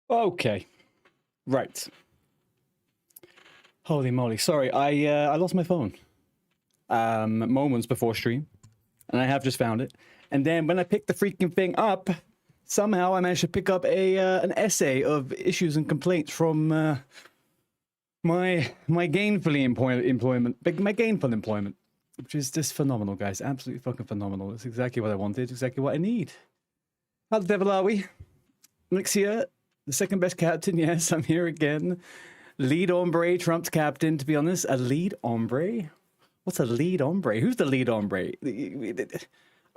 Okay. Right. Holy moly. Sorry, I lost my phone. Moments before stream. And I have just found it. And then when I picked the freaking thing up, somehow I managed to pick up an essay of issues and complaints from my gainful employment, which is just phenomenal, guys. Absolutely fucking phenomenal. It's exactly what I wanted, exactly what I need. How the devil are we? Nick's here, the second best captain. Yes, I'm here again. Lead hombre trumped captain, to be honest. A lead hombre? What's a lead hombre? Who's the lead hombre?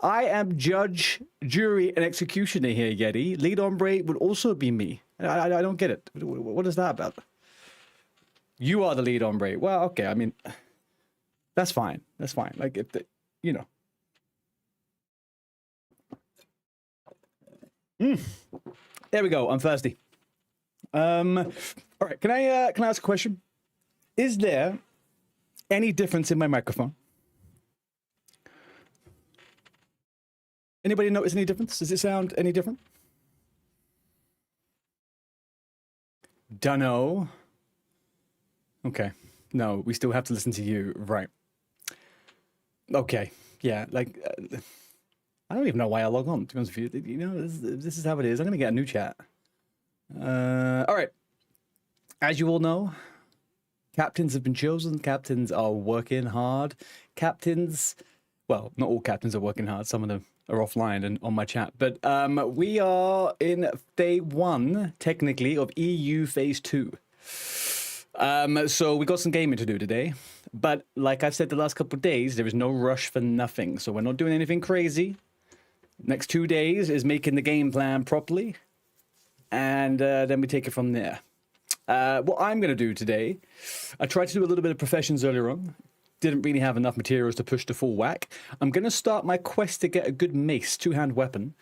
I am judge, jury, and executioner here, Yeti. Lead hombre would also be me. I don't get it. What is that about? You are the lead hombre. Well, okay. I mean, that's fine. That's fine. Like, if the, you know. There we go. I'm thirsty. All right. Can I ask a question? Is there any difference in my microphone? Anybody notice any difference? Does it sound any different? Dunno. Okay. No, we still have to listen to you. Right. Okay. Yeah, like, I don't even know why I log on, to be honest with you. You know, this is how it is. I'm going to get a new chat. All right. As you all know, captains have been chosen. Captains are working hard. Captains, well, not all captains are working hard. Some of them are offline and on my chat. But we are in day 1, technically, of EU phase 2. So we got some gaming to do today. But like I've said the last couple of days, there is no rush for nothing. So we're not doing anything crazy. Next 2 days is making the game plan properly. And then we take it from there. What I'm going to do today, I tried to do a little bit of professions earlier on. Didn't really have enough materials to push the full whack. I'm going to start my quest to get a good mace, 2-hand weapon.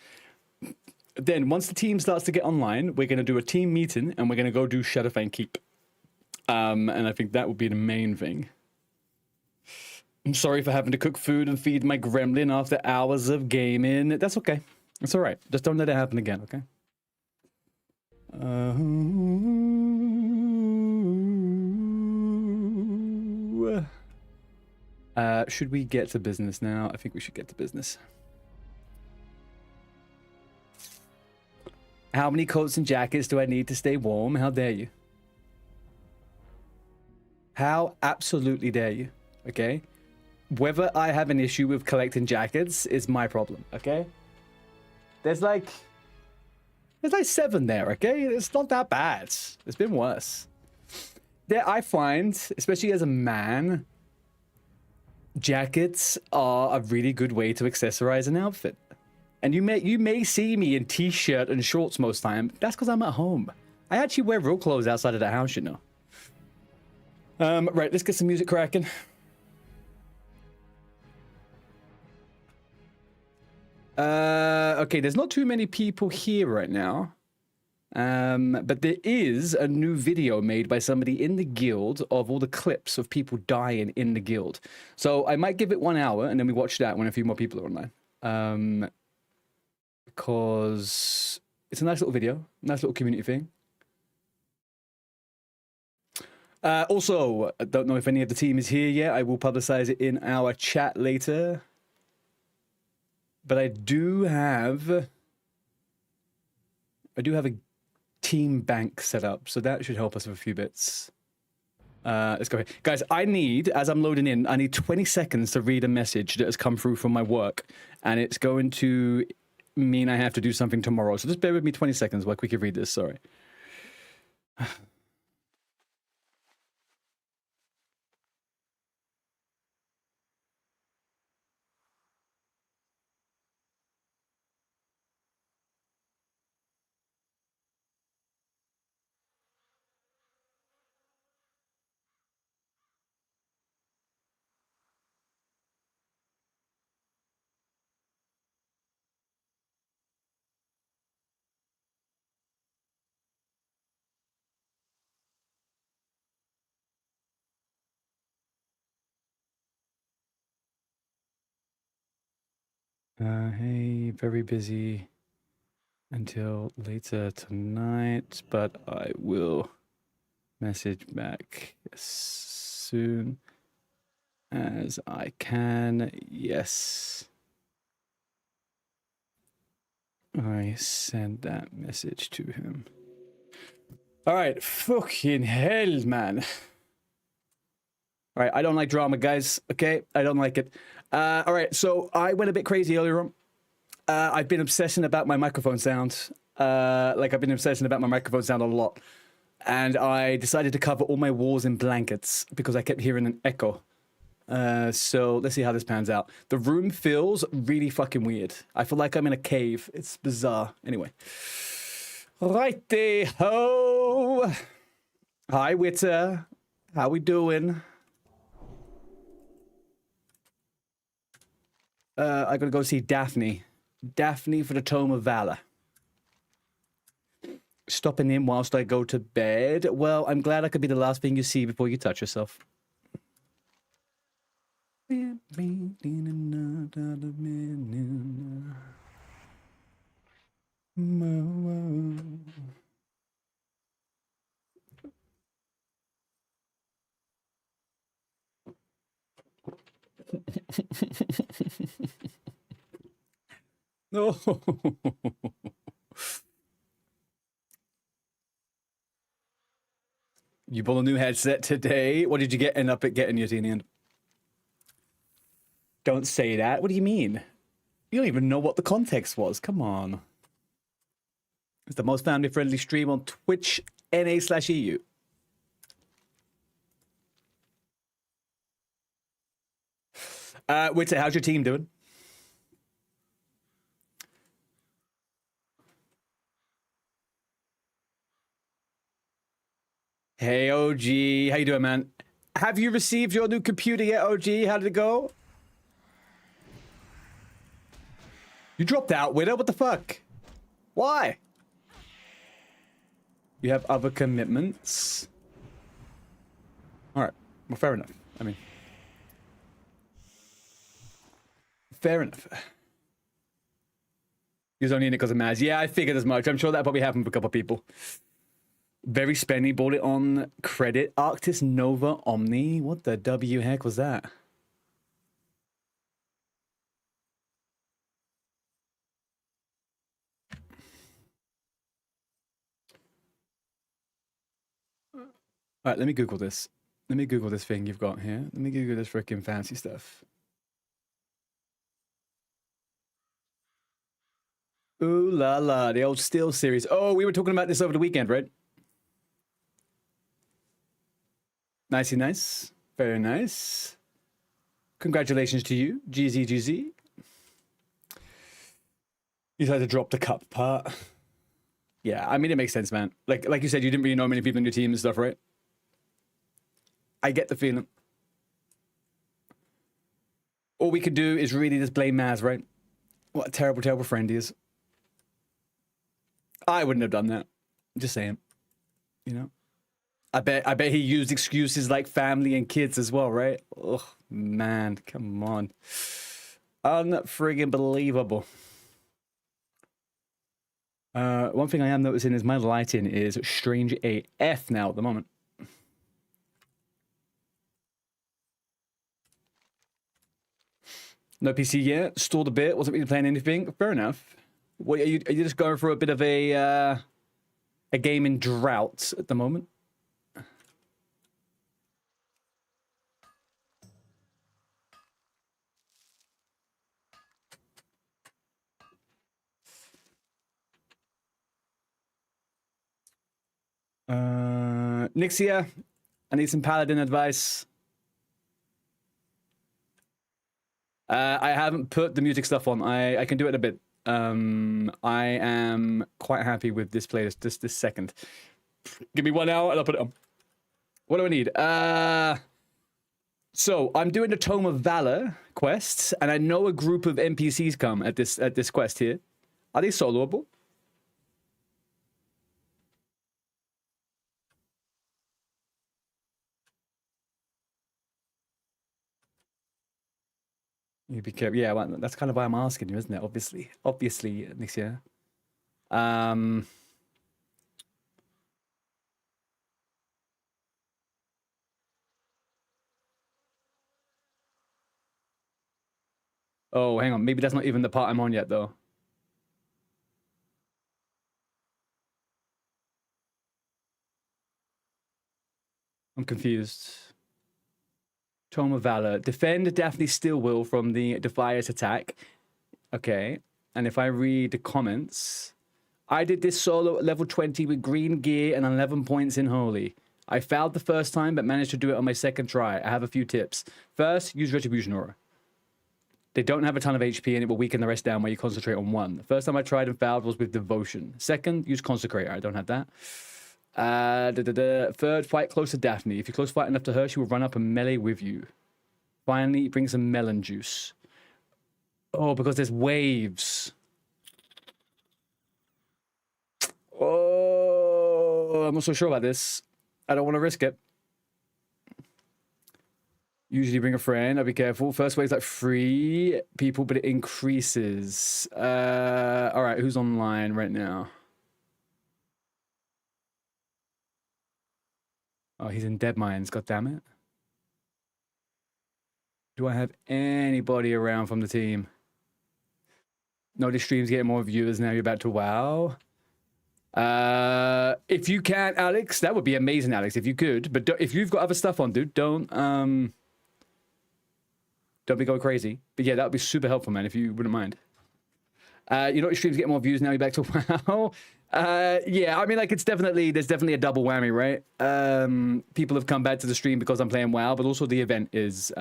Then once the team starts to get online, we're going to do a team meeting and we're going to go do Shadowfang Keep. And I think that would be the main thing. I'm sorry for having to cook food and feed my gremlin after hours of gaming. That's okay. It's all right. Just don't let it happen again, okay? Should we get to business now? I think we should get to business. How many coats and jackets do I need to stay warm? How dare you? How absolutely dare you? Okay? Whether I have an issue with collecting jackets is my problem, okay? There's like 7 there, okay? It's not that bad. It's been worse. There, I find, especially as a man, jackets are a really good way to accessorize an outfit. And you may see me in t-shirt and shorts most time. That's because I'm at home. I actually wear real clothes outside of the house, you know. Right, let's get some music cracking. Okay, there's not too many people here right now. But there is a new video made by somebody in the guild of all the clips of people dying in the guild. So I might give it 1 hour and then we watch that when a few more people are online. Because it's a nice little video, nice little community thing. Also, I don't know if any of the team is here yet. I will publicize it in our chat later. But I do have a team bank set up, so that should help us with a few bits. Let's go ahead. Guys, I need, as I'm loading in, I need 20 seconds to read a message that has come through from my work, and it's going to mean I have to do something tomorrow. So just bear with me 20 seconds while I quickly read this, sorry. Hey, very busy. until later tonight, but I will message back as soon as I can. Yes. I sent that message to him. All right, fucking hell, man. All right, I don't like drama, guys. Okay, I don't like it. All right, so I went a bit crazy earlier on. I've been obsessing about my microphone sound. I've been obsessing about my microphone sound a lot. And I decided to cover all my walls in blankets because I kept hearing an echo. So let's see how this pans out. The room feels really fucking weird. I feel like I'm in a cave. It's bizarre. Anyway. Righty ho. Hi, Witter. How we doing? I gotta go see Daphne. Daphne for the Tome of Valor. Stopping in whilst I go to bed. Well, I'm glad I could be the last thing you see before you touch yourself. No. You bought a new headset today. What did you end up getting, Yatinian? Don't say that. What do you mean? You don't even know what the context was. Come on. It's the most family-friendly stream on Twitch NA/EU. Witter, how's your team doing? Hey, OG. How you doing, man? Have you received your new computer yet, OG? How did it go? You dropped out, Widow? What the fuck? Why? You have other commitments? Alright. Well, fair enough. I mean... Fair enough. He was only in it because of Maz. Yeah, I figured as much. I'm sure that probably happened for a couple of people. Very spenny. Bought it on credit. Arctis Nova Omni. What the W heck was that? Alright, let me Google this. Let me Google this thing you've got here. Let me Google this freaking fancy stuff. Ooh la la, the old Steel series. Oh, we were talking about this over the weekend, right? Nicey nice. Very nice. Congratulations to you, GZGZ. You had to drop the cup part. Yeah, I mean, it makes sense, man. Like you said, you didn't really know many people in your team and stuff, right? I get the feeling. All we could do is really just blame Maz, right? What a terrible, terrible friend he is. I wouldn't have done that. Just saying. You know? I bet he used excuses like family and kids as well, right? Oh, man. Come on. Unfriggin' believable. One thing I am noticing is my lighting is strange AF now at the moment. No PC yet. Stalled a bit. Wasn't really playing anything. Fair enough. What, are you just going through a bit of a gaming drought at the moment? Nixia, I need some paladin advice. I haven't put the music stuff on. I can do it a bit. I am quite happy with this playlist this second. Give me 1 hour and I'll put it on. What do I need? So I'm doing the Tome of Valor quests, and I know a group of NPCs come at this quest here. Are they soloable? You be careful. Yeah, well, that's kind of why I'm asking you, isn't it? Obviously, next year. Um, oh, hang on. Maybe that's not even the part I'm on yet, though. I'm confused. Tome of Valor. Defend Daphne Stillwill from the Defias attack. Okay. And if I read the comments, I did this solo at level 20 with green gear and 11 points in Holy. I failed the first time, but managed to do it on my second try. I have a few tips. First, use Retribution Aura. They don't have a ton of HP and it will weaken the rest down while you concentrate on one. The first time I tried and failed was with Devotion. Second, use Consecrator. I don't have that. Third, fight close to Daphne. If you're close fight enough to her, she will run up and melee with you. Finally, bring some melon juice. Oh, because there's waves. Oh, I'm not so sure about this. I don't want to risk it. Usually bring a friend. I'll be careful. First wave's like 3 people, but it increases. All right, who's online right now? Oh, he's in Dead Mines. God damn it. Do I have anybody around from the team? No, this stream's getting more viewers now. You're about to wow. If you can, Alex, that would be amazing, Alex, if you could. But if you've got other stuff on, dude, don't be going crazy. But yeah, that would be super helpful, man, if you wouldn't mind. You know, your stream's getting more views now. You're back to wow. Yeah, I mean, like, there's definitely a double whammy, right? People have come back to the stream because I'm playing WoW, but also the event is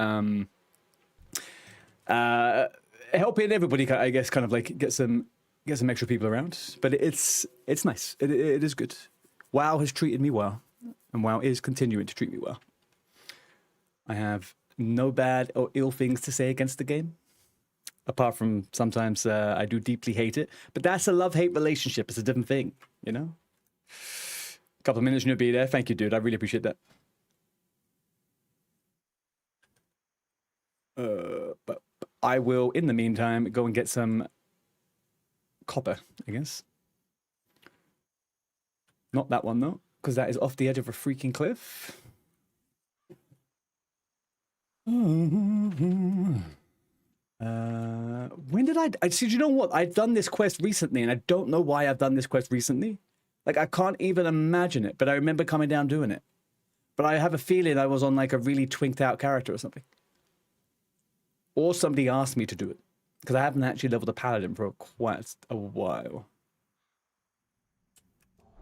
helping everybody, I guess, kind of like get some extra people around. But it's nice. It is good. WoW has treated me well, and WoW is continuing to treat me well. I have no bad or ill things to say against the game, apart from sometimes I do deeply hate it. But that's a love-hate relationship. It's a different thing, you know? A couple of minutes and you'll be there. Thank you, dude. I really appreciate that. But I will, in the meantime, go and get some copper, I guess. Not that one, though, because that is off the edge of a freaking cliff. When did I see, you know what? I've done this quest recently, and I don't know why I've done this quest recently. Like, I can't even imagine it, but I remember coming down doing it. But I have a feeling I was on, like, a really twinked out character or something. Or somebody asked me to do it. Because I haven't actually leveled a paladin for quite a while.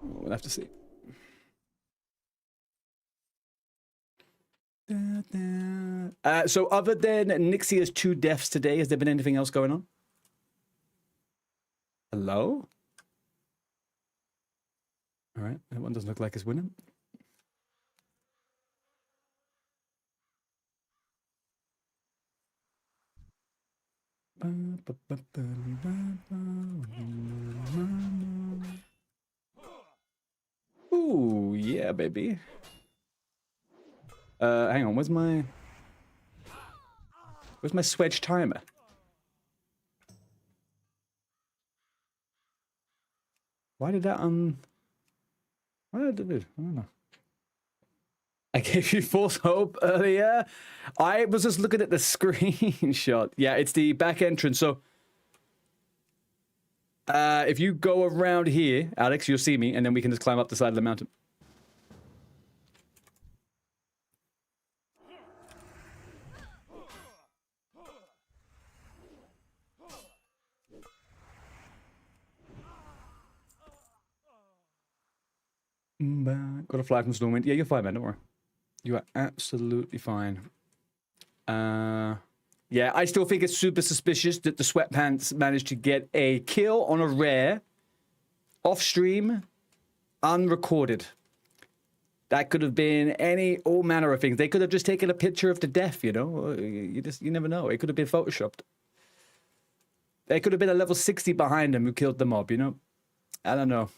We'll have to see. So other than Nixia's 2 deaths today, has there been anything else going on? Hello? All right, that one doesn't look like it's winning. Ooh, yeah, baby. Hang on, where's my swedge timer? Why did that why did I do it? I don't know. I gave you false hope earlier. I was just looking at the screenshot. Yeah, it's the back entrance. So if you go around here, Alex, you'll see me, and then we can just climb up the side of the mountain. Got a flag from Stormwind. Yeah, you're fine, man. Don't worry. You are absolutely fine. Yeah, I still think it's super suspicious that the Sweatpants managed to get a kill on a rare, off stream, unrecorded. That could have been all manner of things. They could have just taken a picture of the death, you know? You never know. It could have been photoshopped. There could have been a level 60 behind him who killed the mob, you know? I don't know.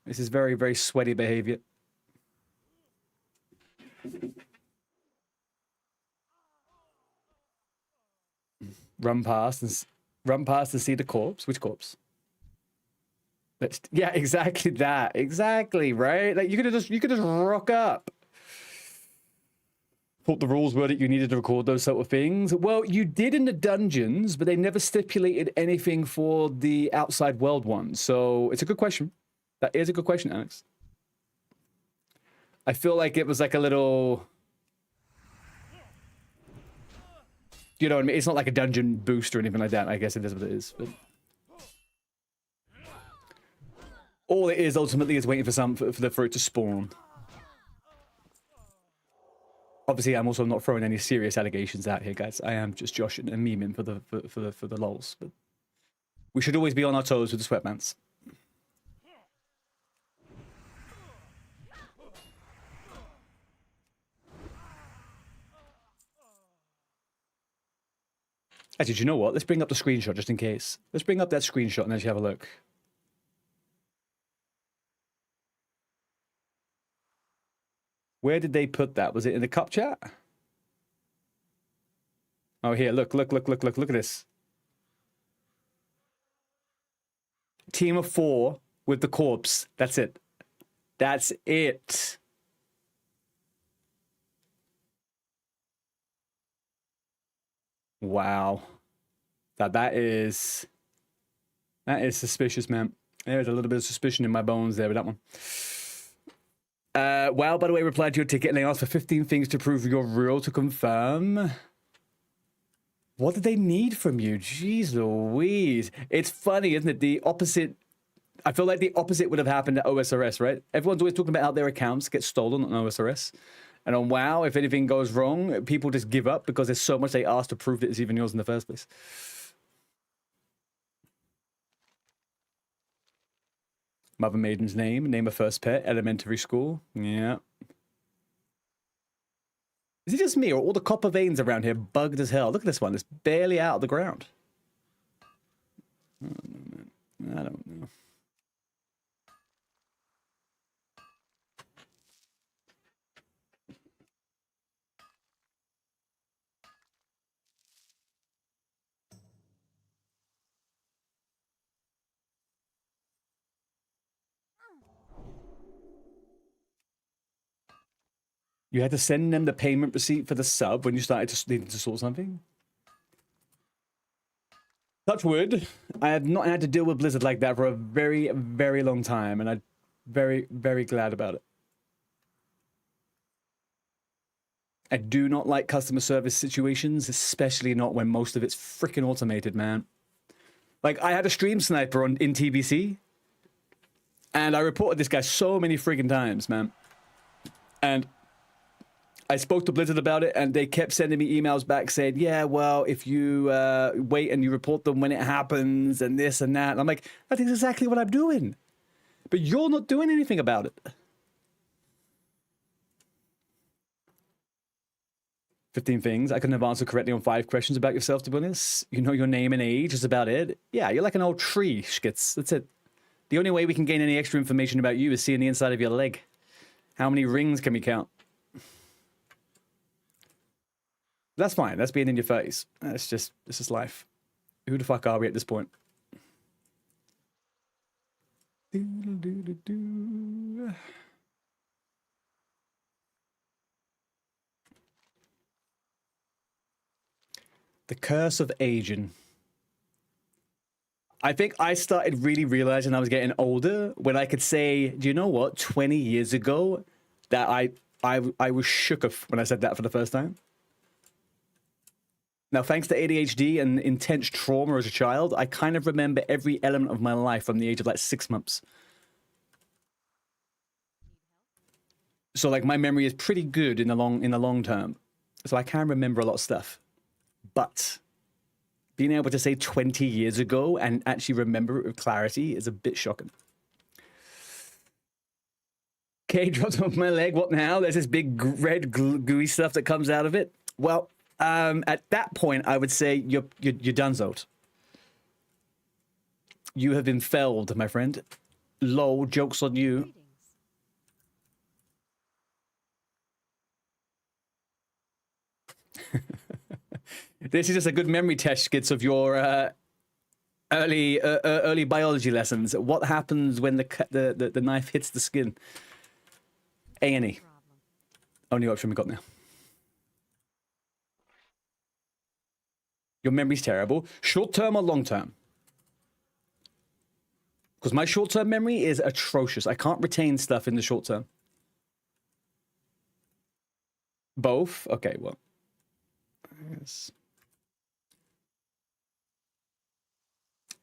This is very, very sweaty behavior. Run past and see the corpse. Which corpse? Yeah, exactly that. Exactly, right? Like you could just rock up. Thought the rules were that you needed to record those sort of things. Well, you did in the dungeons, but they never stipulated anything for the outside world one. So it's a good question. That is a good question, Alex. I feel like it was like a little, you know what I mean? It's not like a dungeon boost or anything like that. I guess it is what it is. But all it is ultimately is waiting for it to spawn. Obviously, I'm also not throwing any serious allegations out here, guys. I am just joshing and memeing for the lols. But we should always be on our toes with the sweatpants. Actually, do you know what? Let's bring up the screenshot just in case. Let's bring up that screenshot and let's have a look. Where did they put that? Was it in the cup chat? Oh, here, look at this. Team of 4 with the corpse. That's it. That's it. Wow. That is suspicious, man. There's a little bit of suspicion in my bones there with that one. Wow, by the way, replied to your ticket and they asked for 15 things to prove you're real to confirm. What did they need from you? Jeez Louise. It's funny, isn't it? The opposite. I feel like the opposite would have happened at OSRS, right? Everyone's always talking about how their accounts get stolen on OSRS. And on WoW, if anything goes wrong, people just give up because there's so much they ask to prove that it's even yours in the first place. Mother Maiden's name of first pet, elementary school. Yeah. Is it just me, or all the copper veins around here bugged as hell? Look at this one. It's barely out of the ground. I don't know. You had to send them the payment receipt for the sub when you started to needing to sort something? Touch wood, I have not had to deal with Blizzard like that for a very, very long time, and I'm very, very glad about it. I do not like customer service situations, especially not when most of it's freaking automated, man. Like, I had a stream sniper in TBC, and I reported this guy so many freaking times, man. And I spoke to Blizzard about it, and they kept sending me emails back saying, yeah, well, if you wait and you report them when it happens and this and that. And I'm like, that's exactly what I'm doing. But you're not doing anything about it. 15 things. I couldn't have answered correctly on 5 questions about yourself, to be honest. You know your name and age is about it. Yeah, you're like an old tree, Skits. That's it. The only way we can gain any extra information about you is seeing the inside of your leg. How many rings can we count? That's fine. That's being in your face. That's just, this is life. Who the fuck are we at this point? The curse of aging. I think I started really realizing I was getting older when I could say, do you know what? 20 years ago, that I was shook when I said that for the first time. Now, thanks to ADHD and intense trauma as a child, I kind of remember every element of my life from the age of like 6 months. So like my memory is pretty good in the long term. So I can remember a lot of stuff. But being able to say 20 years ago and actually remember it with clarity is a bit shocking. Okay, dropped off my leg. What now? There's this big red gooey stuff that comes out of it. Well, at that point, I would say you're donezoed. You have been felled, my friend. Lol, joke's on you. This is just a good memory test, Skits, of your Early biology lessons. What happens when the knife hits the skin? A&E. Only option we got now. Your memory's terrible. Short term or long term? Because my short term memory is atrocious. I can't retain stuff in the short term. Both? Okay, well. Yes.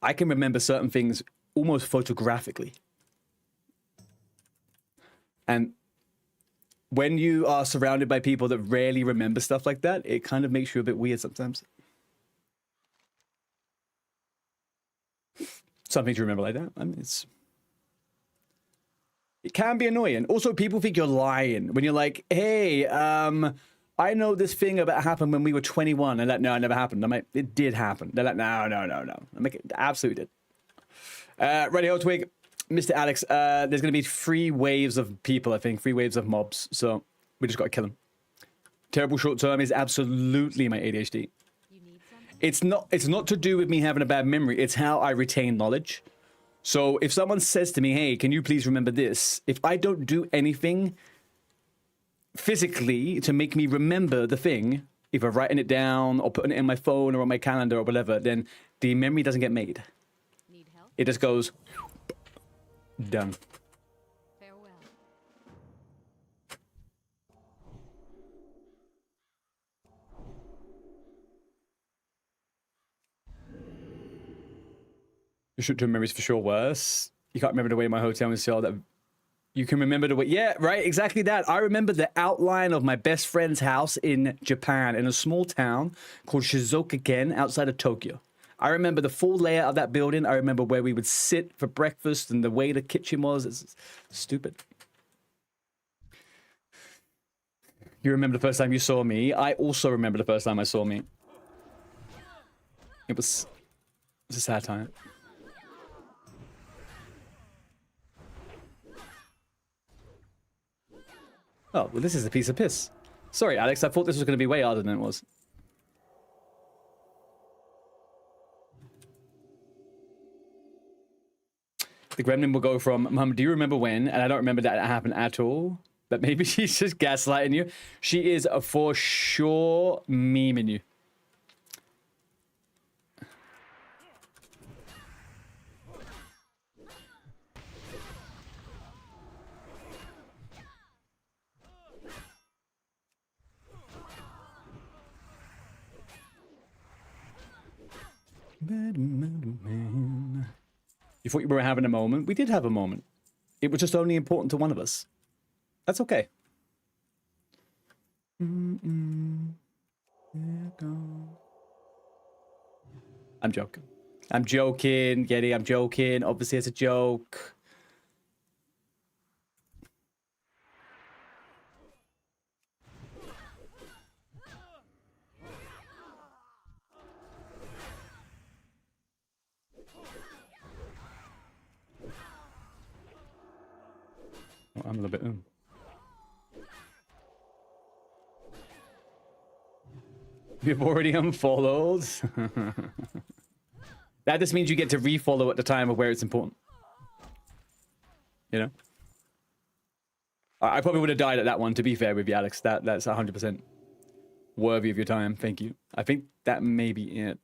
I can remember certain things almost photographically. And when you are surrounded by people that rarely remember stuff like that, it kind of makes you a bit weird sometimes. Something to remember like that. I mean, it can be annoying. Also, people think you're lying when you're like, hey, I know this thing about happened when we were 21. And like, no, it never happened. I'm like, it did happen. They're like, no. I'm like, it absolutely did. Ready, Twig. Mr. Alex, there's going to be 3 waves of people, I think. 3 waves of mobs. So we just got to kill them. Terrible short term is absolutely my ADHD. It's not to do with me having a bad memory. It's how I retain knowledge. So if someone says to me, hey, can you please remember this? If I don't do anything physically to make me remember the thing, either writing it down or putting it in my phone or on my calendar or whatever, then the memory doesn't get made. Need help? It just goes done. Farewell. Your short-term memories for sure worse. You can't remember the way my hotel in Seoul that you can remember the way. Yeah, right, exactly that. I remember the outline of my best friend's house in Japan in a small town called Shizuoka-ken outside of Tokyo. I remember the full layout of that building. I remember where we would sit for breakfast and the way the kitchen was. It's stupid. You remember the first time you saw me? I also remember the first time I saw me. It was a sad time. Oh, well, this is a piece of piss. Sorry, Alex, I thought this was going to be way harder than it was. The gremlin will go from, Mum, do you remember when? And I don't remember that it happened at all. But maybe she's just gaslighting you. She is for sure memeing you. You thought you were having a moment? We did have a moment. It was just only important to one of us. That's okay. I'm joking. I'm joking, Getty. I'm joking. Obviously, it's a joke. Oh, I'm a little bit. You've already unfollowed. That just means you get to refollow at the time of where it's important. You know? I probably would have died at that one, to be fair with you, Alex. That's 100% worthy of your time. Thank you. I think that may be it.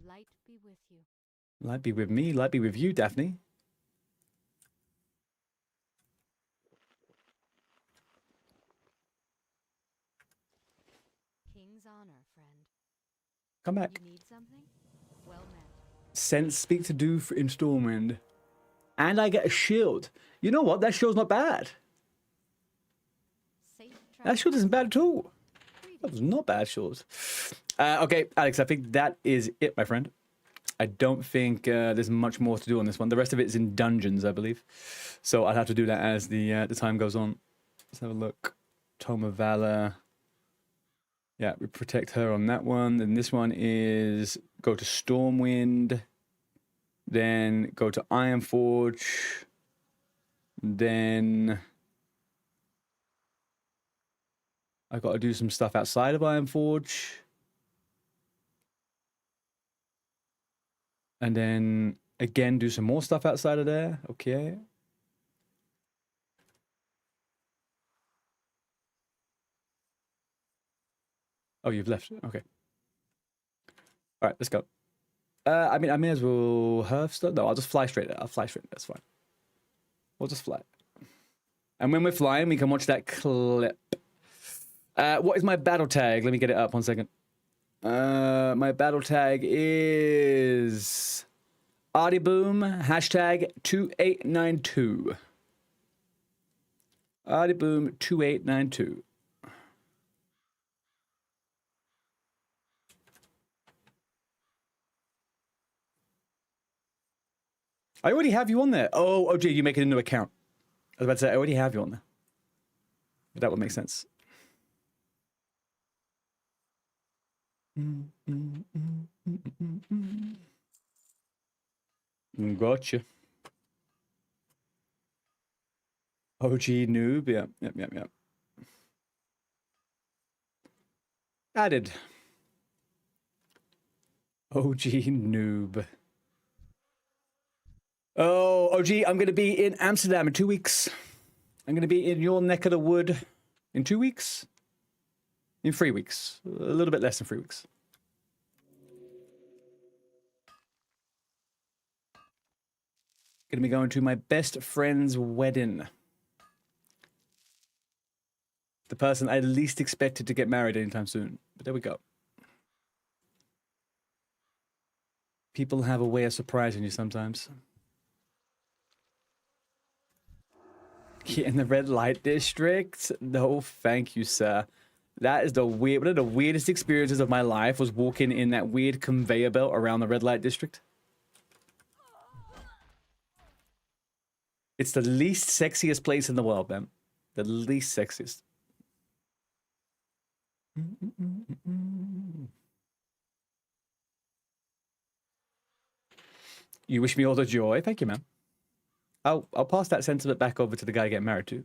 Light be with you. Light be with me. Light be with you, Daphne. King's honor, friend. Come back. You need something? Well met. Sense speak to do in Stormwind. And I get a shield. You know what? That shield's not bad. That shield isn't bad at all. That was not bad shield. Okay, Alex, I think that is it, my friend. I don't think there's much more to do on this one. The rest of it is in dungeons, I believe. So I'll have to do that as the time goes on. Let's have a look. Tome of Valor. Yeah, we protect her on that one. Then this one is go to Stormwind. Then go to Ironforge. Then I got to do some stuff outside of Ironforge. And then again, do some more stuff outside of there. Okay. Oh, you've left. Okay. All right, let's go. I mean, I may as well Hearthstone. No, I'll just fly straight there. I'll fly straight there. That's fine. We'll just fly. And when we're flying, we can watch that clip. What is my battle tag? Let me get it up 1 second. My battle tag is ARTEYBOOM #2892. ARTEYBOOM 2892. I already have you on there. Oh, OG, you make it into account. I was about to say, I already have you on there. But that would make sense. Gotcha. OG noob, yeah, yep. Added. OG noob. Oh, OG, I'm going to be in Amsterdam in 2 weeks. I'm going to be in your neck of the wood in 2 weeks. In 3 weeks. A little bit less than 3 weeks. Gonna be going to my best friend's wedding. The person I least expected to get married anytime soon. But there we go. People have a way of surprising you sometimes. In the red light district? No, thank you, sir. That is one of the weirdest experiences of my life was walking in that weird conveyor belt around the red light district. It's the least sexiest place in the world, man. The least sexiest. You wish me all the joy. Thank you, man. I'll pass that sentiment back over to the guy getting married to.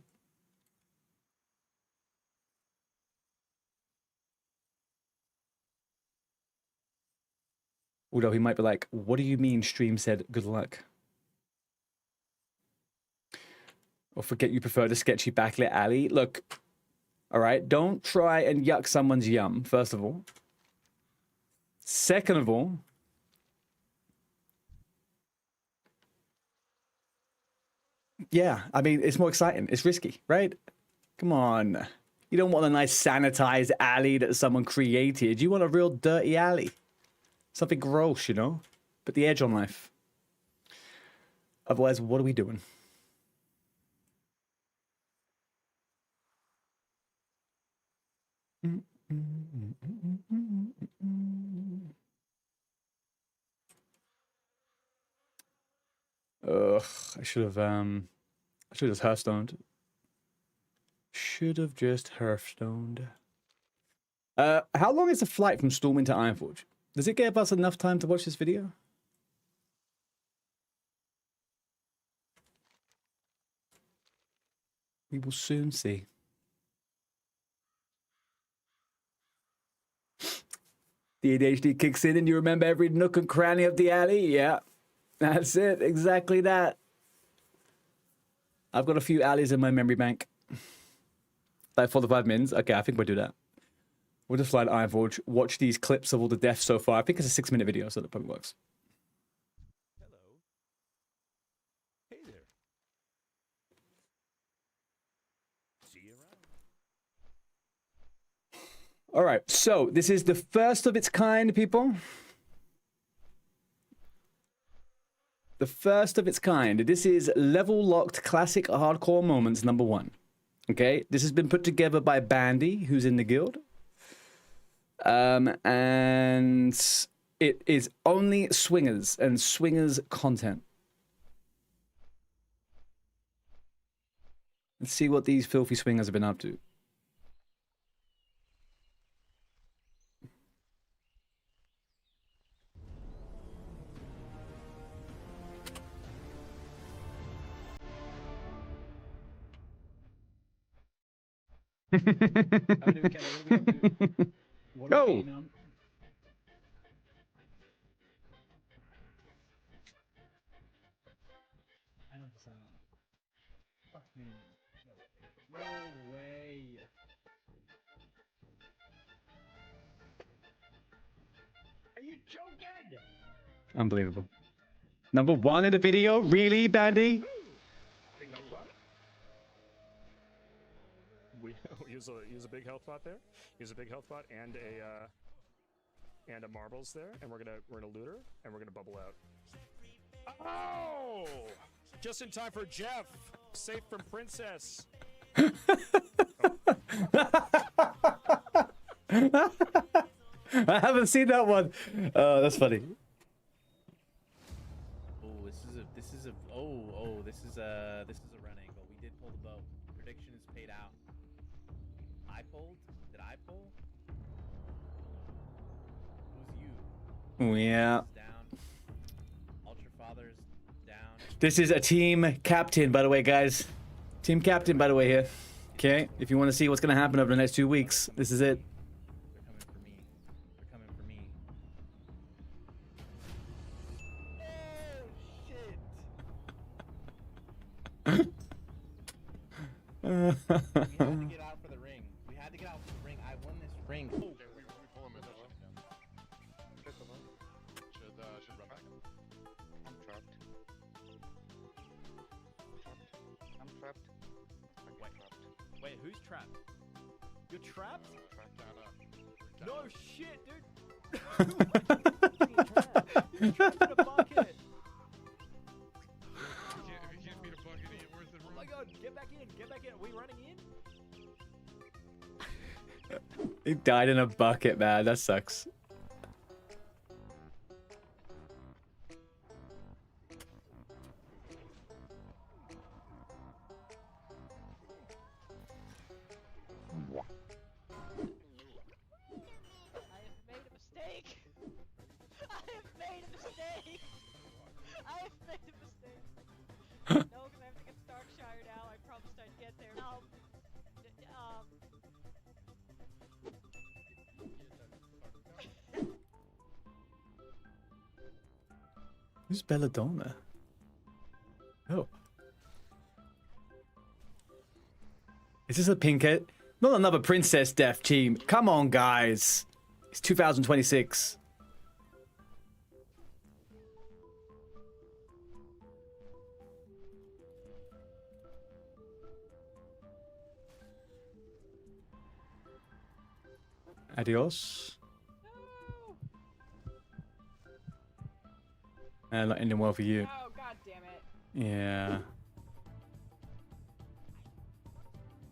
Although he might be like, what do you mean stream said good luck? Or forget you prefer the sketchy backlit alley. Look, all right, don't try and yuck someone's yum, first of all. Second of all, yeah, I mean, it's more exciting. It's risky, right? Come on. You don't want a nice sanitized alley that someone created. You want a real dirty alley. Something gross, you know? Put the edge on life. Otherwise, what are we doing? Ugh, I should have just Hearthstoned. Should have just Hearthstoned. How long is the flight from Stormwind to Ironforge? Does it give us enough time to watch this video? We will soon see. The ADHD kicks in and you remember every nook and cranny of the alley? Yeah, that's it. Exactly that. I've got a few alleys in my memory bank. Like 4 to 5 mins. Okay, I think we'll do that. We'll just fly to Ironforge, watch these clips of all the deaths so far. I think it's a 6-minute video, so that probably works. Hello. Hey there. See you around. All right, so this is the first of its kind, people. The first of its kind. This is level locked classic hardcore moments #1. Okay, this has been put together by Bandy, who's in the guild. And it is only swingers and swingers content. Let's see what these filthy swingers have been up to. Go! Unbelievable. Number 1 in the video? Really, Bandy? We use a big health pot there. Use a big health pot and a marbles there, and we're gonna loot her, and we're gonna bubble out. Oh! Just in time for Jeff. Safe from Princess. I haven't seen that one. That's funny. Oh, this is a run angle. We did pull the boat. Prediction is paid out. I pulled? Did I pull? Who's you? Yeah. Down. Ultra Father's down. This is a team captain, by the way, guys. Team captain, by the way, here. Okay, if you want to see what's going to happen over the next 2 weeks, this is it. They're coming for me. Oh, shit! We had to get out for the ring. We had to get out for the ring. I won this ring. Oh. Okay, we pull him in as well. Should run back. I'm trapped. I'm trapped. Wait, who's trapped? You're trapped? Trapped down. No shit, dude! You're trapped in a bucket! If you can't beat a bucket, it ain't worth it. Oh my god, get back in! Get back in! Are we running in? He died in a bucket, man. That sucks. No, because I have to get Starkshire now. I promised I'd get there. Who's Belladonna? Oh. Is this a pinkhead? Not another princess death team. Come on, guys. It's 2026. Adios. Not ending well for you. Oh, god damn it. Yeah.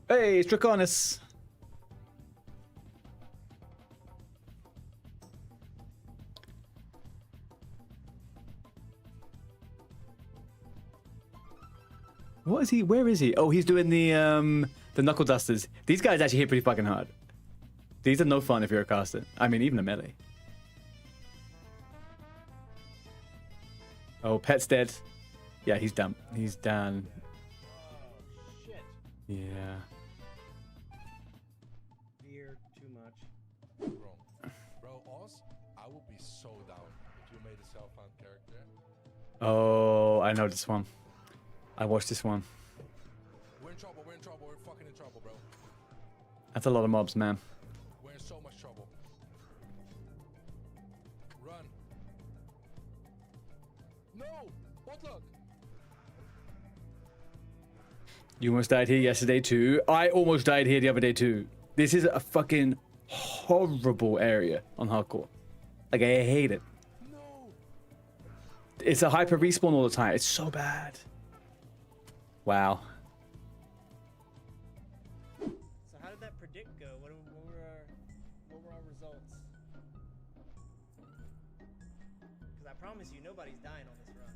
Hey, it's Draconis. What is he? Where is he? Oh, he's doing the knuckle dusters. These guys actually hit pretty fucking hard. These are no fun if you're a caster. I mean, even a melee. Oh, Pet's dead. Yeah, he's done. He's done. Oh, shit. Yeah. Fear too much. Bro, Oz, I would be so down if you made a self-found character. Oh, I know this one. I watched this one. We're in trouble, we're fucking in trouble, bro. That's a lot of mobs, man. We're in so much trouble. Run. No! What luck? You almost died here yesterday too. I almost died here the other day too. This is a fucking horrible area on hardcore. Like, I hate it. No! It's a hyper respawn all the time. It's so bad. Wow. So how did that predict go? What were our results? Because I promise you, nobody's dying on this run.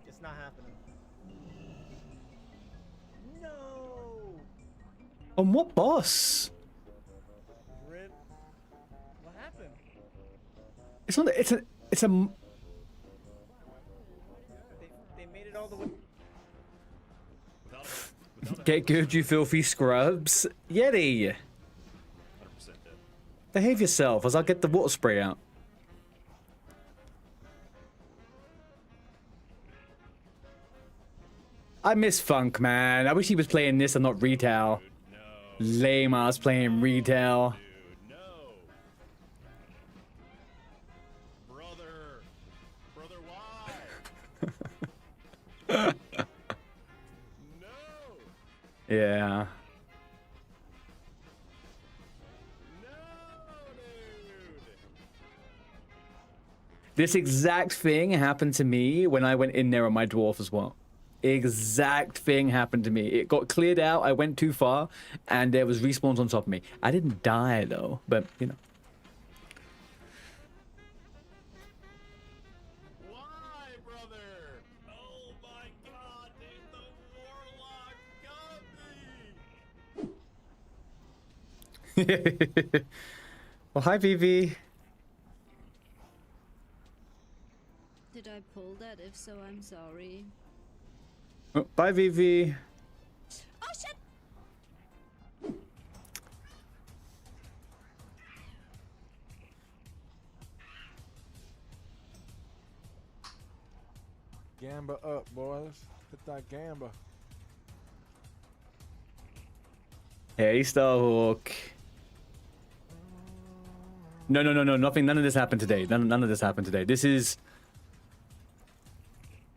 It's not happening. No. On what boss? Rip. What happened? It's not. It's a. They made it all the way. Get good, you filthy scrubs. Yeti. 100% dead. Behave yourself as I get the water spray out. I miss Funk, man. I wish he was playing this and not retail. No. Lame ass playing retail. Dude. Yeah. This exact thing happened to me when I went in there on my dwarf as well. Exact thing happened to me. It got cleared out, I went too far, and there was respawns on top of me. I didn't die though, but you know. Why, brother? Oh my god, dude, the warlock got me! Well, hi, Vivi. Did I pull that? If so, I'm sorry. Oh, bye, Vivi. Oh shit! Gamba up, boys. Hit that gamba. Hey, Starhawk. No, nothing. None of this happened today. None of this happened today. This is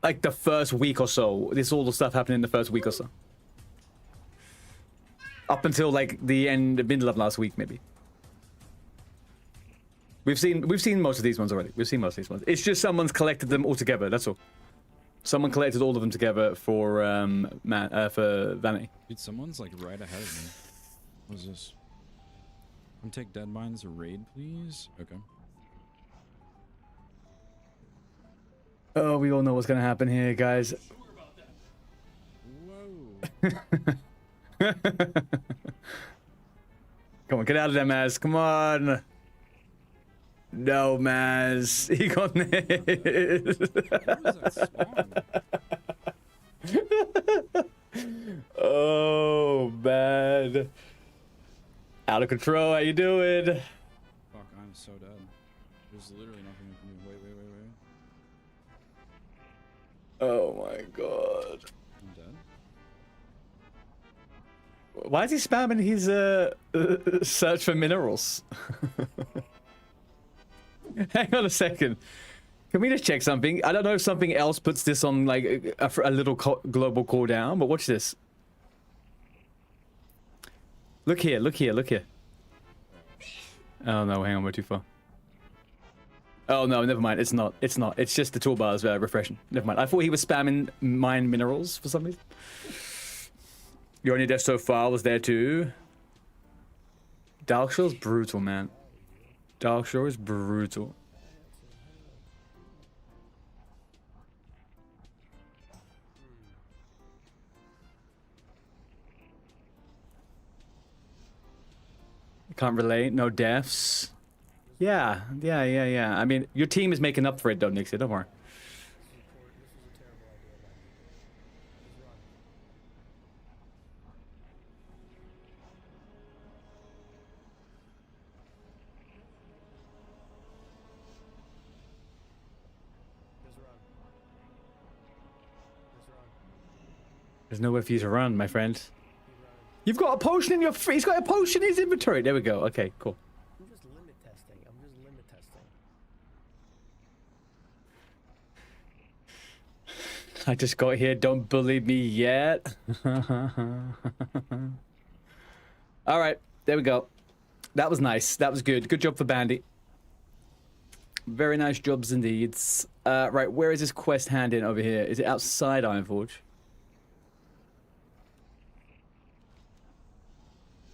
like the first week or so. This all the stuff happened in the first week or so. Up until like the middle of last week, maybe. We've seen most of these ones already. We've seen most of these ones. It's just someone's collected them all together. That's all. Someone collected all of them together for Vanity. Dude, someone's like right ahead of me. What is this? Come take dead mines a raid, please. Okay. Oh, we all know what's gonna happen here, guys. Whoa. Come on, get out of there, Maz. Come on. No, Maz. He got this. Where was that spawn? Oh, man. Out of control. How you doing? Fuck, I'm so dead. There's literally nothing we can do. Wait. Oh my god. I'm dead. Why is he spamming his search for minerals? Hang on a second. Can we just check something? I don't know if something else puts this on like a little global cooldown, but watch this. Look here, look here, look here. Oh no, hang on, we're too far. Oh no, never mind. It's not. It's not. It's just the toolbars refreshing. Never mind. I thought he was spamming mine minerals for some reason. Your only death so far was there too. Darkshore is brutal, man. Darkshore is brutal. Can't relate. No deaths. Yeah. I mean, your team is making up for it, though, Nixie. Don't worry. There's nowhere for you to run, my friend. You've got a potion in your... He's got a potion in his inventory. There we go. Okay, cool. I'm just limit testing. I just got here. Don't bully me yet. All right. There we go. That was nice. That was good. Good job for Bandy. Very nice jobs indeed. Right. Where is this quest hand in over here? Is it outside Ironforge?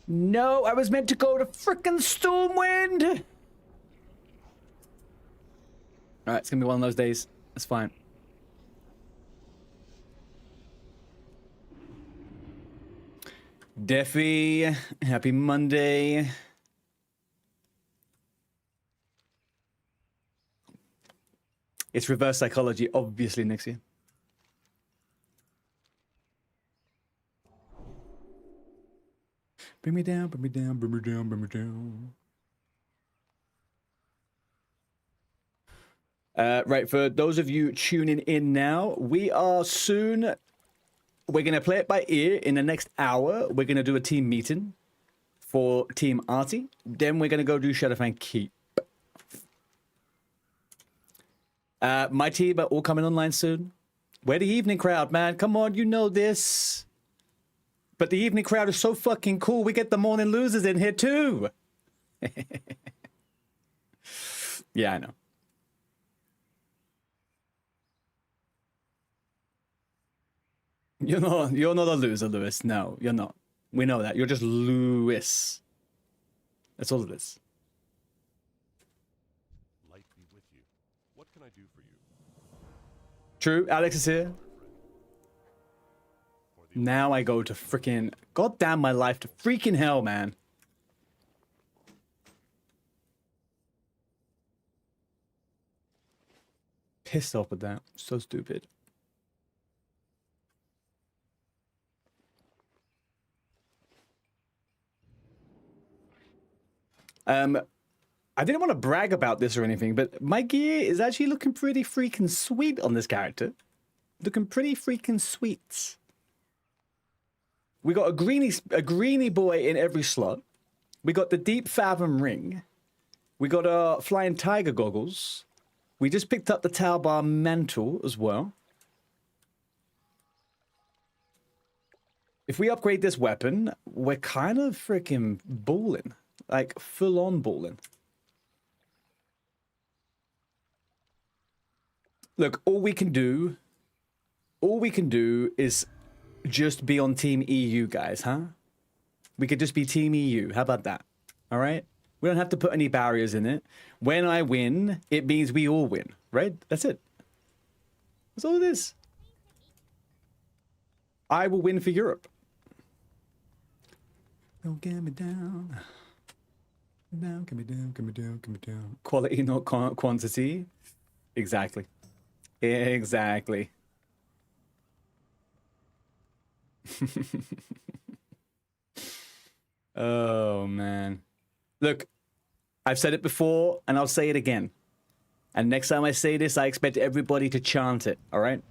No, I was meant to go to frickin' Stormwind. All right. It's going to be one of those days. It's fine. Deffy, happy Monday. It's reverse psychology, obviously, Nixie. Bring me down, bring me down, bring me down, bring me down. Right, for those of you tuning in now, we are soon... We're going to play it by ear in the next hour. We're going to do a team meeting for Team ARTEY. Then we're going to go do Shadowfang Keep. My team are all coming online soon. We're the evening crowd, man. Come on, you know this. But the evening crowd is so fucking cool. We get the morning losers in here too. Yeah, I know. You're not a loser, Lewis. No, you're not. We know that. You're just Lewis. That's all it is. Light be with you. What can I do for you? True, Alex is here. Now I go to freaking... God damn my life to freaking hell, man. Pissed off with that. So stupid. I didn't want to brag about this or anything, but my gear is actually looking pretty freaking sweet on this character. Looking pretty freaking sweet. We got a greeny boy in every slot. We got the Deep Fathom ring. We got our Flying Tiger goggles. We just picked up the Tau Bar mantle as well. If we upgrade this weapon, we're kind of freaking balling. Like, full-on balling. Look, all we can do is just be on Team EU, guys, huh? We could just be Team EU. How about that? All right? We don't have to put any barriers in it. When I win, it means we all win, right? That's it. That's all it is. I will win for Europe. Don't get me down. Down, get me down, get me down, get me down. Quality, not quantity. Exactly. Exactly. Oh, man. Look, I've said it before, and I'll say it again. And next time I say this, I expect everybody to chant it, all right?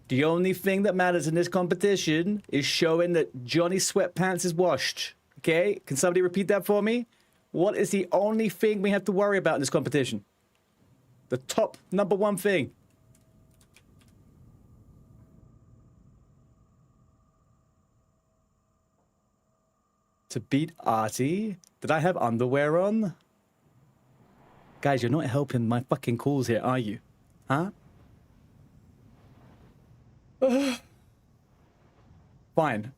The only thing that matters in this competition is showing that Johnny Sweatpants is washed, okay? Can somebody repeat that for me? What is the only thing we have to worry about in this competition? The top #1 thing. To beat Artie? Did I have underwear on? Guys, you're not helping my fucking calls here, are you? Huh? Fine.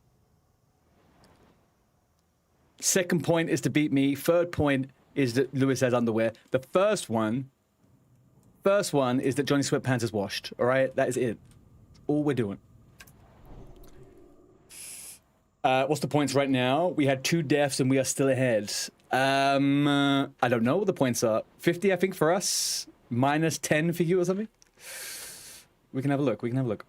Second point is to beat me. Third point is that Lewis has underwear. The first one is that Johnny Sweatpants is washed. All right? That is it. All we're doing. What's the points right now? We had 2 deaths and we are still ahead. I don't know what the points are. 50, I think, for us. -10 for you or something. We can have a look. We can have a look.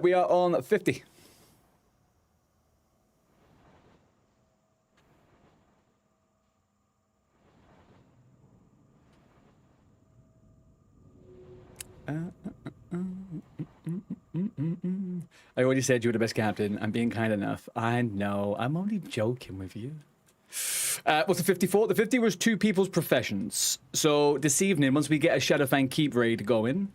We are on 50. I already said you were the best captain. I'm being kind enough. I know. I'm only joking with you. What's the 54? The 50 was 2 people's professions. So this evening, once we get a Shadowfang Keep raid going,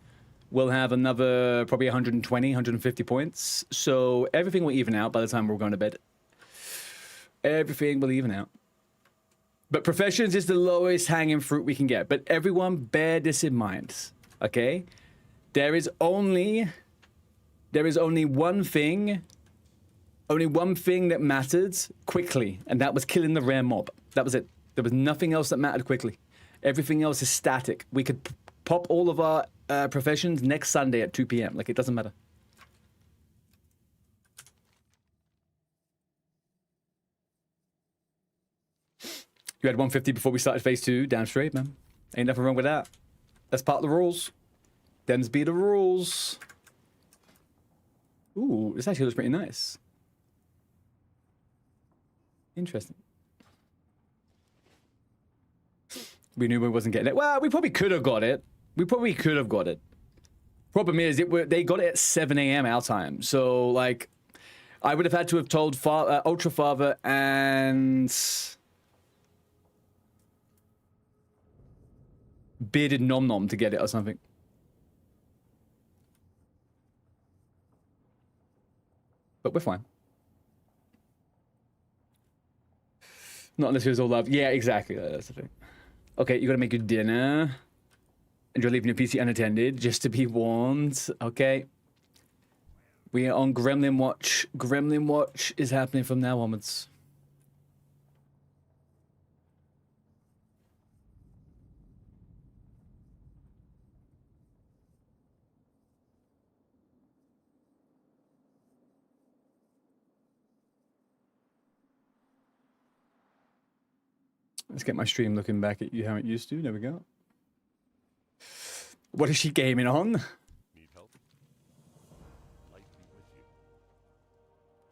we'll have another probably 120, 150 points. So everything will even out by the time we're going to bed. Everything will even out. But professions is the lowest hanging fruit we can get. But everyone bear this in mind, okay? There is only one thing that mattered quickly, and that was killing the rare mob. That was it. There was nothing else that mattered quickly. Everything else is static. We could pop all of our professions next Sunday at 2 p.m. Like, it doesn't matter. You had 150 before we started phase 2. Damn straight, man. Ain't nothing wrong with that. That's part of the rules. Them's be the rules. Ooh, this actually looks pretty nice. Interesting. We knew we wasn't getting it. Well, we probably could have got it. We probably could have got it. Problem is, they got it at 7 a.m. our time. So, like, I would have had to have told Ultra Father and Bearded Nom Nom to get it or something. we're fine. Not unless it was all love. Yeah, exactly. That's the thing. Okay, you gotta make your dinner. And you're leaving your PC unattended just to be warned. Okay. We are on Gremlin Watch. Gremlin Watch is happening from now onwards. Let's get my stream looking back at you how it used to. There we go. What is she gaming on? Need help? Light be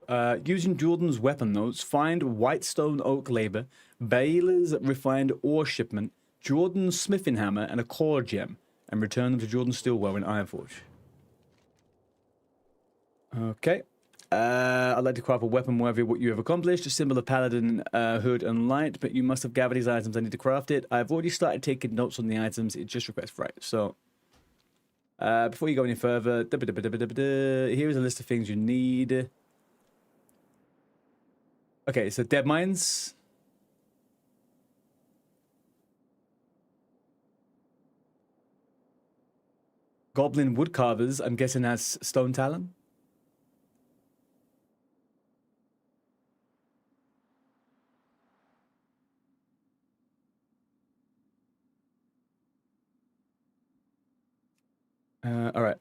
with you. Using Jordan's weapon notes, find Whitestone Oak Labor, Baylor's refined ore shipment, Jordan's smithing hammer, and a core gem, and return them to Jordan Stillwell in Ironforge. Okay. I'd like to craft a weapon worthy of what you have accomplished, a symbol of Paladin, Hood, and Light, but you must have gathered these items. I need to craft it. I've already started taking notes on the items. It just requests right. So, before you go any further, here is a list of things you need. Okay, so dead mines. Goblin wood carvers. I'm guessing that's stone talon. All right.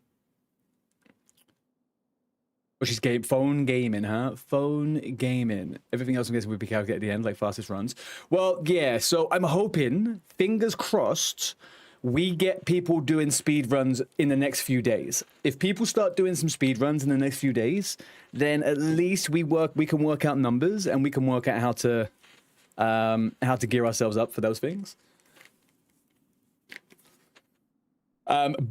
Oh, she's phone gaming, huh? Phone gaming. Everything else I'm guessing would be calculated at the end, like fastest runs. Well, yeah, so I'm hoping, fingers crossed, we get people doing speed runs in the next few days. If people start doing some speed runs in the next few days, then at least we can work out numbers and we can work out how to gear ourselves up for those things.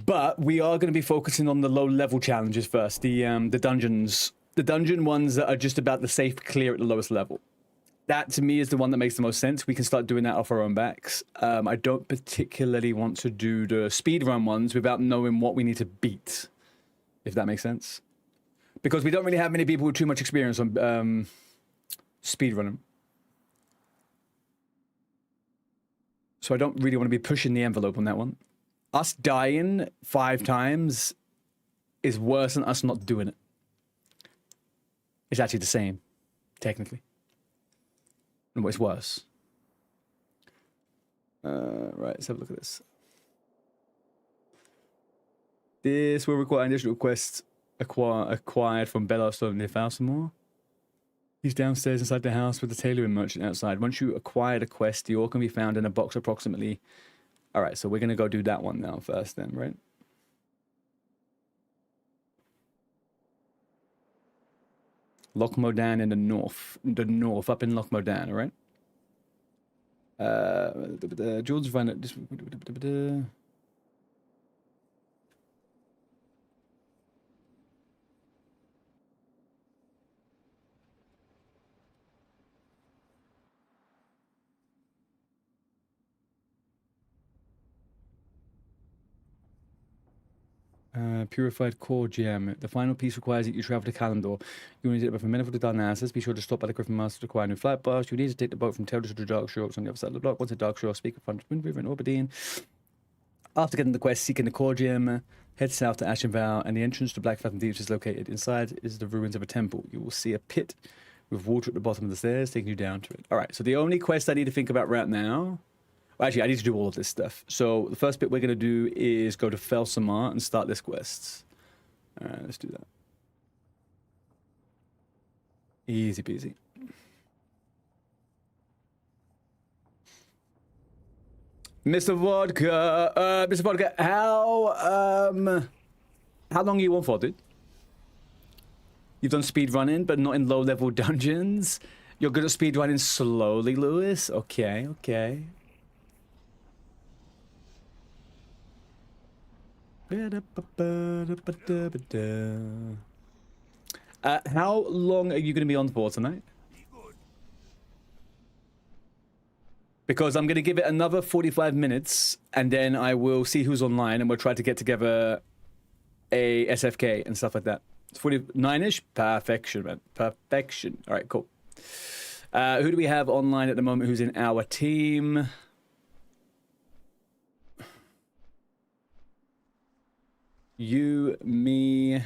But we are going to be focusing on the low-level challenges first, the dungeons, the dungeon ones that are just about the safe clear at the lowest level. That, to me, is the one that makes the most sense. We can start doing that off our own backs. I don't particularly want to do the speedrun ones without knowing what we need to beat, if that makes sense. Because we don't really have many people with too much experience on speedrunning. So I don't really want to be pushing the envelope on that one. Us dying 5 times is worse than us not doing it. It's actually the same, technically. No, it's worse. Right, let's have a look at this. This will require additional requests acquired from Bellowstone near Falsamore. He's downstairs inside the house with the tailoring merchant outside. Once you acquire the quest, the ore can be found in a box approximately... Alright, so we're going to go do that one now first then, right? Loch Modan in the north, up in Loch Modan, alright? Jordan's find it. Purified core gem. The final piece requires that you travel to Kalimdor. You need it from Meniful to Darnassus. Be sure to stop by the Griffin Master to acquire a new flight pass. You need to take the boat from Teldris to Dark Shore. It's on the other side of the block. Once at Dark Shore, speak of Front Wind River and Orbadine. After getting the quest, seeking the core gem, head south to Ashenvow, and the entrance to Black Fathom Deeps is located. Inside is the ruins of a temple. You will see a pit with water at the bottom of the stairs, taking you down to it. Alright, so the only quest I need to think about right now... Well, actually, I need to do all of this stuff. So the first bit we're going to do is go to Felsamar and start this quest. Alright, let's do that. Easy peasy. Mr. Vodka, how long are you on for, dude? You've done speed running, but not in low-level dungeons. You're good at speed running slowly, Lewis. Okay, okay. How long are you going to be on for tonight? Because I'm going to give it another 45 minutes, and then I will see who's online, and we'll try to get together a SFK and stuff like that. It's 49-ish. Perfection, man. Perfection. All right, cool. Who do we have online at the moment who's in our team? You, me.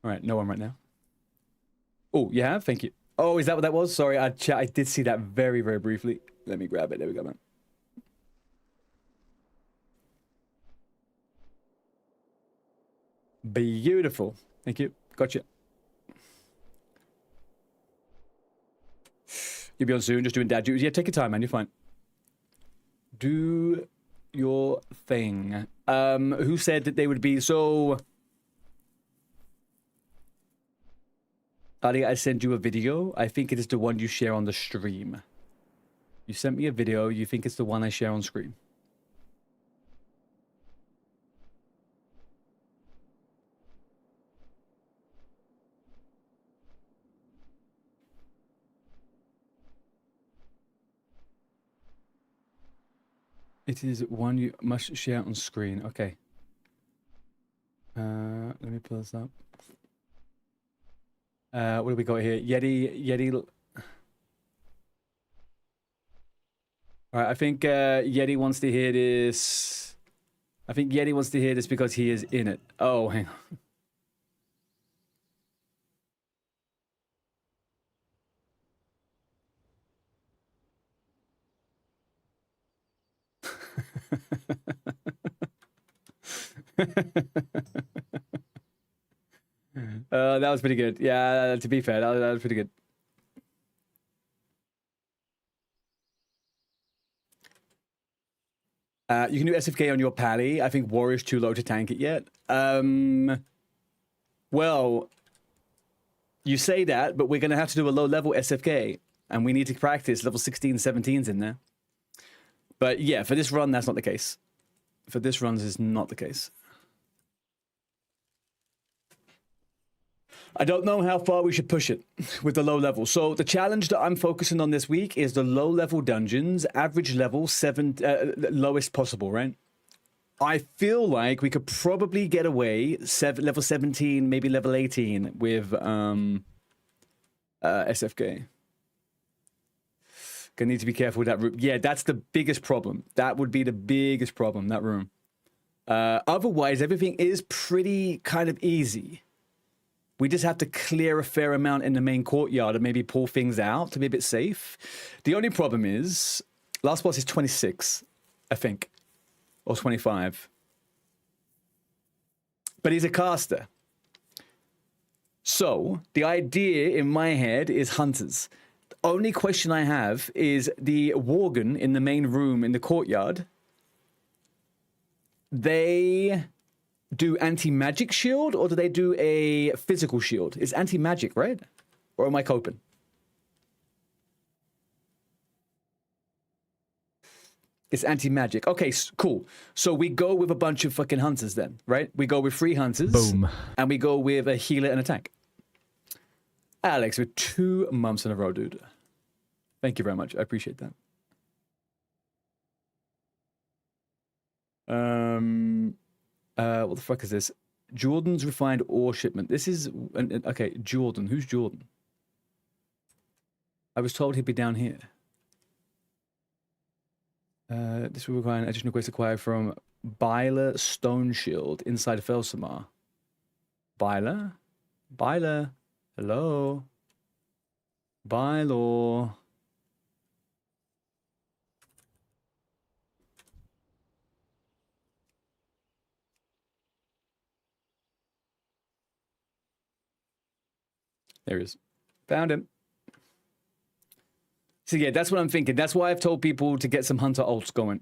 All right, no one right now. Oh, you have? Thank you. Oh, is that what that was? Sorry, I did see that very, very briefly. Let me grab it. There we go, man. Beautiful. Thank you. Gotcha. You'll be on soon, just doing dad duties. Yeah, take your time, man. You're fine. Do your thing. Who said that they would be so... I sent you a video. I think it is the one you share on the stream. You sent me a video. You think it's the one I share on screen. It is one you must share on screen. Okay. Let me pull this up. What do we got here? Yeti. All right, I think Yeti wants to hear this. I think Yeti wants to hear this because he is in it. Oh, hang on. That was pretty good. Yeah, to be fair, that was pretty good. You can do SFK on your pally. I think Warrior's too low to tank it yet. Well, you say that, but we're going to have to do a low-level SFK, and we need to practice level 16, 17s in there. But yeah, for this run, that's not the case. For this run, this is not the case. I don't know how far we should push it with the low level. So the challenge that I'm focusing on this week is the low level dungeons, average level 7, lowest possible, right? I feel like we could probably get away level 17, maybe level 18 with SFK. Gonna need to be careful with that room. Yeah, that's the biggest problem. That would be the biggest problem, that room. Otherwise, everything is pretty kind of easy. We just have to clear a fair amount in the main courtyard and maybe pull things out to be a bit safe. The only problem is, last boss is 26, I think, or 25. But he's a caster. So, the idea in my head is hunters. The only question I have is the Worgen in the main room in the courtyard. They... do anti-magic shield, or do they do a physical shield? It's anti-magic, right? Or am I coping? It's anti-magic. Okay, cool. So we go with a bunch of fucking hunters then, right? We go with 3 hunters. Boom. And we go with a healer and a tank. Alex, with 2 months in a row, dude. Thank you very much. I appreciate that. What the fuck is this? Jordan's refined ore shipment. This is... okay, Jordan. Who's Jordan? I was told he'd be down here. This will require an additional quest acquired from Byler Stone Shield inside of Felsamar. Byler? Byler? Hello? Byler? There he is. Found him. So yeah, that's what I'm thinking. That's why I've told people to get some hunter ults going.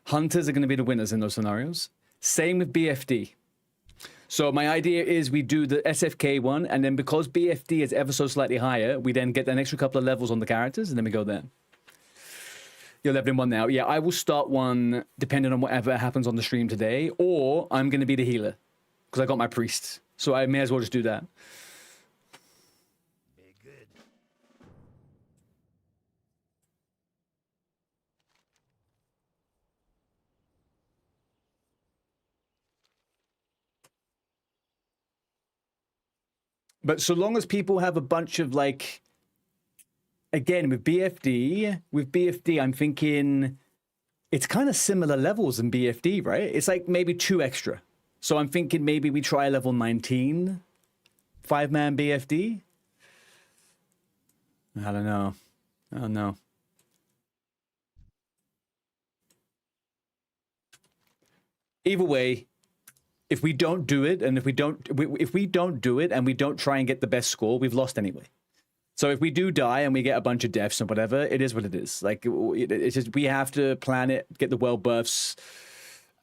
Hunters are going to be the winners in those scenarios. Same with BFD. So my idea is we do the SFK one, and then because BFD is ever so slightly higher, we then get an extra couple of levels on the characters, and then we go there. You're leveling 1 now. Yeah, I will start one depending on whatever happens on the stream today, or I'm going to be the healer because I got my priest. So I may as well just do that. But so long as people have a bunch of like, again, with BFD, I'm thinking it's kind of similar levels in BFD, right? It's like maybe 2 extra. So I'm thinking maybe we try level 19, 5-man BFD. I don't know. Either way, if we don't do it, and if we don't do it, and we don't try and get the best score, we've lost anyway. So if we do die and we get a bunch of deaths and whatever, it is what it is. Like it's just we have to plan it, get the well buffs,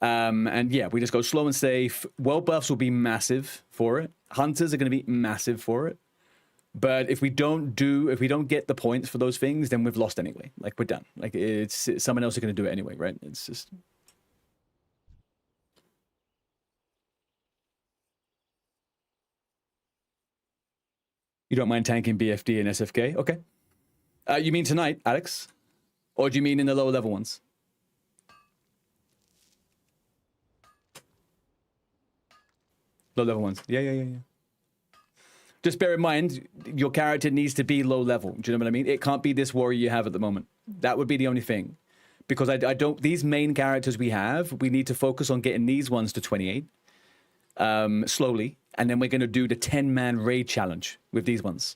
and yeah, we just go slow and safe. Well buffs will be massive for it. Hunters are going to be massive for it. But if we don't get the points for those things, then we've lost anyway. Like we're done. Like it's someone else is going to do it anyway, right? It's just. You don't mind tanking BFD and SFK? Okay. You mean tonight, Alex? Or do you mean in the lower level ones? Low level ones. Yeah. Just bear in mind, your character needs to be low level. Do you know what I mean? It can't be this warrior you have at the moment. That would be the only thing. Because I don't... These main characters we have, we need to focus on getting these ones to 28. Slowly. And then we're going to do the 10-man raid challenge with these ones.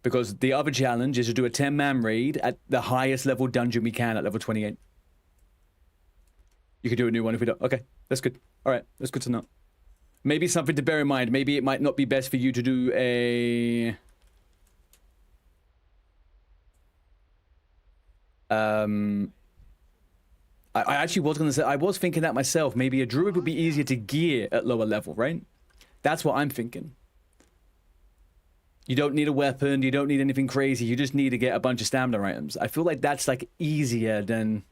Because the other challenge is to do a 10-man raid at the highest level dungeon we can at level 28. You could do a new one if we don't. Okay, that's good. All right, that's good to know. Maybe something to bear in mind. Maybe it might not be best for you to do a... I actually was going to say, I was thinking that myself. Maybe a druid would be easier to gear at lower level, right? That's what I'm thinking. You don't need a weapon. You don't need anything crazy. You just need to get a bunch of stamina items. I feel like that's like easier than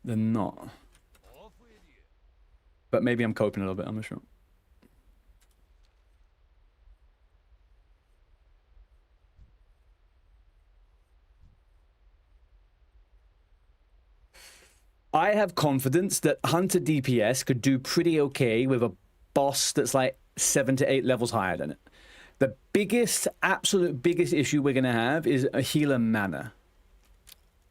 not. But maybe I'm coping a little bit. I'm not sure. I have confidence that Hunter DPS could do pretty okay with a boss that's like 7 to 8 levels higher than it. The biggest, absolute biggest issue we're going to have is a healer mana.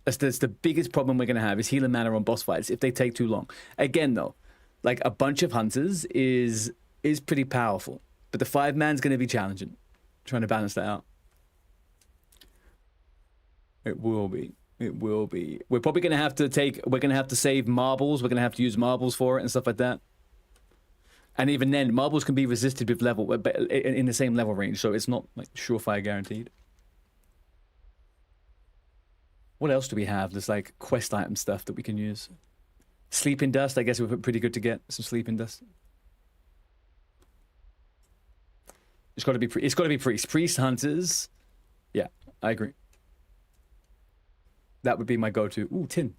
That's the biggest problem we're going to have is healer mana on boss fights if they take too long. Again, though, like a bunch of hunters is pretty powerful. But the 5-man's going to be challenging. Trying to balance that out. It will be. It will be. We're probably going to have to we're going to have to save marbles. We're going to have to use marbles for it and stuff like that. And even then, marbles can be resisted with level, but in the same level range. So it's not like surefire guaranteed. What else do we have? There's like quest item stuff that we can use. Sleeping dust, I guess we're pretty good to get some sleeping dust. It's got to be priest hunters. Yeah, I agree. That would be my go-to. Ooh, tin.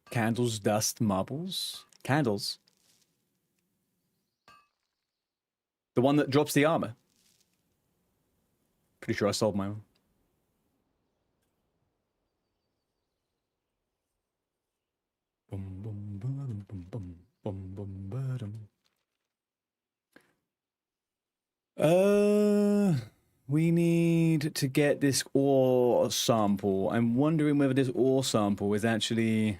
Candles, dust, marbles. Candles. The one that drops the armor. Pretty sure I sold my own. We need to get this ore sample. I'm wondering whether this ore sample is actually...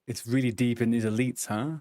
It's really deep in these elites, huh?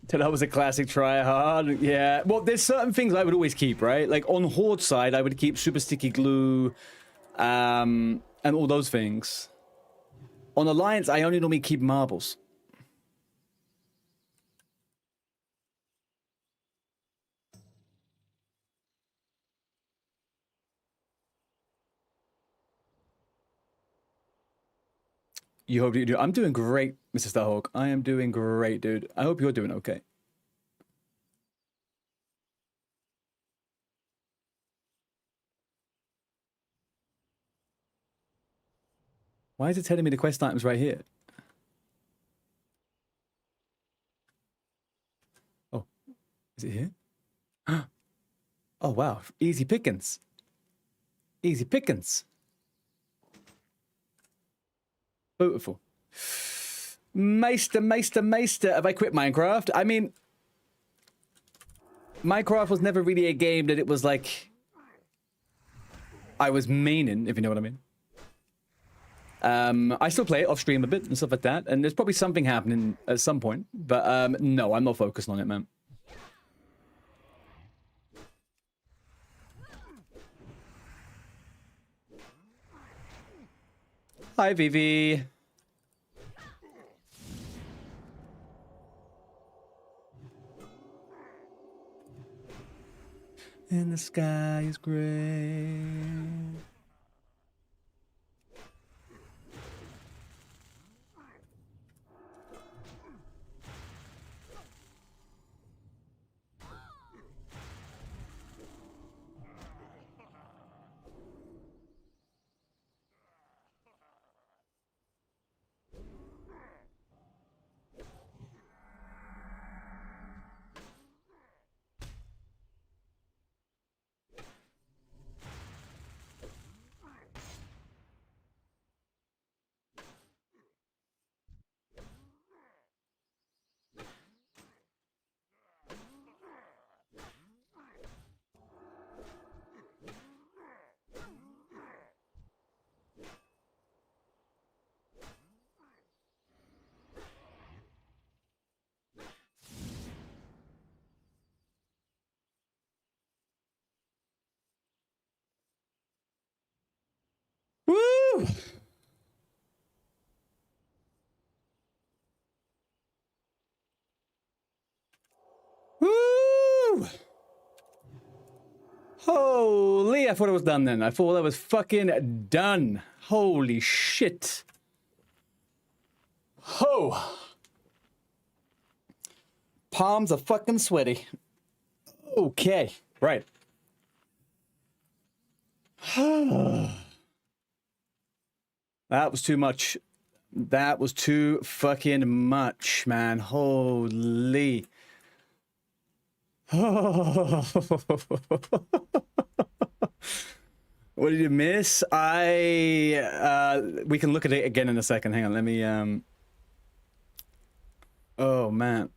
That was a classic try hard. Yeah. Well, there's certain things I would always keep, right? Like on Horde side, I would keep super sticky glue. and all those things. On Alliance, I only normally keep marbles. You hope you do. I'm doing great, Mr. Starhawk. I am doing great, dude. I hope you're doing okay. Why is it telling me the quest items right here? Oh, is it here? Oh, wow. Easy pickings. Easy pickings. Beautiful. Meister. Have I quit Minecraft? I mean, Minecraft was never really a game that it was like I was maining, if you know what I mean. I still play it off stream a bit and stuff like that, and there's probably something happening at some point, but no, I'm not focused on it, man. Hi, Vivi. And the sky is gray. Woo! Woo! Holy, I thought it was done then. I thought that was fucking done. Holy shit. Ho! Palms are fucking sweaty. Okay, right. That was too much. That was too fucking much, man. Holy. What did you miss? We can look at it again in a second. Hang on, let me oh man.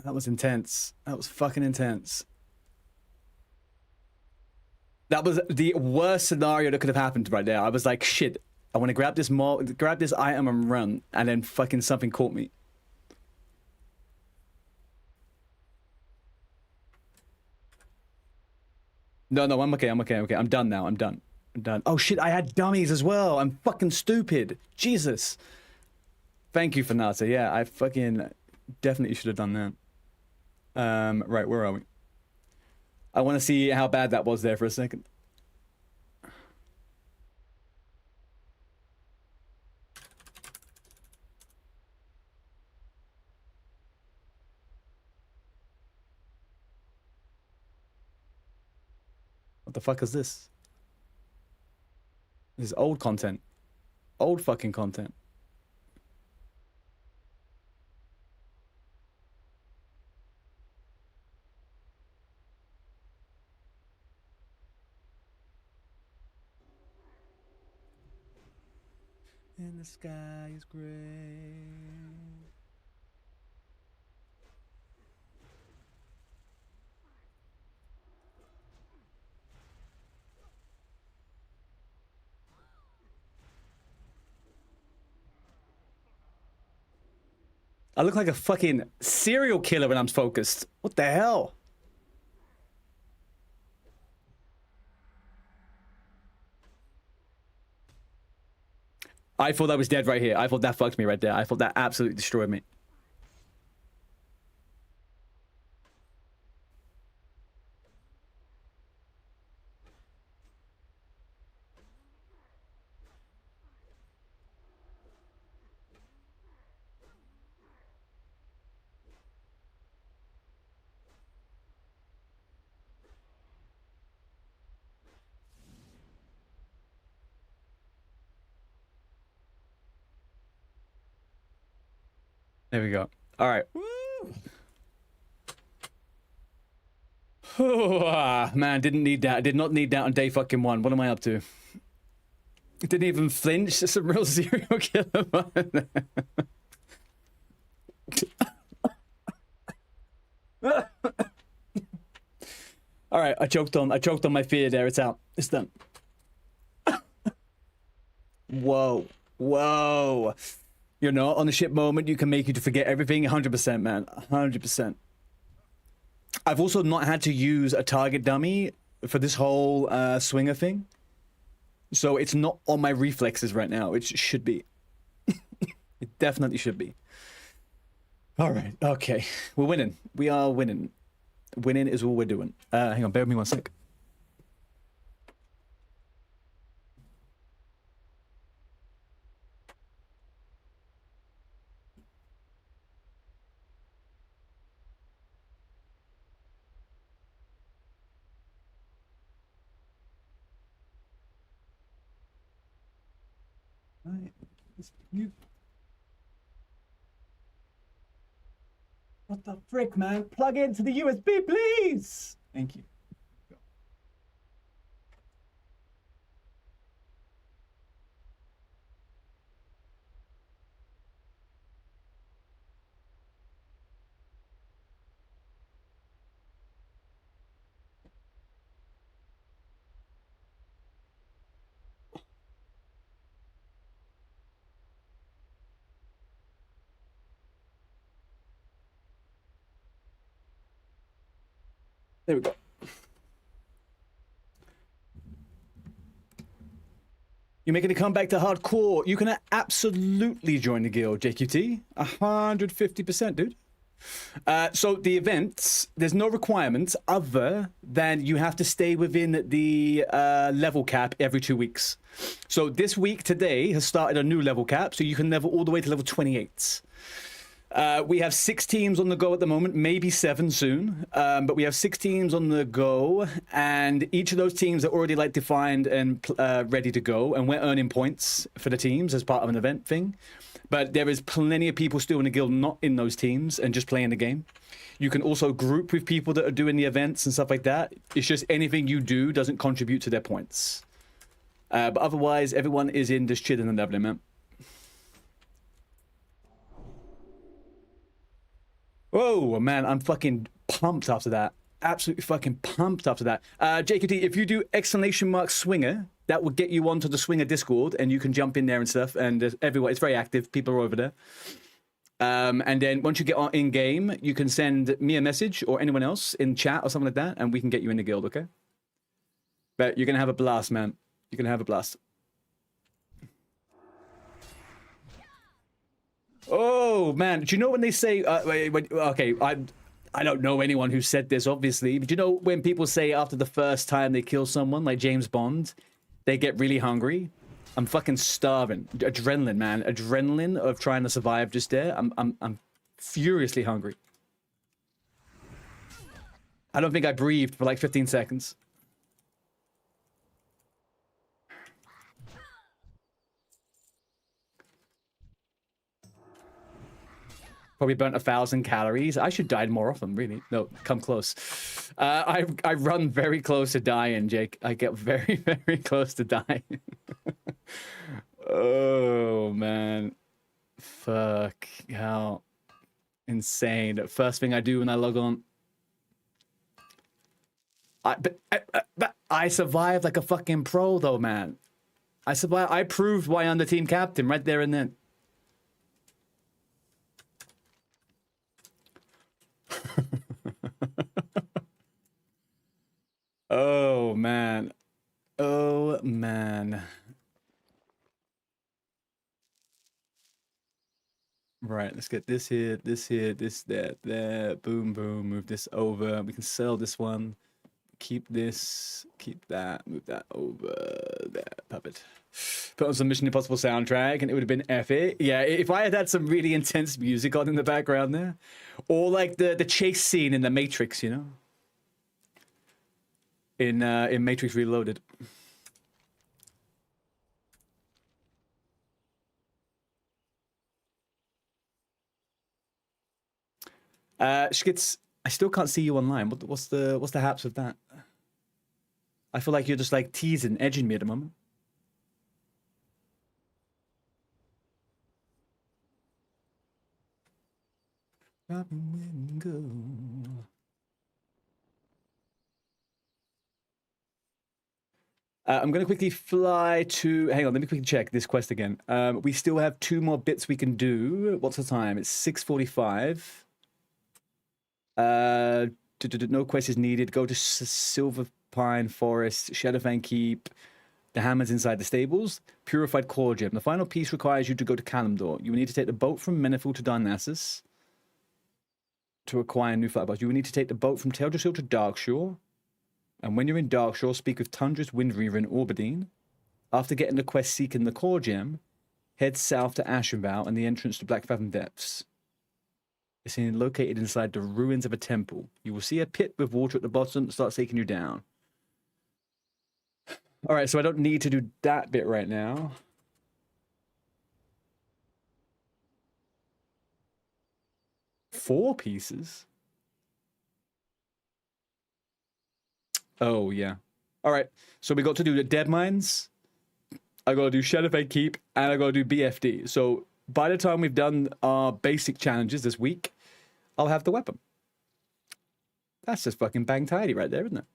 That was intense. That was fucking intense. That was the worst scenario that could have happened right there. I was like, shit, I want to grab this item and run, and then fucking something caught me. No, I'm okay. I'm done now. I'm done. Oh shit, I had dummies as well. I'm fucking stupid. Jesus. Thank you, Fanata. Yeah, I fucking definitely should have done that. Right, where are we? I want to see how bad that was there for a second. What the fuck is this? This is old content. Old fucking content. And the sky is gray. I look like a fucking serial killer when I'm focused. What the hell? I thought I was dead right here. I thought that fucked me right there. I thought that absolutely destroyed me. There we go. All right. Man, didn't need that. I did not need that on day fucking 1. What am I up to? Didn't even flinch. Just some real serial killer. All right, I choked on my fear there. It's out. It's done. Whoa. You know, on the ship moment, you can make you to forget everything. 100%, man. 100%. I've also not had to use a target dummy for this whole swinger thing. So it's not on my reflexes right now. It should be. It definitely should be. All right. Okay. We're winning. We are winning. Winning is all we're doing. Hang on. Bear with me one sec. What the frick, man? Plug into the USB, please! Thank you. There we go. You're making a comeback to hardcore. You can absolutely join the guild, JQT. 150%, dude. So the events, there's no requirements other than you have to stay within the level cap every 2 weeks. So this week, today, has started a new level cap, so you can level all the way to level 28. We have 6 teams on the go at the moment, maybe 7 soon. But we have 6 teams on the go, and each of those teams are already like defined and ready to go, and we're earning points for the teams as part of an event thing. But there is plenty of people still in the guild not in those teams and just playing the game. You can also group with people that are doing the events and stuff like that. It's just anything you do doesn't contribute to their points. But otherwise, everyone is in just chilling and leveling, man. Oh, man, I'm fucking pumped after that. Absolutely fucking pumped after that. JKT, if you do / swinger, that will get you onto the Swinger Discord, and you can jump in there and stuff, and everywhere. It's very active. People are over there. And then once you get on in-game, you can send me a message or anyone else in chat or something like that, and we can get you in the guild, okay? But you're going to have a blast, man. You're going to have a blast. Oh, man. Do you know when they say... okay, I don't know anyone who said this, obviously. But you know when people say after the first time they kill someone, like James Bond, they get really hungry? I'm fucking starving. Adrenaline, man. Adrenaline of trying to survive just there. I'm furiously hungry. I don't think I breathed for like 15 seconds. Probably burnt 1,000 calories. I should die more often, really. No, come close. I run very close to dying, Jake. I get very, very close to dying. Oh, man. Fuck. How insane. First thing I do when I log on. But I survived like a fucking pro, though, man. I survived. I proved why I'm the team captain right there and then. Oh, man. Oh, man. right, let's get this here, this there. Boom, boom. Move this over. We can sell this one. Keep this. Keep that. Move that over there. Puppet. Put on some Mission Impossible soundtrack, and it would have been epic. Yeah, if I had had some really intense music on in the background there, or like the chase scene in the Matrix, you know, in Matrix Reloaded. Schkitz, I still can't see you online. What's the haps with that? I feel like you're just like teasing, edging me at the moment. I'm going to quickly fly to... Hang on, let me quickly check this quest again. We still have 2 more bits we can do. What's the time? It's 6:45. No quest is needed. Go to Silver Pine Forest, Shadowfang Keep. The hammer's inside the stables. Purified Core Gem. The final piece requires you to go to Kalimdor. You will need to take the boat from Menethil to Darnassus to acquire new firebox. You will need to take the boat from Teldrassil to Darkshore. And when you're in Darkshore, speak with Tundra's Windreaver in Orbadine. After getting the quest seeking the Core Gem, head south to Ashenbow and the entrance to Black Fathom Depths. It's located inside the ruins of a temple. You will see a pit with water at the bottom that starts taking you down. All right, so I don't need to do that bit right now. Four pieces? Oh, yeah. All right, so we got to do the Dead Mines. I got to do Shadowfang Keep, and I got to do BFD. So by the time we've done our basic challenges this week, I'll have the weapon. That's just fucking bang tidy right there, isn't it?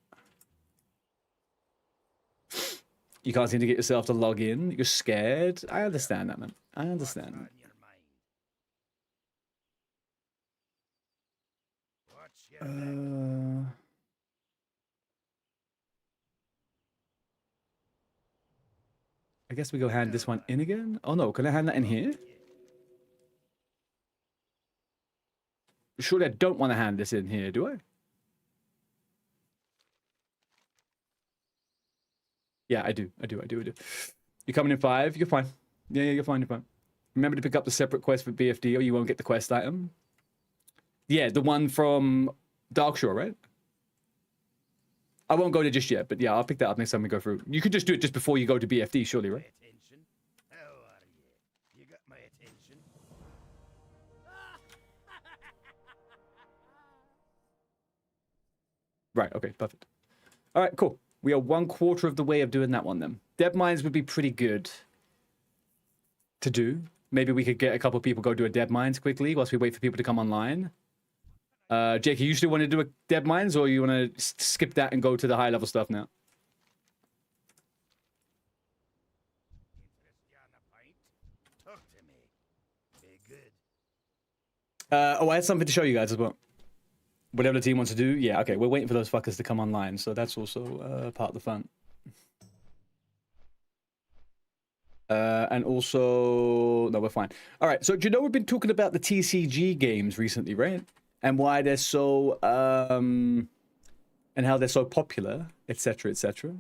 You can't seem to get yourself to log in. You're scared. I understand that, man. I understand. I guess we go hand this one in again. Oh no, can I hand that in here? Surely I don't want to hand this in here, do I? Yeah, I do. You're coming in 5. You're fine. Yeah, you're fine. You're fine. Remember to pick up the separate quest for BFD, or you won't get the quest item. Yeah, the one from Darkshore, right? I won't go there just yet, but yeah, I'll pick that up next time we go through. You could just do it just before you go to BFD, surely, right? How are you? You got my attention? Right, okay, perfect. All right, cool. We are 1/4 of the way of doing that one then. Dead Mines would be pretty good to do. Maybe we could get a couple of people go do a Dead Mines quickly whilst we wait for people to come online. Jake, you usually want to do a Dead Mines, or you want to skip that and go to the high level stuff now? Talk to me. Be good. Oh, I had something to show you guys as well. Whatever the team wants to do. Yeah, okay, we're waiting for those fuckers to come online, so that's also part of the fun. And also... No, we're fine. All right, so do you know we've been talking about the TCG games recently, right? And why they're so... and how they're so popular, etc., etc.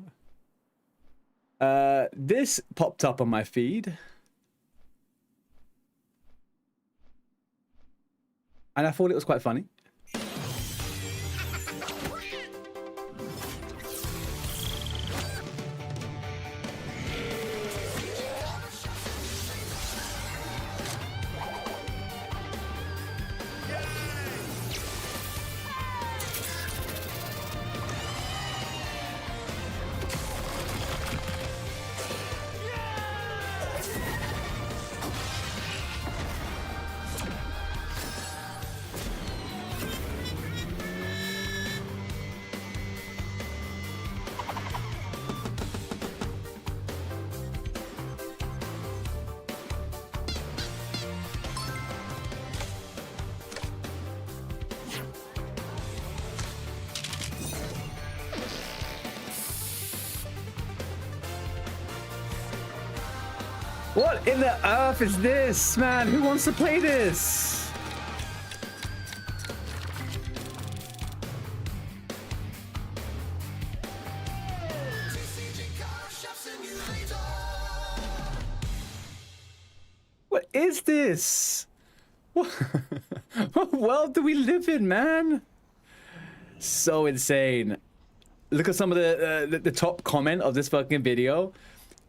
This popped up on my feed. And I thought it was quite funny. What in the earth is this, man? Who wants to play this? is this? What world do we live in, man? So insane. Look at some of the top comment of this fucking video.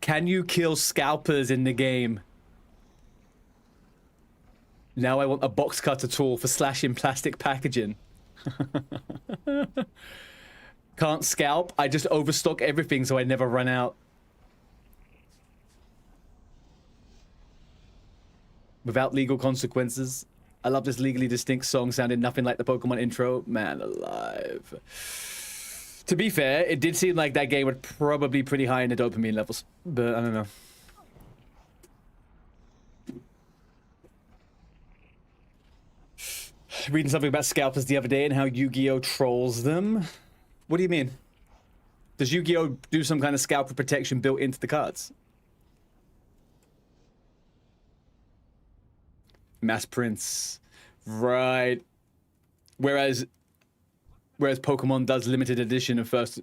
Can you kill scalpers in the game? Now I want a box cutter tool for slashing plastic packaging. Can't scalp. I just overstock everything so I never run out. Without legal consequences. I love this legally distinct song sounding nothing like the Pokemon intro. Man alive. To be fair, it did seem like that game was probably pretty high in the dopamine levels. But I don't know. Reading something about scalpers the other day and how Yu-Gi-Oh trolls them. What do you mean? Does Yu-Gi-Oh do some kind of scalper protection built into the cards? Mass prints. Right. Whereas Pokemon does limited edition of first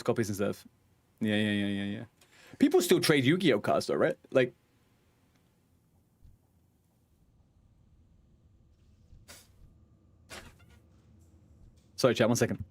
copies and stuff. Yeah. People still trade Yu-Gi-Oh cards though, right? Like sorry, chat, 1 second.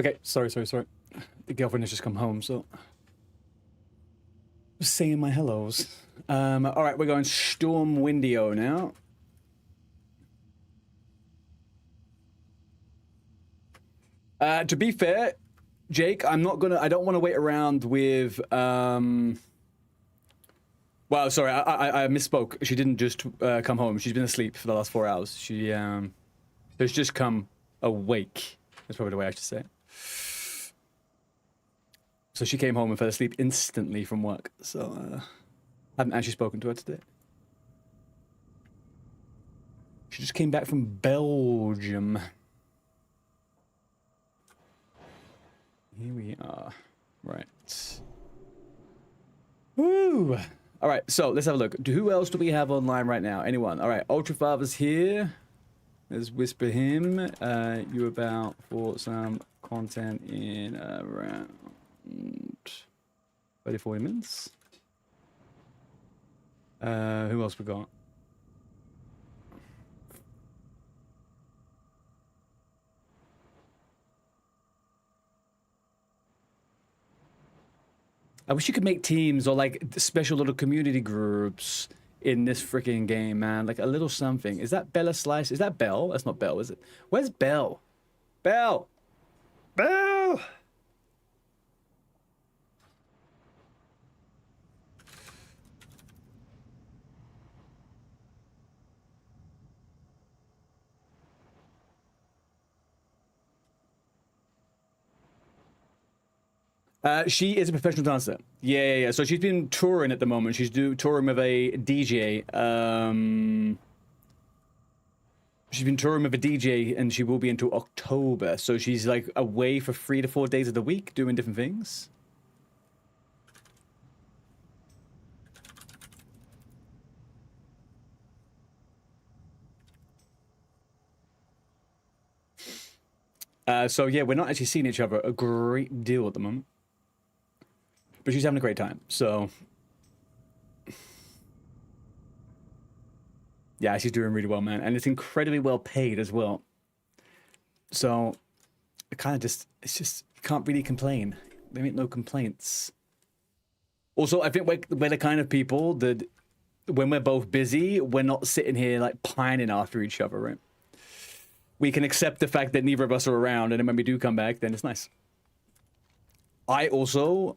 Okay, sorry. The girlfriend has just come home, so just saying my hellos. All right, we're going Storm Windio now. To be fair, Jake, I don't want to wait around with well, sorry, I misspoke. She didn't just come home. She's been asleep for the last 4 hours. She has just come awake. That's probably the way I should say it. So she came home and fell asleep instantly from work. So I haven't actually spoken to her today. She just came back from Belgium. Here we are. Right. Woo! All right, so let's have a look. Who else do we have online right now? Anyone? All right, Ultra Father's here. Let's whisper him. You about for some content in around 30-40 minutes. Who else we got? I wish you could make teams or like special little community groups in this freaking game, man. Like a little something. Is that Bella Slice? Is that Belle? That's not Belle, is it? Where's Belle? Belle! Belle! She is a professional dancer. Yeah. So she's been touring at the moment. She's touring with a DJ. She's been touring with a DJ, and she will be until October. So she's like away for 3 to 4 days of the week doing different things. So yeah, we're not actually seeing each other a great deal at the moment. But she's having a great time, so... Yeah, she's doing really well, man. And it's incredibly well paid as well. So, it kind of just... It's just... You can't really complain. There ain't no complaints. Also, I think we're the kind of people that... When we're both busy, we're not sitting here, like, pining after each other, right? We can accept the fact that neither of us are around, and then when we do come back, then it's nice. I also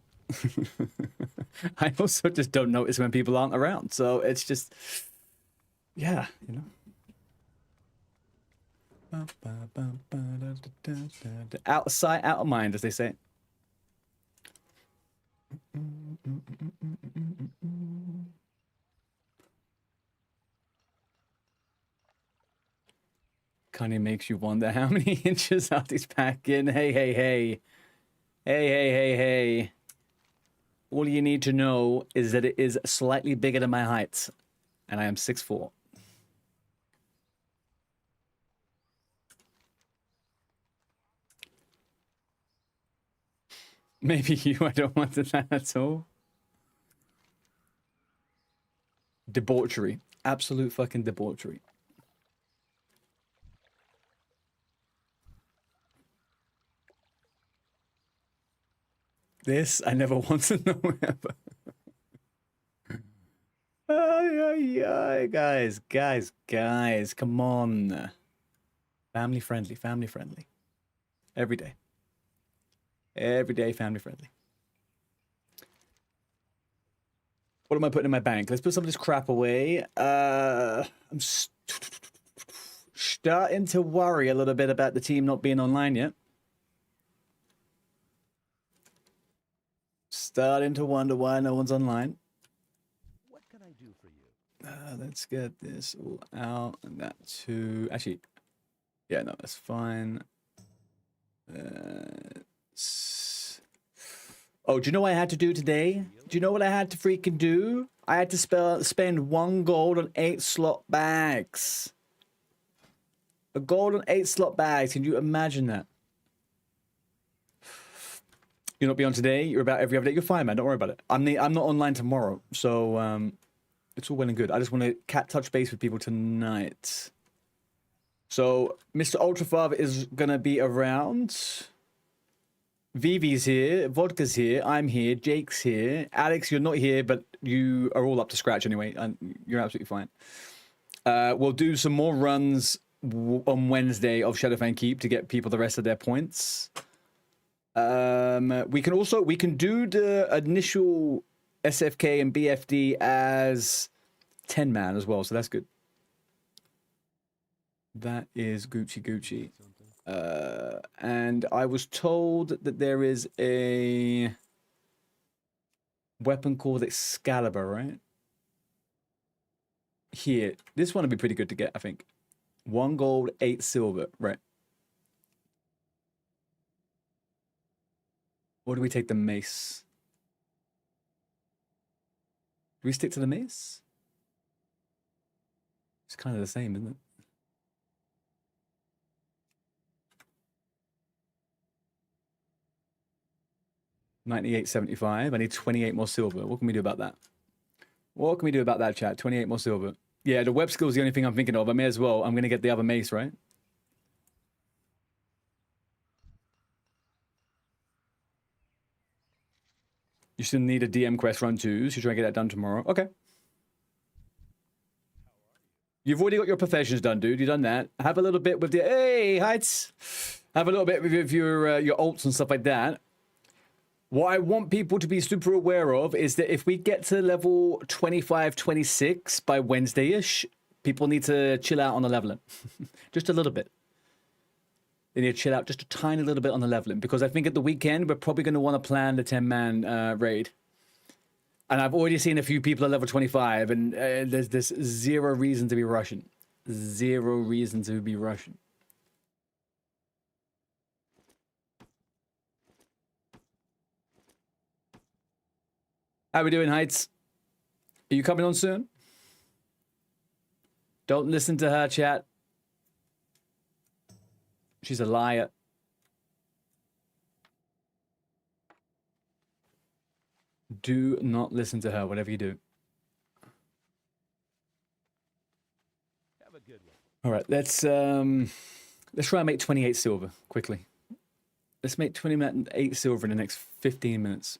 just don't notice when people aren't around, so it's just, yeah, you know. Out of sight, out of mind, as they say. Kind of makes you wonder how many inches are these packing. Hey. All you need to know is that it is slightly bigger than my height, and I am 6'4". Maybe you, I don't want that at all. Debauchery. Absolute fucking debauchery. This I never want to know ever. Guys, come on. Family friendly. Every day, family friendly. What am I putting in my bank? Let's put some of this crap away. I'm starting to worry a little bit about the team not being online yet. Starting to wonder why no one's online. What can I do for you? Let's get this all out, and that too. Actually, yeah, no, that's fine. Oh, do you know what I had to do today? Do you know what I had to freaking do? I had to spend 1 gold on 8 slot bags. A gold on 8 slot bags. Can you imagine that? You'll not be on today. You're about every other day. You're fine, man. Don't worry about it. I'm not online tomorrow, so it's all well and good. I just want to touch base with people tonight. So Mr. Ultrafather is gonna be around. Vivi's here. Vodka's here. I'm here. Jake's here. Alex, you're not here, but you are all up to scratch anyway, and you're absolutely fine. We'll do some more runs on Wednesday of Shadowfang Keep to get people the rest of their points. We can do the initial SFK and BFD as 10-man as well, so that's good. That is Gucci. And I was told that there is a weapon called Excalibur, right? Here. This one would be pretty good to get, I think. 1 gold, 8 silver, right? Or do we take the mace? Do we stick to the mace? It's kind of the same, isn't it? $98.75. I need 28 more silver. What can we do about that? What can we do about that, chat? 28 more silver. Yeah, the web skill is the only thing I'm thinking of. I may as well. I'm going to get the other mace, right? You still need a DM quest run too, so you try and get that done tomorrow. Okay. You've already got your professions done, dude. You've done that. Have a little bit with the... Hey, heights! Have a little bit with your ults and stuff like that. What I want people to be super aware of is that if we get to level 25, 26 by Wednesday-ish, people need to chill out on the leveling. Just a little bit. They need to chill out just a tiny little bit on the leveling, because I think at the weekend we're probably going to want to plan the 10-man raid. And I've already seen a few people at level 25, and there's zero reason to be rushing. Zero reason to be rushing. How we doing, Heights? Are you coming on soon? Don't listen to her, chat. She's a liar. Do not listen to her, whatever you do. Have a good one. All right, let's try and make 28 silver quickly. Let's make 28 silver in the next 15 minutes.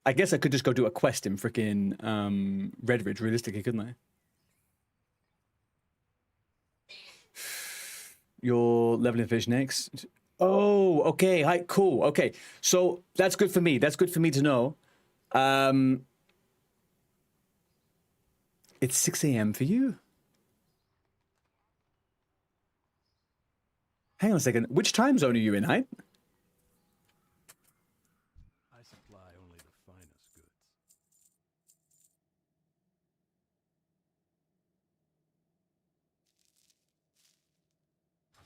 I guess I could just go do a quest in freaking Redridge, realistically, couldn't I? You're leveling fish next. Oh, okay. Hi, cool. Okay, so that's good for me. That's good for me to know. It's 6 a.m. for you. Hang on a second. Which time zone are you in, Height? I supply only the finest goods.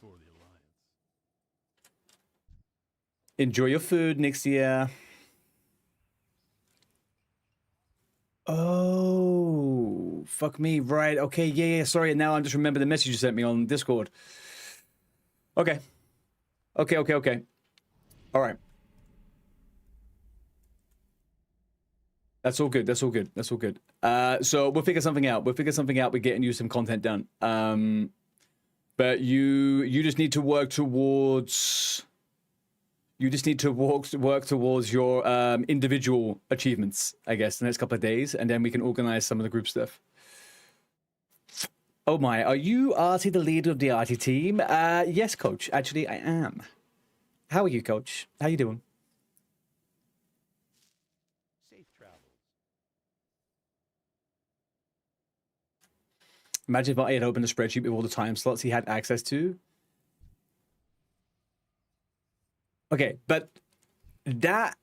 For the Alliance. Enjoy your food next year. Oh, fuck me. Right. Okay. Yeah. Sorry. Now I just remember the message you sent me on Discord. Okay. Okay. All right. That's all good. That's all good. That's all good. So we'll figure something out. We'll figure something out. We're getting you some content done. But you just need to work towards. You just need to work towards your individual achievements, I guess, the next couple of days, and then we can organize some of the group stuff. Oh my, are you Artie, the leader of the Artie team? Yes, coach. Actually, I am. How are you, coach? How you doing? Safe travels. Imagine if I had opened a spreadsheet with all the time slots he had access to. Okay, but that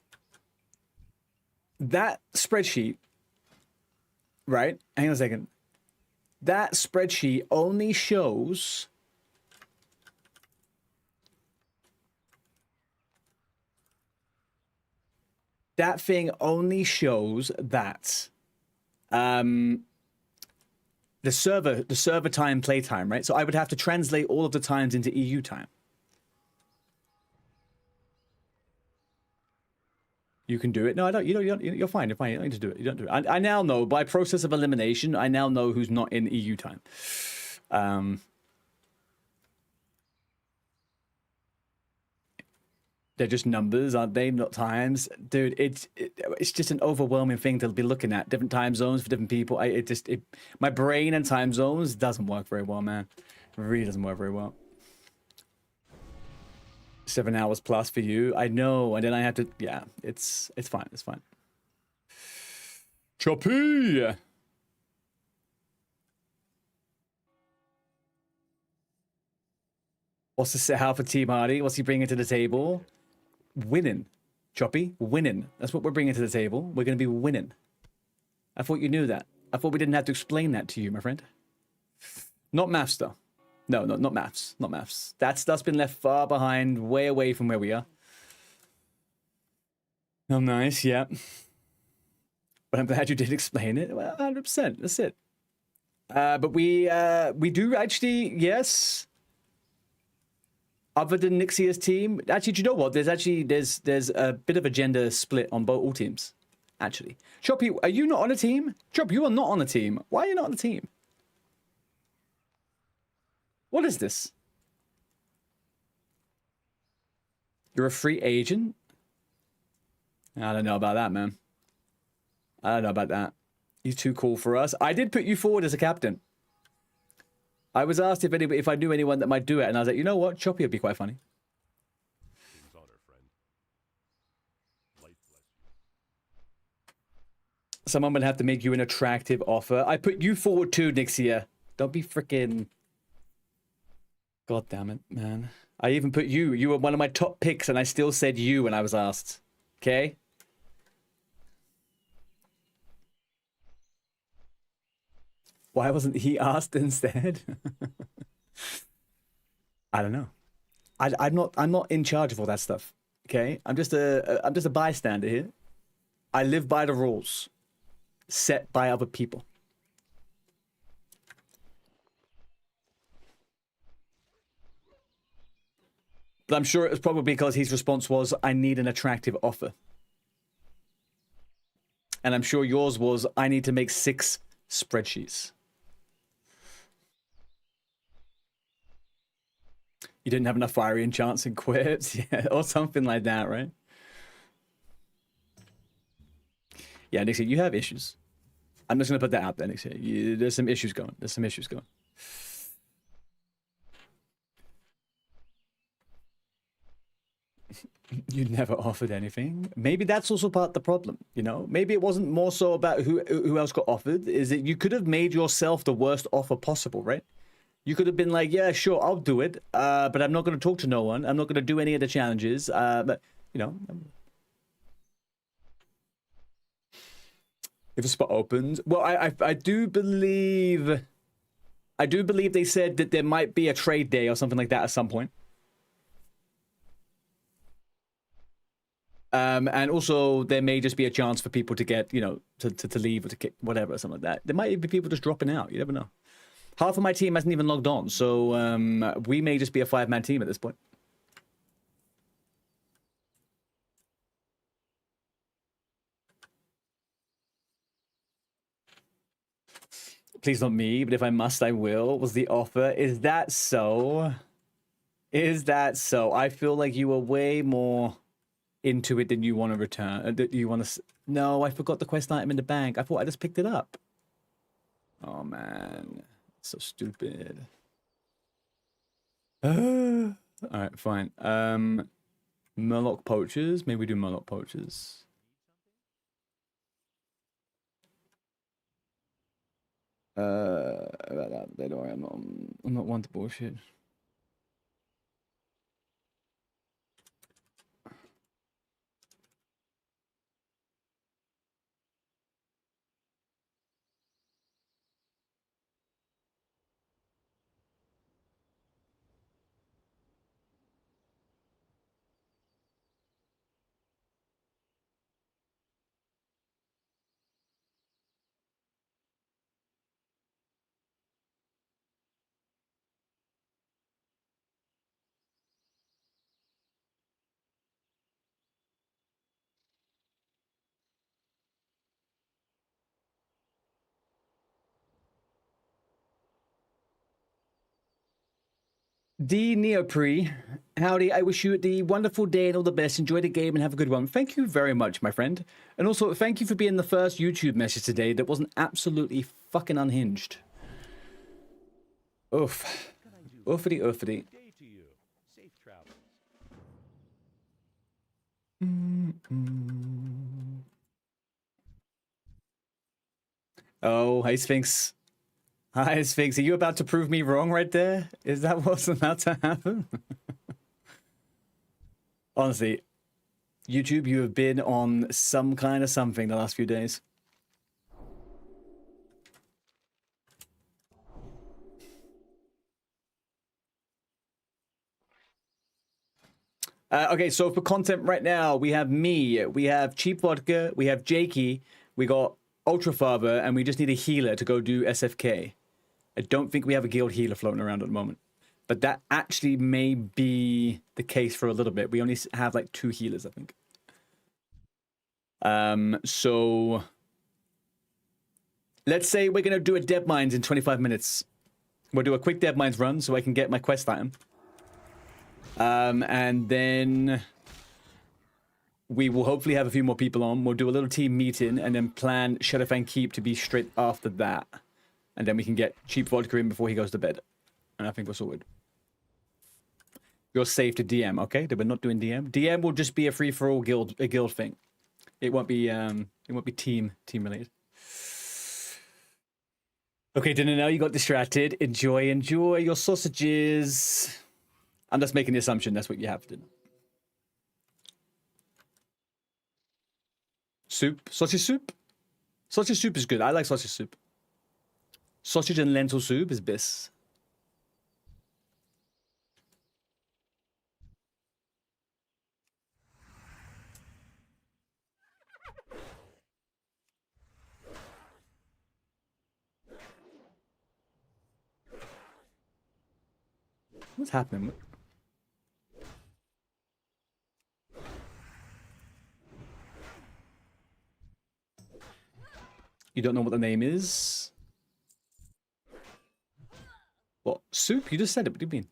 spreadsheet, right? Hang on a second. That spreadsheet only shows that the server time playtime, right? So I would have to translate all of the times into EU time. You can do it. No, I don't. You're fine. You're fine. You don't need to do it. You don't do it. I now know, by process of elimination, I now know who's not in EU time. They're just numbers, aren't they? Not times, dude. It's just an overwhelming thing to be looking at. Different time zones for different people. My brain and time zones doesn't work very well, man. It really doesn't work very well. 7 hours plus for you. I know, and then I have to. Yeah, it's fine. It's fine. Choppy. What's the set out for Team Hardy? What's he bringing to the table? Winning, Choppy. Winning. That's what we're bringing to the table. We're going to be winning. I thought you knew that. I thought we didn't have to explain that to you, my friend. Not maths, though. No, not maths. Not maths. That stuff's been left far behind, way away from where we are. Oh, nice, yeah. But I'm glad you did explain it. Well, 100%. That's it. But we do actually, yes. Other than Nixia's team, actually, do you know what? There's a bit of a gender split on all teams. Actually, Choppy, are you not on a team? Chop, you are not on a team. Why are you not on a team? What is this? You're a free agent? I don't know about that, man. I don't know about that. You're too cool for us. I did put you forward as a captain. I was asked if I knew anyone that might do it, and I was like, you know what? Choppy would be quite funny. King's honor, friend. Light bless Someone would have to make you an attractive offer. I put you forward too, Nixia. Don't be freaking. God damn it, man. I even put you. You were one of my top picks, and I still said you when I was asked. Okay? Why wasn't he asked instead? I don't know. I'm not in charge of all that stuff. Okay? I'm just a bystander here. I live by the rules set by other people. But I'm sure it was probably because his response was, I need an attractive offer. And I'm sure yours was, I need to make 6 spreadsheets. You didn't have enough fiery enchants and quits, yeah, or something like that, right? Yeah, Nixie, you have issues. I'm just gonna put that out there, Nixie. There's some issues going. There's some issues going. You never offered anything. Maybe that's also part of the problem, you know? Maybe it wasn't more so about who else got offered. Is that you could have made yourself the worst offer possible, right? You could have been like, yeah, sure, I'll do it, but I'm not going to talk to no one. I'm not going to do any of the challenges. But, you know, if a spot opens, well, I do believe they said that there might be a trade day or something like that at some point. And also there may just be a chance for people to get, you know, to leave or to kick, whatever, or something like that. There might be people just dropping out. You never know. Half of my team hasn't even logged on, so we may just be a 5-man team at this point. Please not me, but if I must, I will. Was the offer? Is that so? Is that so? I feel like you were way more into it than you want to return. That you want to. No, I forgot the quest item in the bank. I thought I just picked it up. Oh man, so stupid. All right, fine. Murloc poachers. Maybe we do Murloc poachers. About that, don't worry. I'm not one to bullshit. D Neopre, howdy, I wish you the wonderful day and all the best. Enjoy the game and have a good one. Thank you very much, my friend. And also, thank you for being the first YouTube message today that wasn't absolutely fucking unhinged. Oof. Oofity, oofity. Day to you. Safe travels. Oh, hey, Sphinx. Hi, Sphinx. Are you about to prove me wrong right there? Is that what's about to happen? Honestly, YouTube, you have been on some kind of something the last few days. Okay, so for content right now, we have me, we have Cheap Vodka, we have Jakey, we got Ultra Father, and we just need a healer to go do SFK. I don't think we have a guild healer floating around at the moment. But that actually may be the case for a little bit. We only have like 2 healers, I think. So let's say we're going to do a Dead Mines in 25 minutes. We'll do a quick Dead Mines run so I can get my quest item. And then we will hopefully have a few more people on. We'll do a little team meeting and then plan Shadowfang Keep to be straight after that. And then we can get Cheap Vodka in before he goes to bed. And I think we're sorted. You're safe to DM, okay? That we're not doing DM. DM will just be a free-for-all guild thing. It won't be team related. Okay, dinner now. You got distracted. Enjoy your sausages. I'm just making the assumption that's what you have to. Soup, sausage soup. Sausage soup is good. I like sausage soup. Sausage and lentil soup is best. What's happening? You don't know what the name is? What? Soup? You just said it. What do you mean?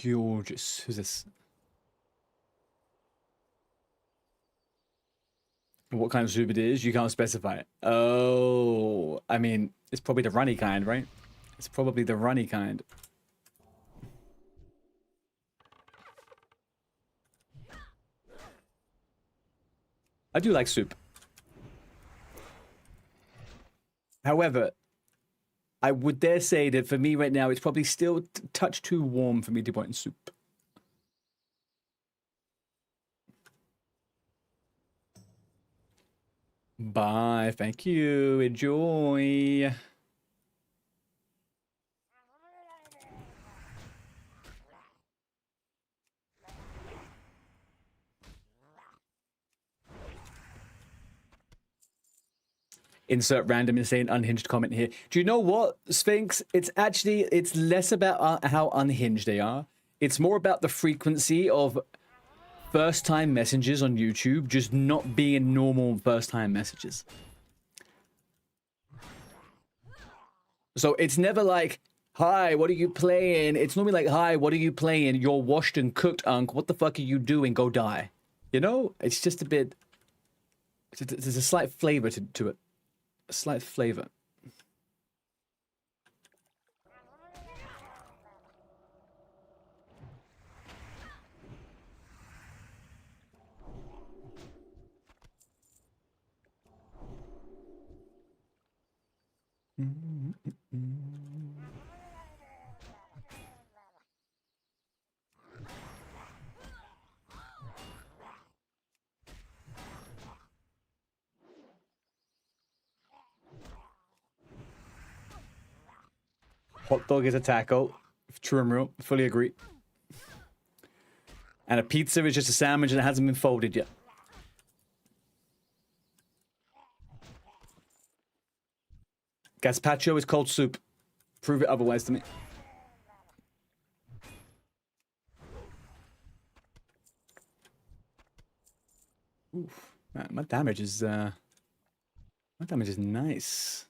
Gorgeous. Who's this? What kind of soup it is? You can't specify it. Oh, I mean, it's probably the runny kind, right? It's probably the runny kind. I do like soup. However, I would dare say that for me right now, it's probably still a touch too warm for me to put in soup. Bye. Thank you. Enjoy. Insert random insane unhinged comment here. Do you know what, Sphinx? It's less about how unhinged they are. It's more about the frequency of first-time messages on YouTube just not being normal first-time messages. So it's never like, hi, what are you playing? It's normally like, hi, what are you playing? You're washed and cooked, Unc. What the fuck are you doing? Go die. You know? It's just a bit... There's a slight flavor to it. A slight flavor. Hot dog is a taco. True and real. Fully agree. And a pizza is just a sandwich and it hasn't been folded yet. Gazpacho is cold soup. Prove it otherwise to me. Oof. Man, my damage is nice.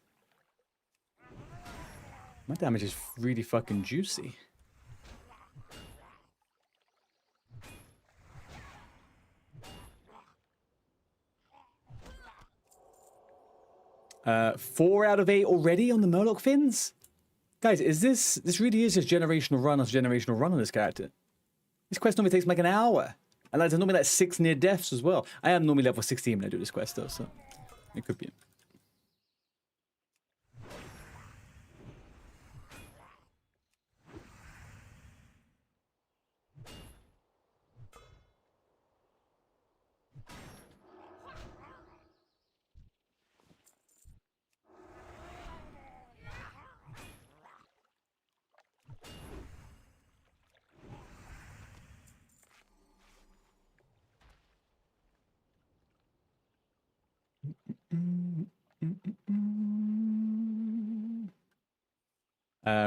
My damage is really fucking juicy. Uh, 4 out of 8 already on the Murloc fins? Guys, this really is just generational run after generational run on this character. This quest normally takes like an hour. And there's normally like 6 near deaths as well. I am normally level 16 when I do this quest though, so it could be.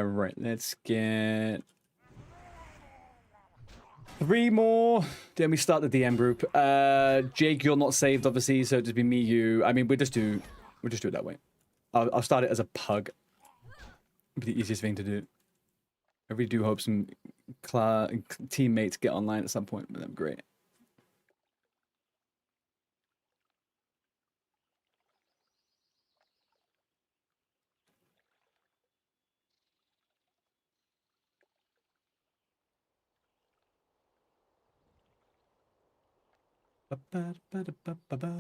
Right, let's get 3 more. Then we start the DM group. Jake, you're not saved, obviously, so it'll just be me, you. I mean, we'll just do it that way. I'll start it as a pug. It'll be the easiest thing to do. I really do hope some teammates get online at some point, but that'd be great. Ba-ba-da-ba-da-ba-ba-ba.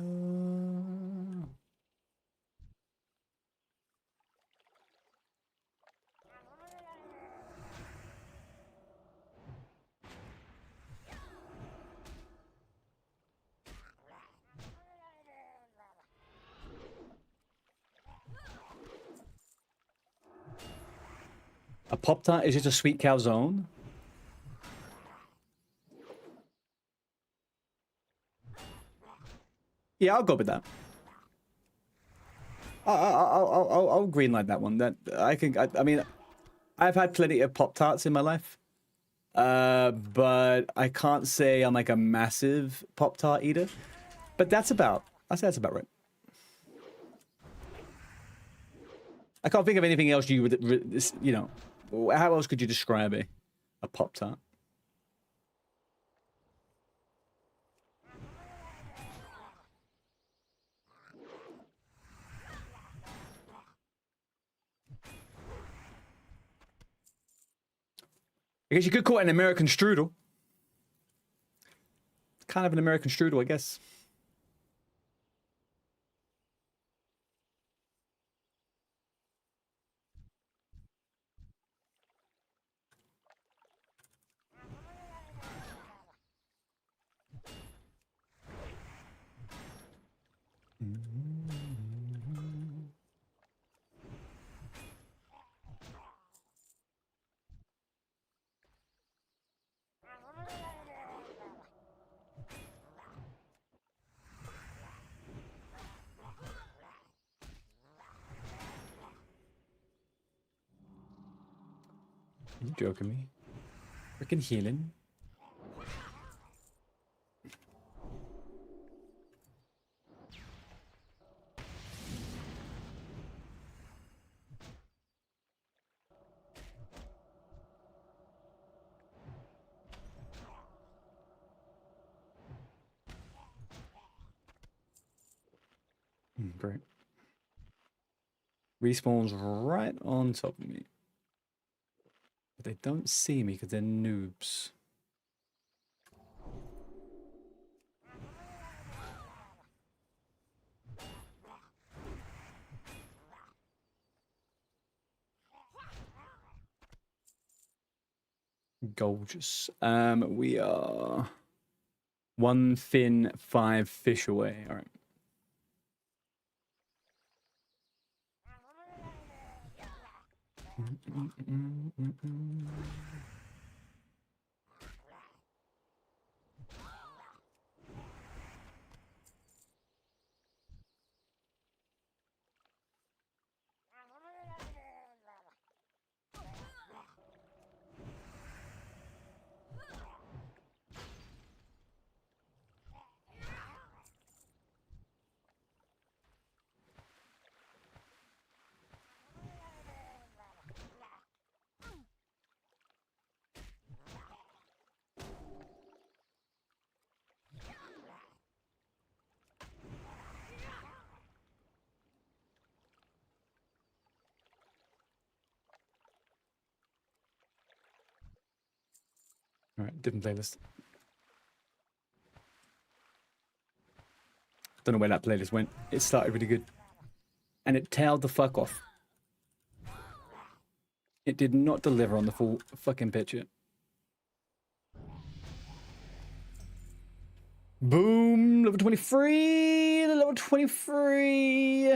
A Pop-Tart is just a sweet calzone? Yeah, I'll go with that. I'll greenlight that one. That I mean, I've had plenty of Pop-Tarts in my life, but I can't say I'm like a massive Pop-Tart eater. But I'd say that's about right. I can't think of anything else you would, you know, how else could you describe a Pop-Tart? I guess you could call it an American strudel. Kind of an American strudel, I guess. Are you joking me? Freaking healing. Great. Respawns right on top of me. But they don't see me because they're noobs. Gorgeous. We are 1 fin, 5 fish away. All right. All right, different playlist. Don't know where that playlist went. It started really good. And it tailed the fuck off. It did not deliver on the full fucking picture. Boom! Level 23! Level 23!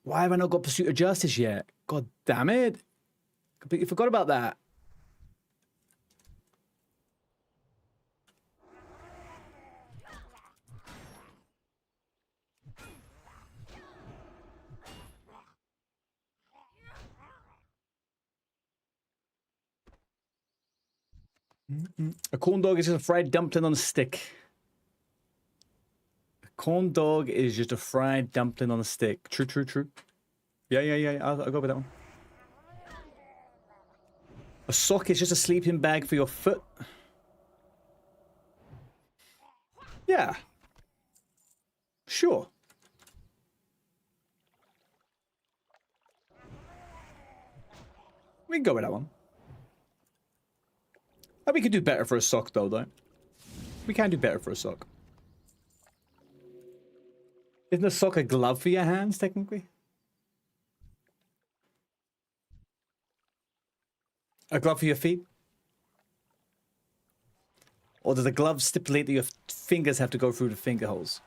Why have I not got Pursuit of Justice yet? God damn it! Completely forgot about that. A corn dog is just a fried dumpling on a stick. A corn dog is just a fried dumpling on a stick. True, true, true. Yeah. I'll go with that one. A sock is just a sleeping bag for your foot. Yeah. Sure. We can go with that one. Oh, we could do better for a sock, though. We can do better for a sock. Isn't a sock a glove for your hands, technically? A glove for your feet? Or does the glove stipulate that your fingers have to go through the finger holes?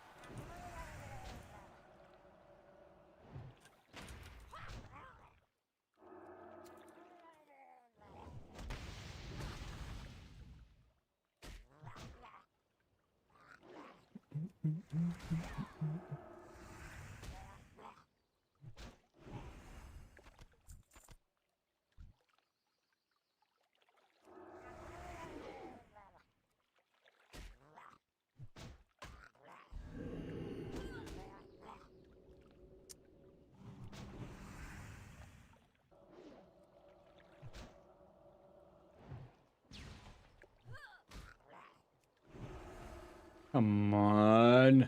Come on.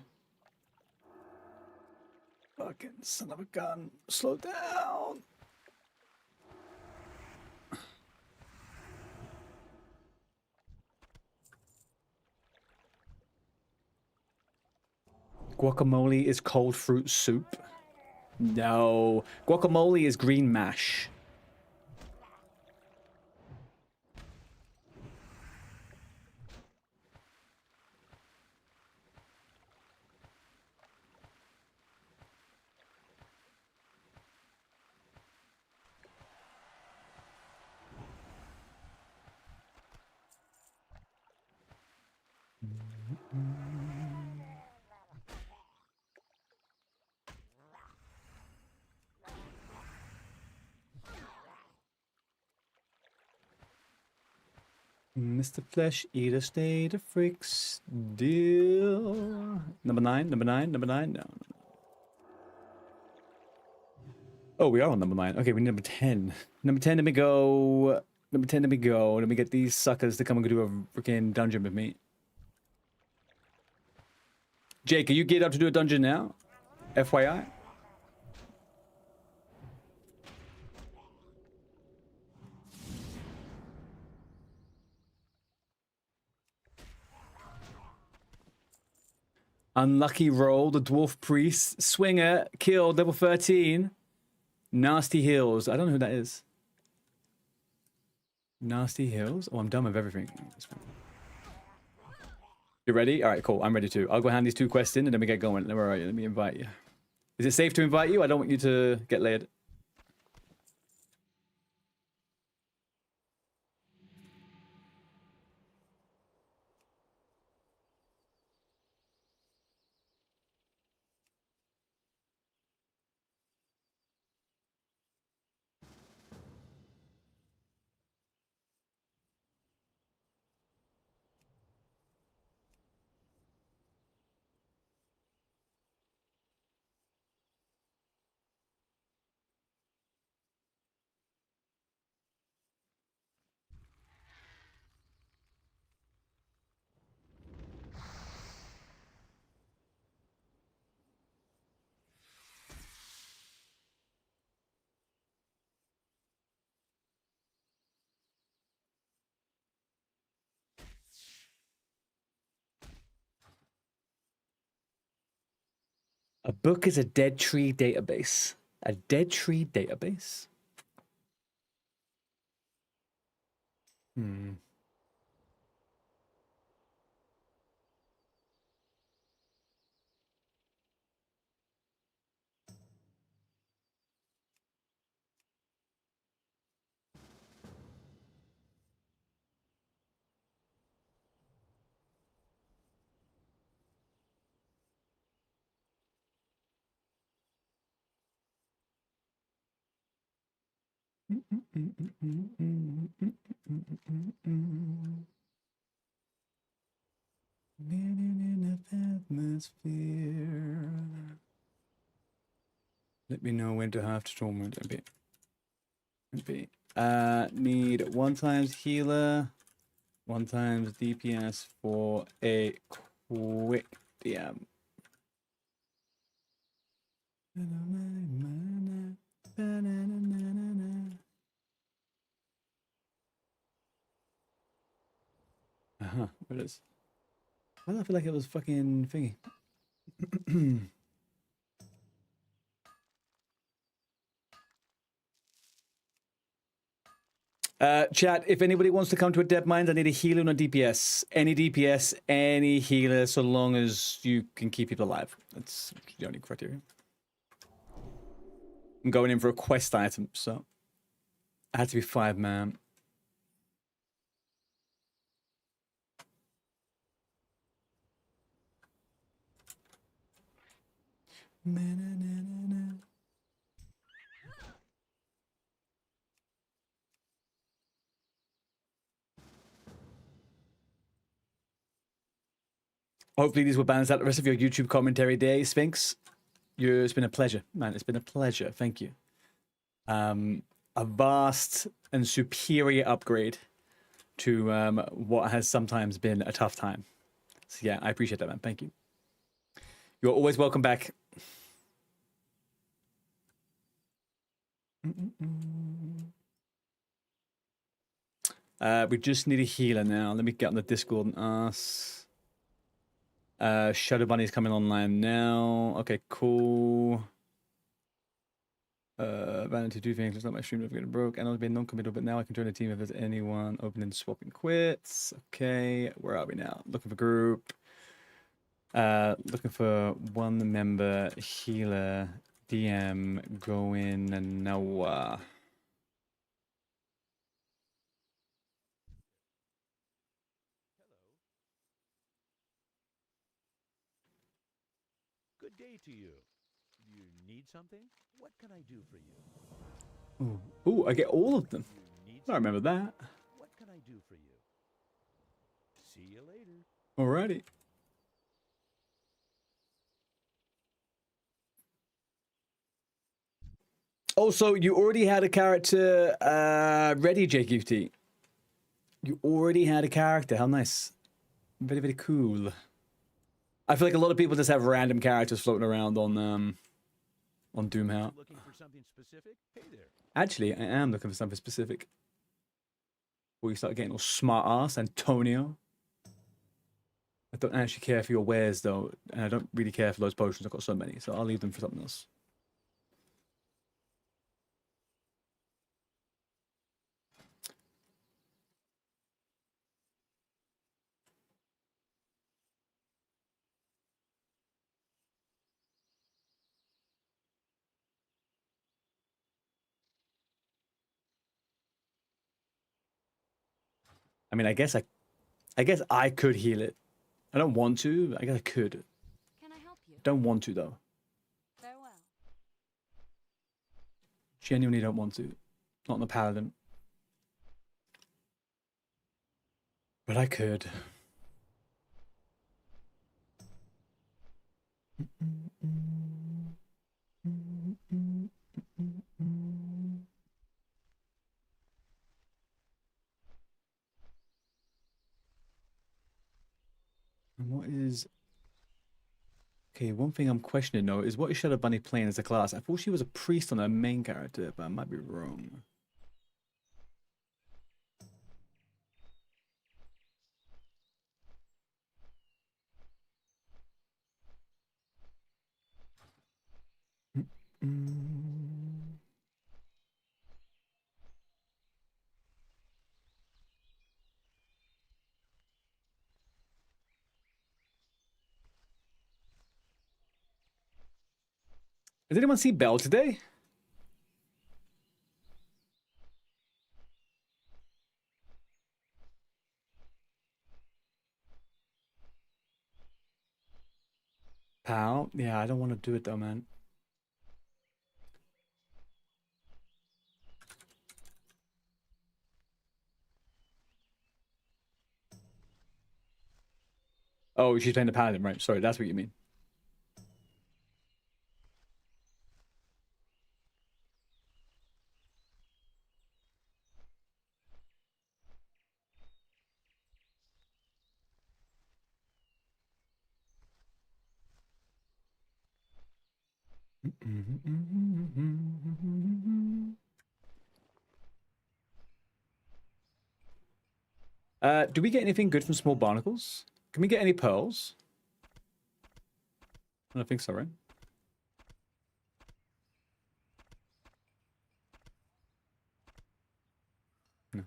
Fucking son of a gun. Slow down. Guacamole is cold fruit soup. No. Guacamole is green mash. Mr. Flesh Eater, stay the freak still. Number 9, number 9, number 9. No. Oh, we are on number 9. Okay, we need number 10. Number 10, let me go. Number 10, let me go. Let me get these suckers to come and do a freaking dungeon with me. Jake, are you geared up to do a dungeon now? FYI? Unlucky roll, the dwarf priest, swinger, killed, level 13. Nasty Hills. I don't know who that is. Nasty Hills? Oh, I'm done with everything. You ready? All right, cool. I'm ready too. I'll go hand these 2 quests in and then we get going. Where are you? Let me invite you. Is it safe to invite you? I don't want you to get laid. A book is a dead tree database. A dead tree database? Hmm. Atmosphere. Let me know when to have to torment a bit. Need 1 times healer, 1 times DPS for a quick DM. What is? Why do I feel like it was fucking thingy? Chat, if anybody wants to come to a Dead Mines, I need a healer and a DPS. Any DPS, any healer, so long as you can keep people alive. That's the only criteria. I'm going in for a quest item, so I had to be 5 man. Hopefully these will balance out the rest of your YouTube commentary day, Sphinx. It's been a pleasure, man. It's been a pleasure. Thank you. A vast and superior upgrade to what has sometimes been a tough time. So yeah, I appreciate that, man. Thank you. You're always welcome back. We just need a healer now. Let me get on the Discord and ask. Shadow Bunny's coming online now. Okay, cool. Vanity 2 things. Looks like my stream never getting broke. And I was being non-committal, but now I can join a team if there's anyone opening, swapping quits. Okay, where are we now? Looking for group. Looking for 1 member healer. DM going and Noah. Good day to you. You need something? What can I do for you? Ooh, I get all of them. You need I remember that. something? What can I do for you? See you later. Alrighty. Also, you already had a character ready, JQT. You already had a character. How nice. Very, very cool. I feel like a lot of people just have random characters floating around on Doomhowl. Looking for something specific? Hey there. Actually, I am looking for something specific. Before you start getting all smart ass, Antonio. I don't actually care for your wares though, and I don't really care for those potions. I've got so many, so I'll leave them for something else. I mean, I guess I could heal it. I don't want to, but I guess I could. Can I help you? Don't want to though. Farewell. Genuinely don't want to. Not on the paladin. But I could. And what is... Okay, one thing I'm questioning though is what is Shadow Bunny playing as a class? I thought she was a priest on her main character, but I might be wrong. Did anyone see Belle today? Pal? Yeah, I don't want to do it though, man. Oh, she's playing the paladin, right? Sorry, that's what you mean. Do we get anything good from small barnacles? Can we get any pearls? I don't think so, right? No.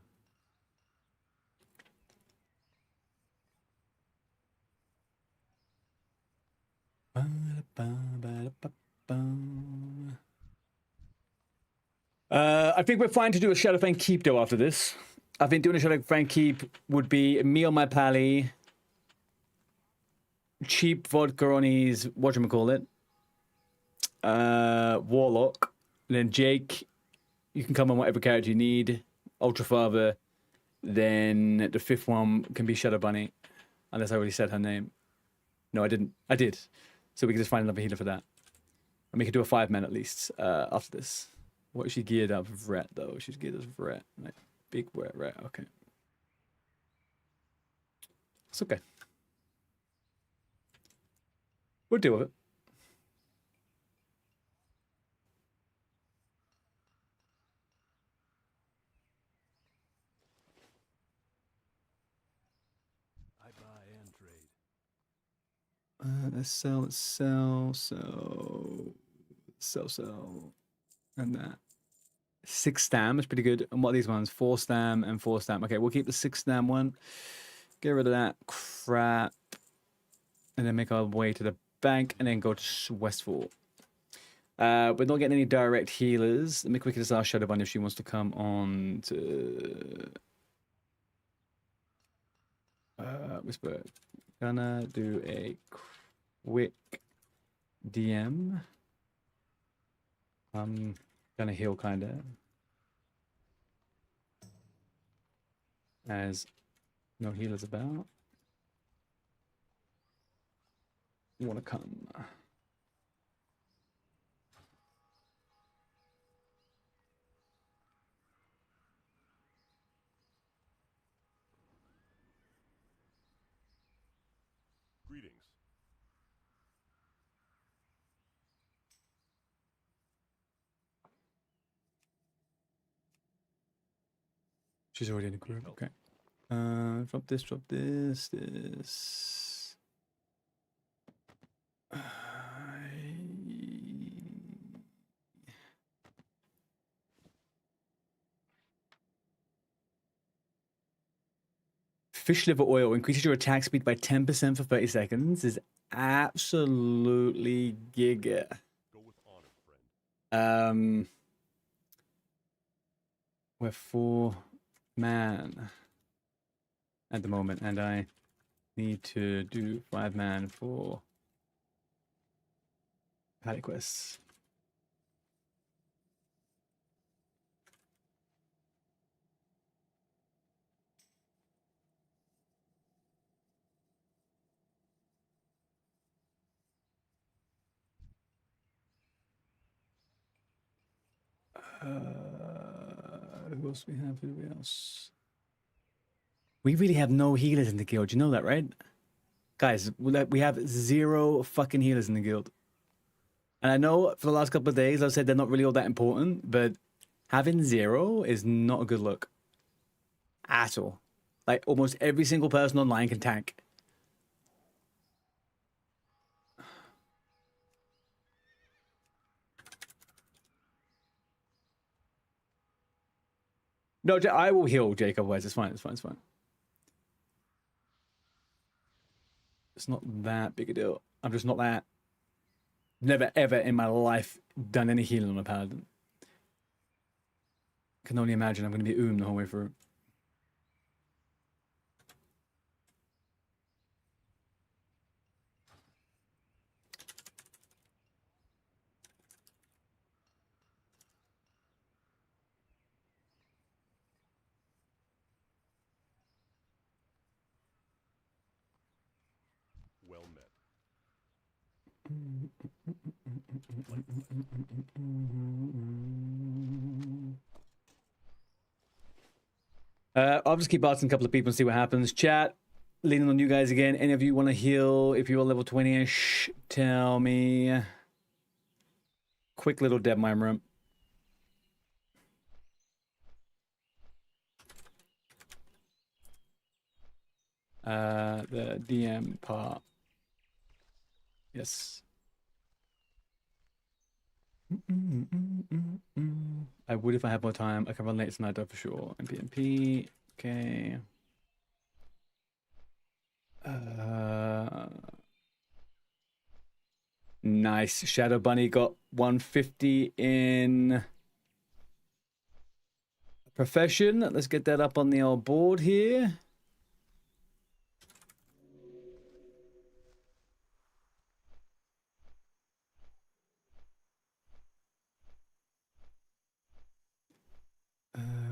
I think we're fine to do a Shadowfang Keep though after this. I think doing a Shadowfang Keep would be me on my pally, cheap vodka on his, whatchamacallit, Warlock, and then Jake, you can come on whatever character you need, Ultra Father, then the fifth one can be Shadow Bunny, unless I already said her name. No, I didn't. I did. So we can just find another healer for that. And we can do a 5-man at least after this. What is she geared up with Ret, though? She's geared up with Ret. Like, big Ret. Okay. It's okay. We'll deal with it. I buy and trade. Let's sell, and that. 6 stam is pretty good. And what are these ones? 4 stam and 4 stam. Okay, we'll keep the 6 stam one. Get rid of that crap. And then make our way to the bank and then go to Westfall. We're not getting any direct healers. Let me quickly just ask Shadow Bunny if she wants to come on to Whisper. Gonna do a quick DM. I'm gonna heal kinda. As no healers about. You wanna come? Greetings. She's already in the group. Okay. Drop this. Fish liver oil increases your attack speed by 10% for 30 seconds. Is absolutely giga. Go with honor, friend. We're 4-man at the moment, and I need to do 5-man for Paddock quests. Who else we have? Who else? We really have no healers in the guild. You know that, right? Guys, we have 0 fucking healers in the guild. And I know for the last couple of days I've said they're not really all that important, but having 0 is not a good look. At all. Like, almost every single person online can tank. No, I will heal Jacob Wes. It's fine. It's fine. It's not that big a deal. I'm just not that. Never ever in my life done any healing on a paladin. Can only imagine I'm going to be the whole way through. Well met. I'll just keep asking a couple of people and see what happens. Chat, leaning on you guys again. Any of you want to heal? If you're level 20-ish, tell me. quick little dead mine room. The DM part. Yes. I would if I had more time. I can run late tonight though for sure. MPMP. Okay. Nice. Shadow Bunny got 150 in profession. Let's get that up on the old board here.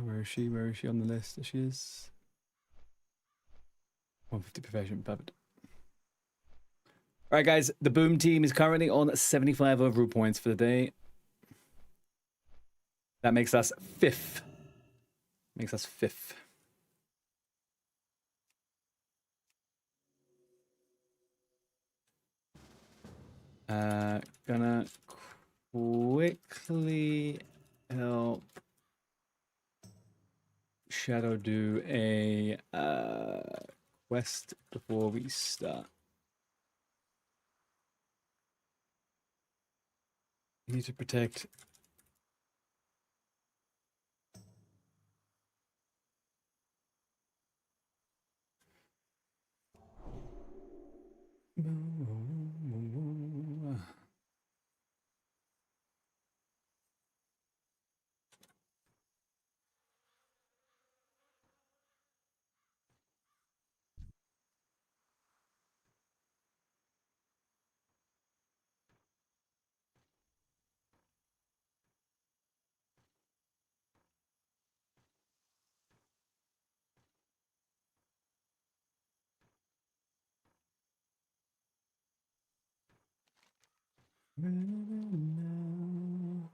Where is she? Where is she on the list? There she is. 150 profession. Perfect. All right, guys. The Boom team is currently on 75 overall points for the day. That makes us fifth. Makes us fifth. Gonna quickly help Shadow do a quest before we start. You need to protect.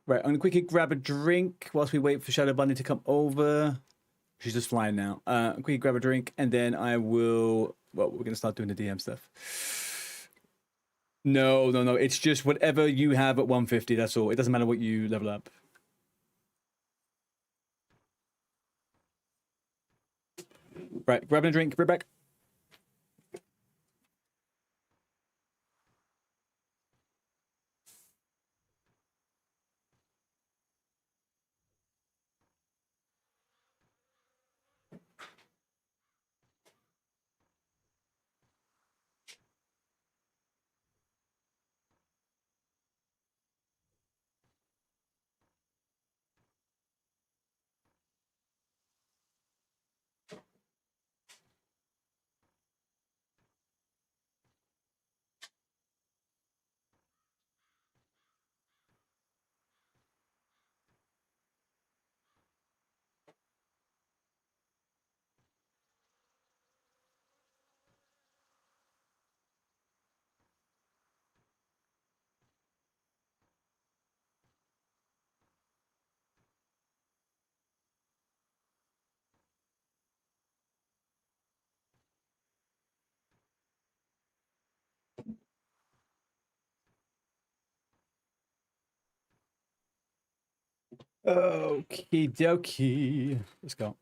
Right, I'm gonna quickly grab a drink whilst we wait for Shadow Bunny to come over. She's just flying now. Quickly grab a drink and then I will. Well, we're gonna start doing the DM stuff. No. It's just whatever you have at 150. That's all. It doesn't matter what you level up. Right, grabbing a drink. Right back. Okie dokie. Let's go.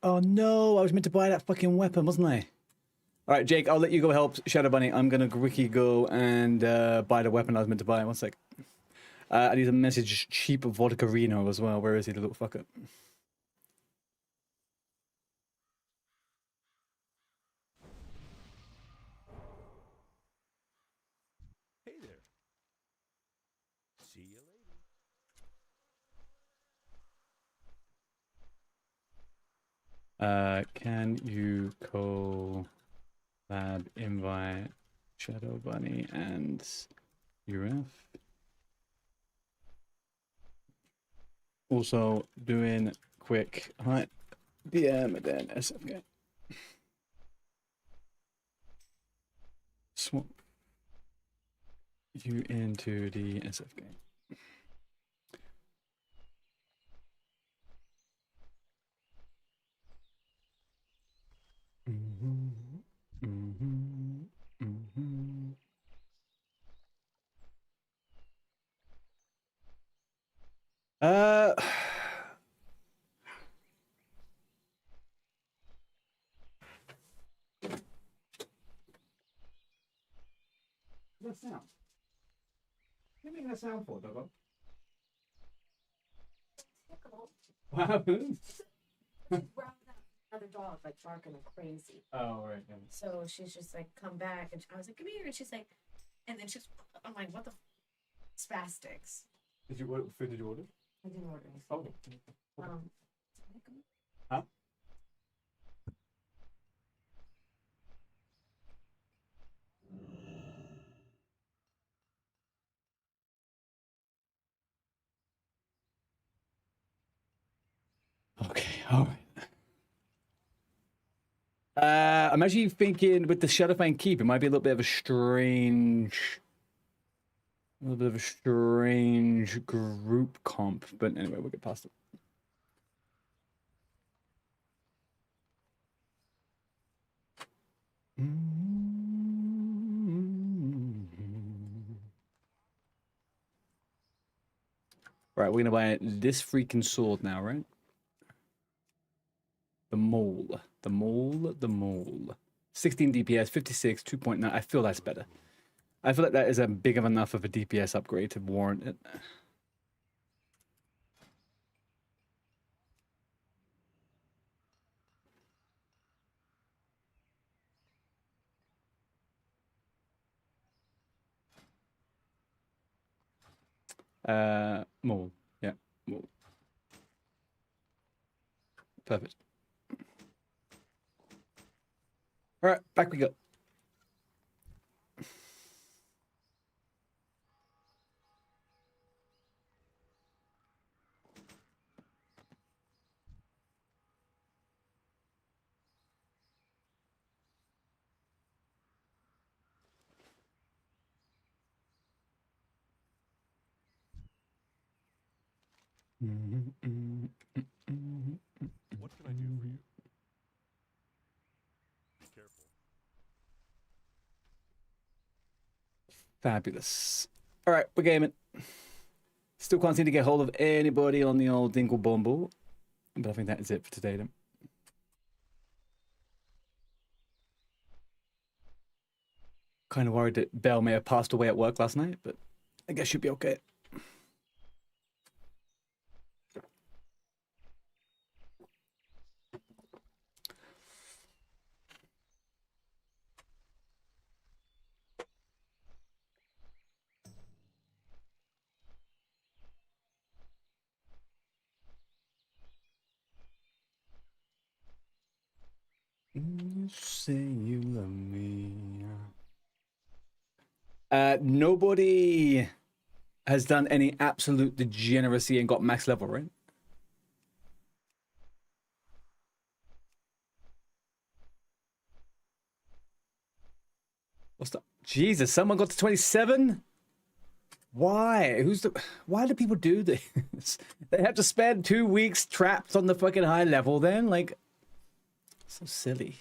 Oh no, I was meant to buy that fucking weapon, wasn't I? All right, Jake, I'll let you go help Shadow Bunny. I'm gonna quickly go and buy the weapon I was meant to buy. One sec. I need to message cheap vodka Reno as well. Where is he, the little fucker? Hey there. See you later. Can you collab invite Shadow Bunny and UF? Also doing quick hi DM and then SFK. Swap you into the SFK. that sound? What are you making that sound for, Doggo? What happened? Another dog like barking like crazy. Oh, right. Yeah. So she's just like, come back, and I was like, come here, and she's like, and then she's, I'm like, what the spastics? What food did you order? I didn't order anything. Oh. Um, Huh? Okay, all right. I'm actually thinking with the Shadowfang Keep, it might be a little bit of a strange group comp, but anyway, we'll get past it. Right, we're gonna buy this freaking sword now, right? The mole. 16 DPS, 56, 2.9. I feel that's better. I feel like that is a big enough of a DPS upgrade to warrant it. Mole. Yeah, mole. Perfect. All right, back we go. What can I do for you? Be careful. Fabulous. All right, we're gaming. Still can't seem to get hold of anybody on the old Dingle Bomble, but I think that is it for today then. Kind of worried that Belle may have passed away at work last night, but I guess she'll be okay. You say you love me. Nobody has done any absolute degeneracy and got max level, right? What's that? Jesus, someone got to 27? Why? Why do people do this? They have to spend 2 weeks trapped on the fucking high level then? Like, so silly.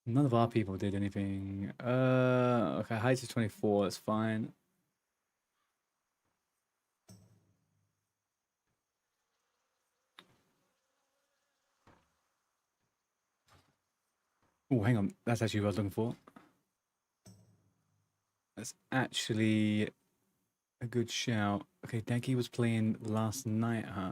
None of our people did anything. Okay, height is 24, that's fine. Oh, hang on. That's actually what I was looking for. That's actually a good shout. Okay, Denki was playing last night, huh?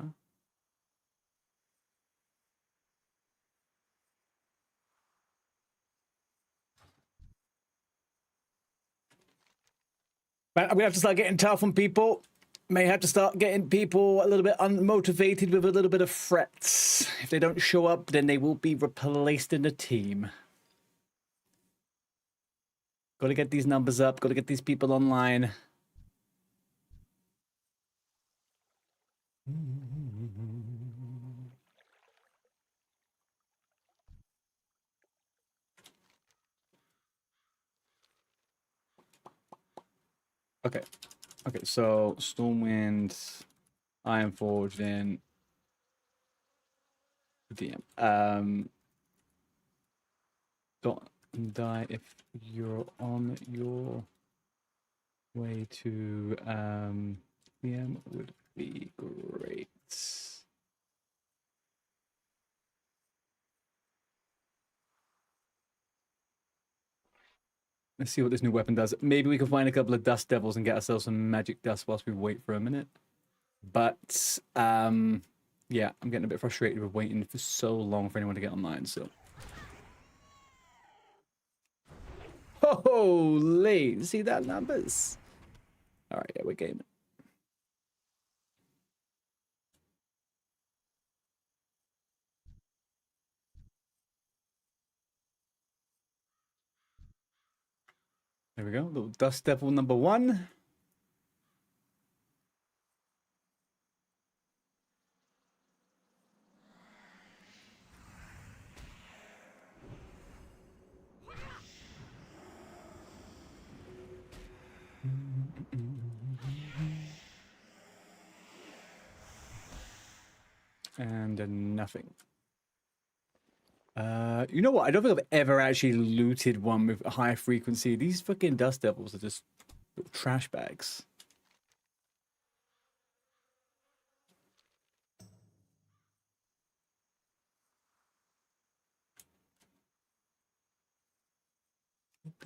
But we have to start getting tough on people. May have to start getting people a little bit unmotivated with a little bit of frets. If they don't show up, then they will be replaced in the team. Got to get these numbers up. Got to get these people online. Okay. Okay, so Stormwind, Ironforge, then DM. Don't die if you're on your way to PM would be great. Let's see what this new weapon does. Maybe we can find a couple of dust devils and get ourselves some magic dust whilst we wait for a minute. But yeah, I'm getting a bit frustrated with waiting for so long for anyone to get online. So, holy, see that numbers? All right, yeah, we're gaming. There we go. Little dust devil number 1. And nothing. You know what? I don't think I've ever actually looted one with a high frequency. These fucking dust devils are just little trash bags.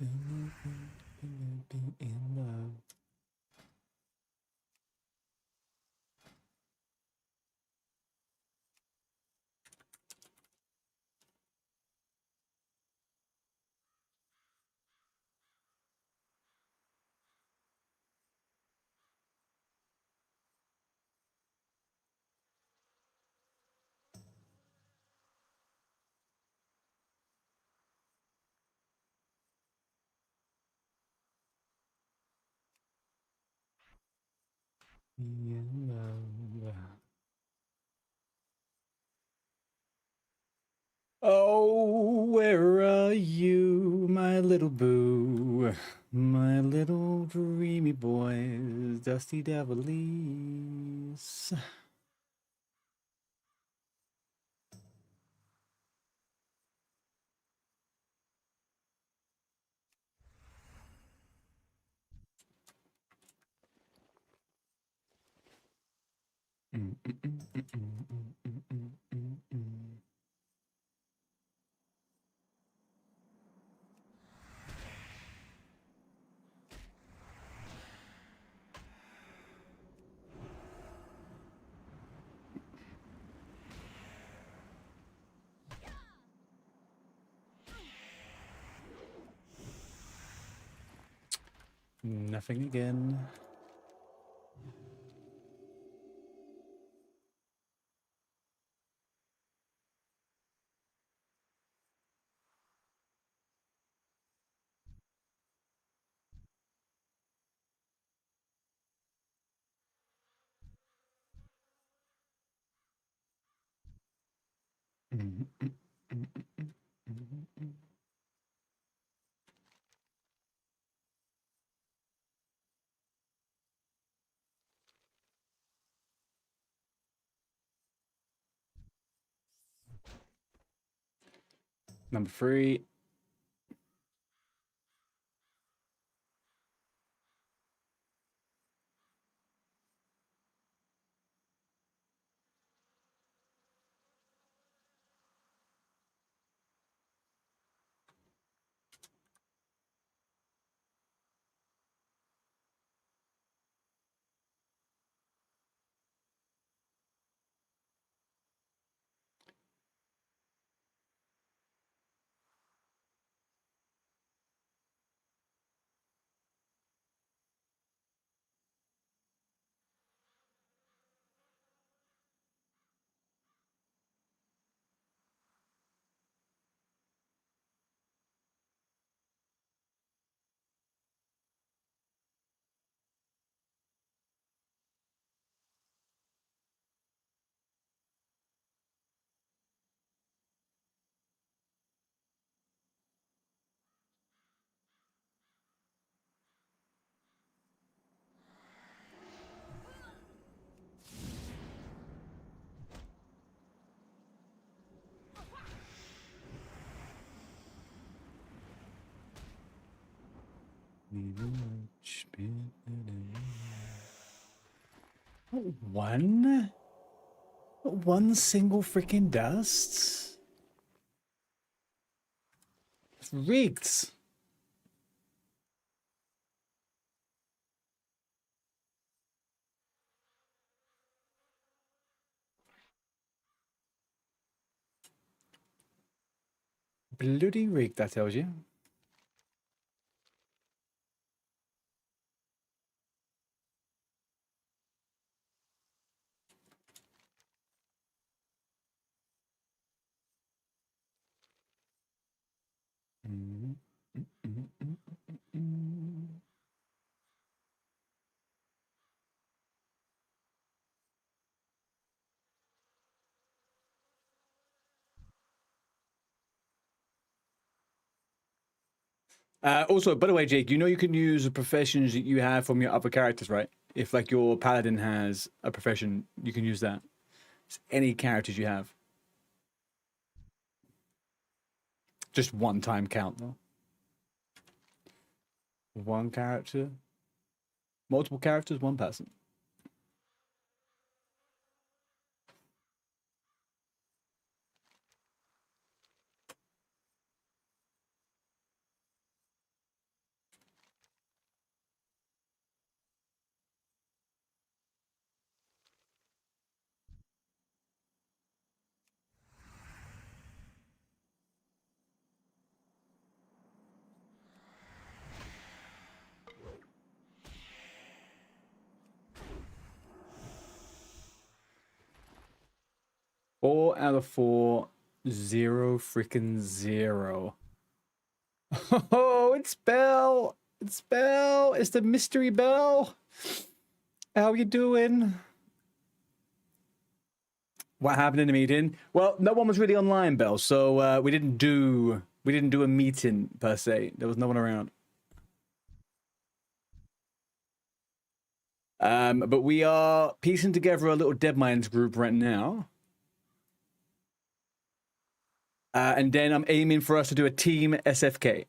In love. In love. Oh, where are you, my little boo? My little dreamy boys, dusty devilies. Nothing again. Number 3. One? One single freaking dust? It's rigged. Bloody rigged, that tells you. Also, by the way, Jake, you know you can use the professions that you have from your other characters, right? If like your paladin has a profession, you can use that. It's any characters you have. Just one time count though. One character. Multiple characters, one person. Four out of four, zero freaking zero. Oh, it's Belle. It's Belle. It's the mystery Belle. How you doing? What happened in the meeting? Well, no one was really online, Belle, so we didn't do a meeting per se. There was no one around. But we are piecing together a little Dead Minds group right now. And then I'm aiming for us to do a team SFK.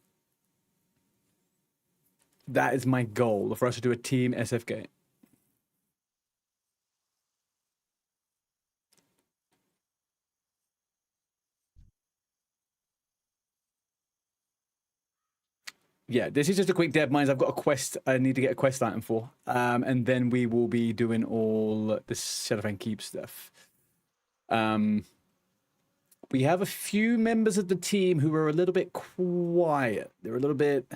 That is my goal, for us to do a team SFK. Yeah, this is just a quick Dead Minds. I've got a quest I need to get a quest item for. And then we will be doing all the Shadowfang Keep stuff. We have a few members of the team who are a little bit quiet. They're a little bit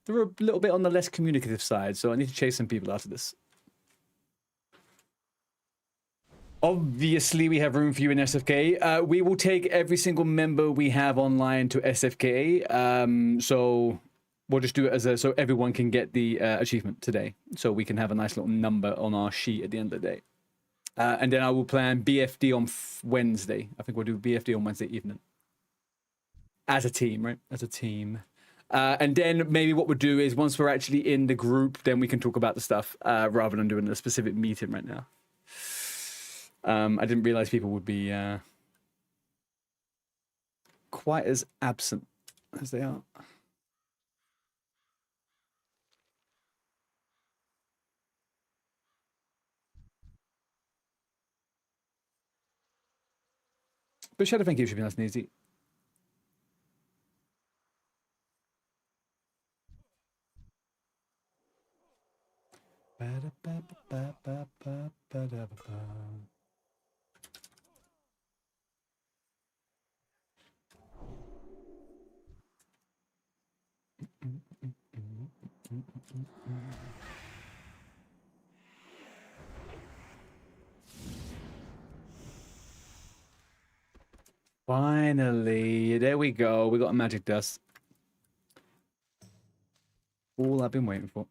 on the less communicative side, so I need to chase some people after this. Obviously, we have room for you in SFK. We will take every single member we have online to SFK. So we'll just do it as so everyone can get the achievement today. So we can have a nice little number on our sheet at the end of the day. And then I will plan BFD on Wednesday. I think we'll do BFD on Wednesday evening. As a team, right? As a team. And then maybe what we'll do is once we're actually in the group, then we can talk about the stuff rather than doing a specific meeting right now. I didn't realize people would be quite as absent as they are. But Shadowfang Keep should be nice and easy. Finally, there we go. We got a magic dust. All I've been waiting for.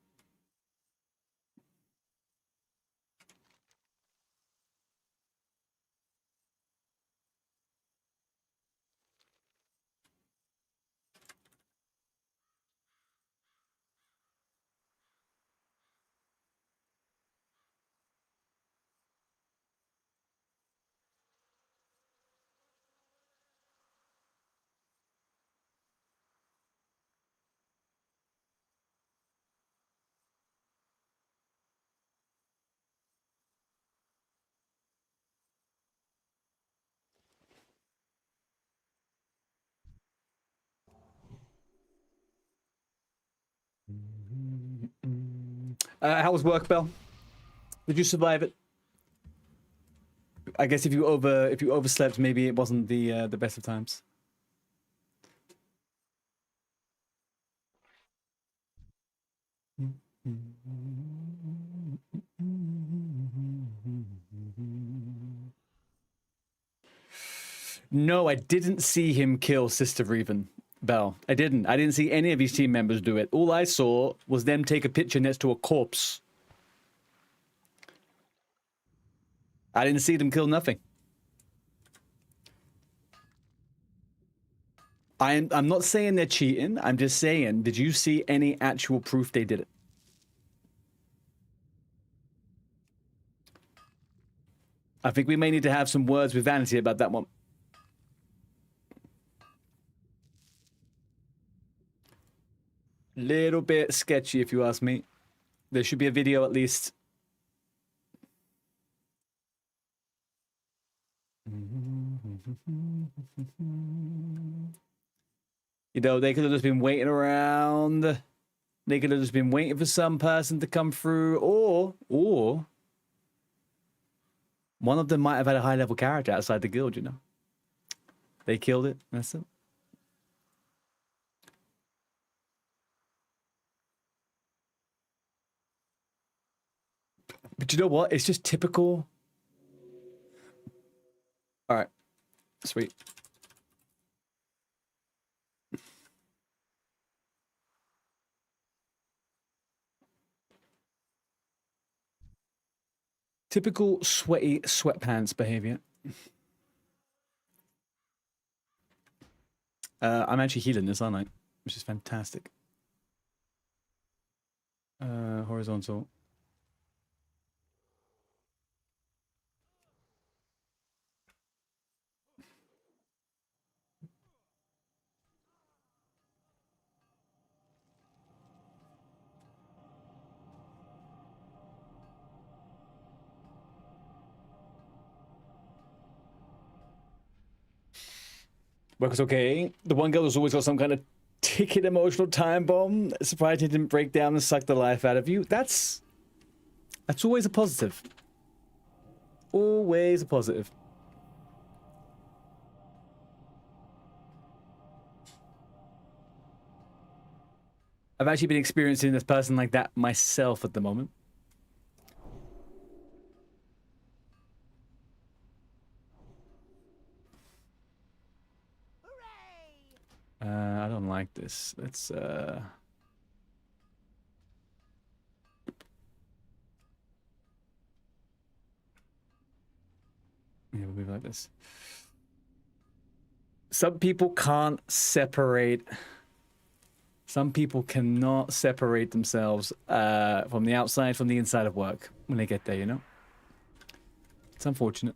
How was work, Bell? Did you survive it? I guess if you overslept, maybe it wasn't the best of times. No, I didn't see him kill Sister Reven, Bell. I didn't. I didn't see any of his team members do it. All I saw was them take a picture next to a corpse. I didn't see them kill nothing. I'm not saying they're cheating. I'm just saying, did you see any actual proof they did it? I think we may need to have some words with Vanity about that one. Little bit sketchy, if you ask me. There should be a video at least. You know, they could have just been waiting around. They could have just been waiting for some person to come through, or one of them might have had a high-level character outside the guild, you know. They killed it, that's it. But you know what? It's just typical. All right. Sweet. Typical sweaty sweatpants behavior. I'm actually healing this, aren't I? Which is fantastic. Horizontal. Work was okay. The one girl has always got some kind of ticket emotional time bomb. Surprised it didn't break down and suck the life out of you. That's always a positive. Always a positive. I've actually been experiencing this person like that myself at the moment. I don't like this. Let's yeah, we'll move like this. Some people can't separate. Some people cannot separate themselves from the outside, from the inside of work when they get there, you know? It's unfortunate.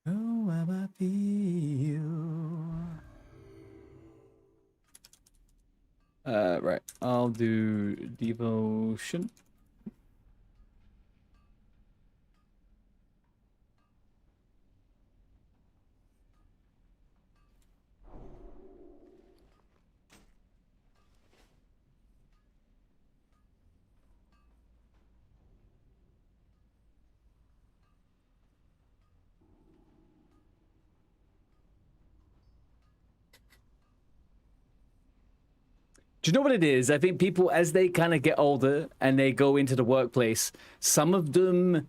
Oh, how I feel. Right. I'll do devotion. Do you know what it is? I think people, as they kind of get older and they go into the workplace, some of them,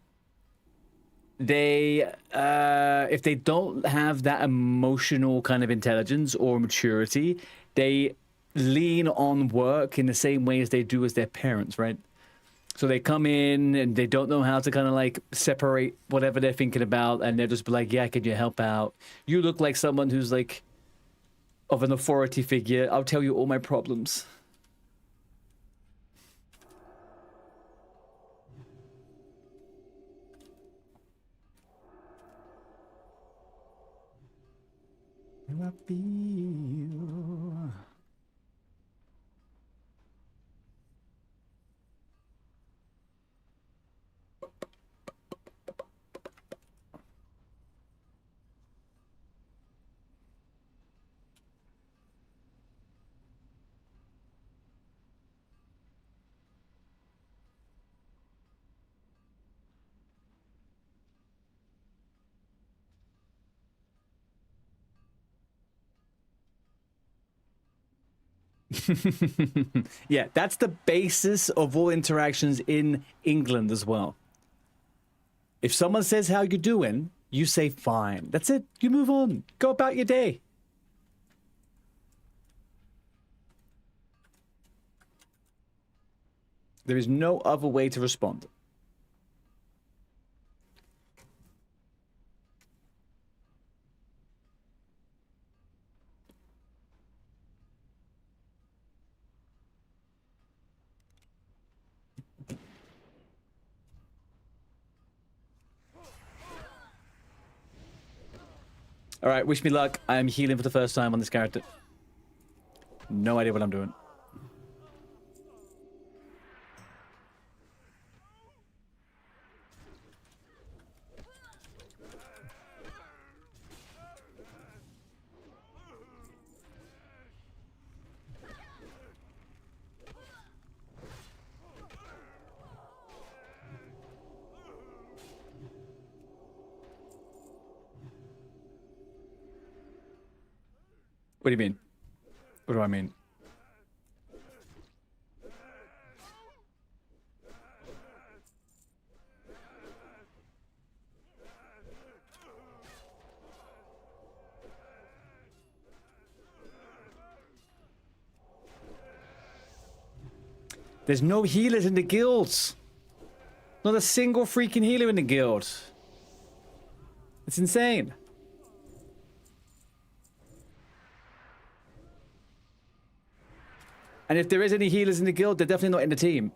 they, if they don't have that emotional kind of intelligence or maturity, they lean on work in the same way as they do as their parents, right? So they come in and they don't know how to kind of like separate whatever they're thinking about, and they'll just be like, yeah, can you help out? You look like someone who's like, of an authority figure. I'll tell you all my problems. How I feel. Yeah, that's the basis of all interactions in England as well. If someone says how you doing, you say fine. That's it. You move on. Go about your day. There is no other way to respond. All right, wish me luck. I am healing for the first time on this character. No idea what I'm doing. What do you mean? What do I mean? There's no healers in the guilds. Not a single freaking healer in the guild. It's insane. And if there is any healers in the guild, they're definitely not in the team.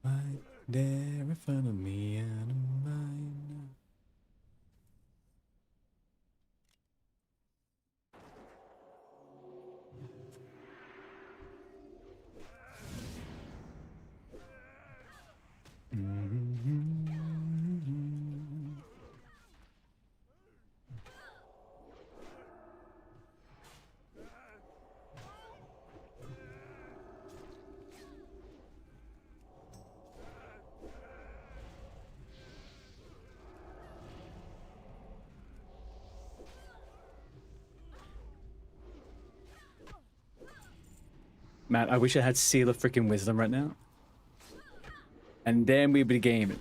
Right there in front of me and mine. Man, I wish I had Seal of freaking Wisdom right now. And then we'd be gaming.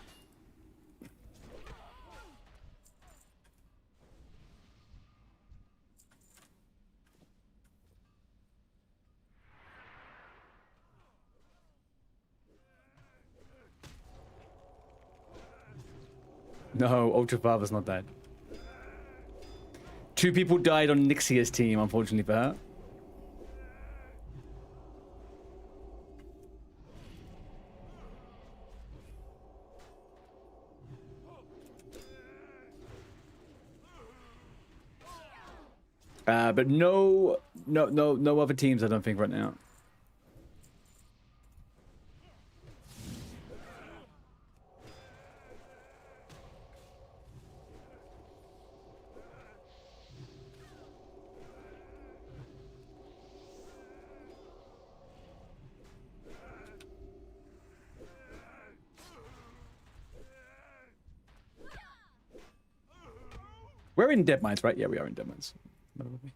No, Ultra Father's not dead. 2 people died on Nixia's team, unfortunately for her. But no other teams, I don't think, right now. We're in Dead Mines, right? Yeah, we are in Dead Mines. Matter with me.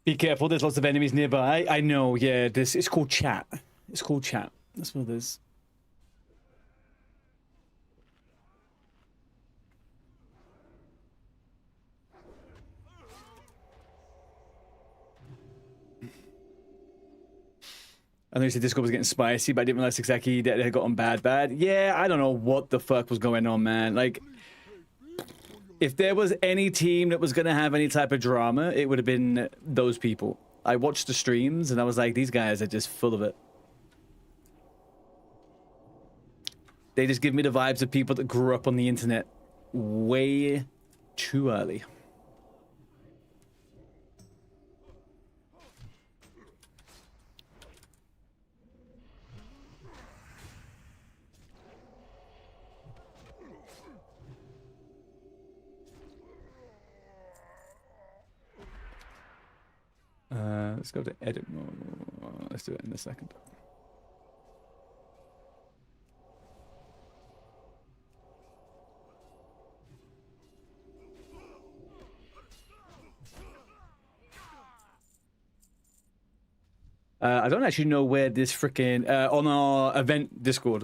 Be careful, there's lots of enemies nearby. I know, yeah, it's called chat. It's called chat. That's what it is. I know you said Discord was getting spicy, but I didn't realize exactly that it had gotten bad. Yeah, I don't know what the fuck was going on, man. Like, if there was any team that was going to have any type of drama, it would have been those people. I watched the streams, and I was like, these guys are just full of it. They just give me the vibes of people that grew up on the internet way too early. Let's go to edit mode. Let's do it in a second. I don't actually know where this freaking on our event Discord.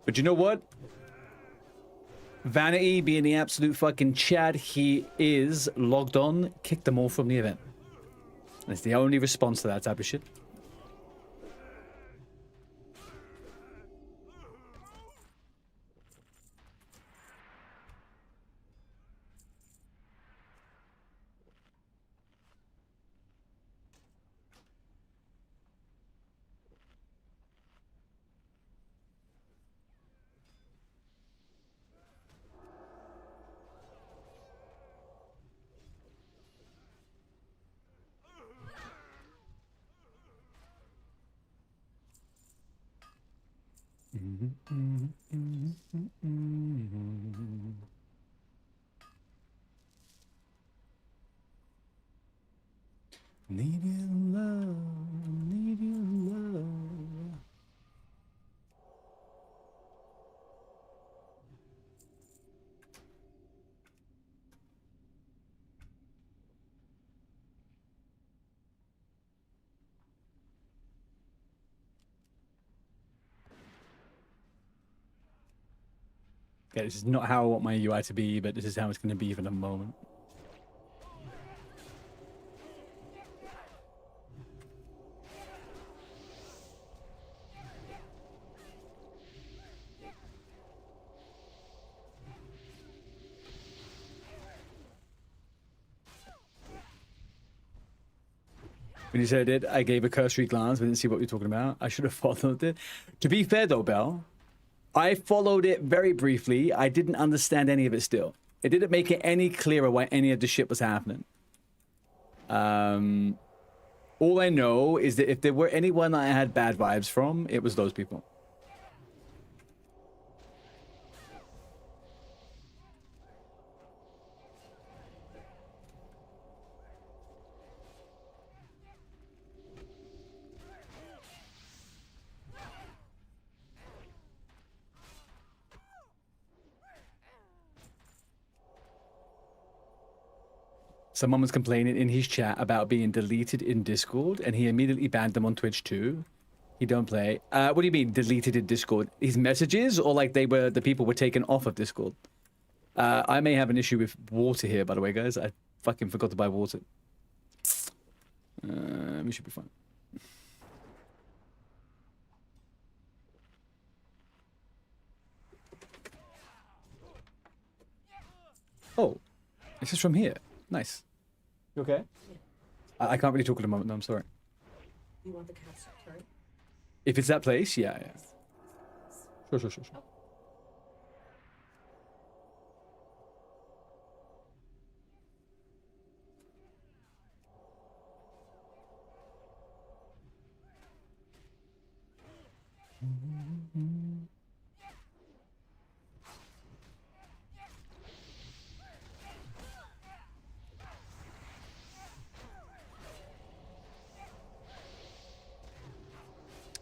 But you know what? Vanity being the absolute fucking Chad he is, logged on, kicked them all from the event. That's the only response to that type of shit. Need your love, need your love. Yeah, this is not how I want my UI to be, but this is how it's going to be for the moment. When you said it, I gave a cursory glance, but didn't see what you're talking about. I should have followed it. To be fair, though, Bell, I followed it very briefly. I didn't understand any of it still. It didn't make it any clearer why any of the shit was happening. All I know is that if there were anyone I had bad vibes from, it was those people. Someone was complaining in his chat about being deleted in Discord, and he immediately banned them on Twitch too. He don't play. What do you mean deleted in Discord? His messages, or like the people were taken off of Discord? I may have an issue with water here, by the way, guys. I fucking forgot to buy water. We should be fine. Oh, this is from here. Nice. You okay? I can't really talk at the moment. No, I'm sorry. You want the cat's turn? If it's that place, yeah. Sure.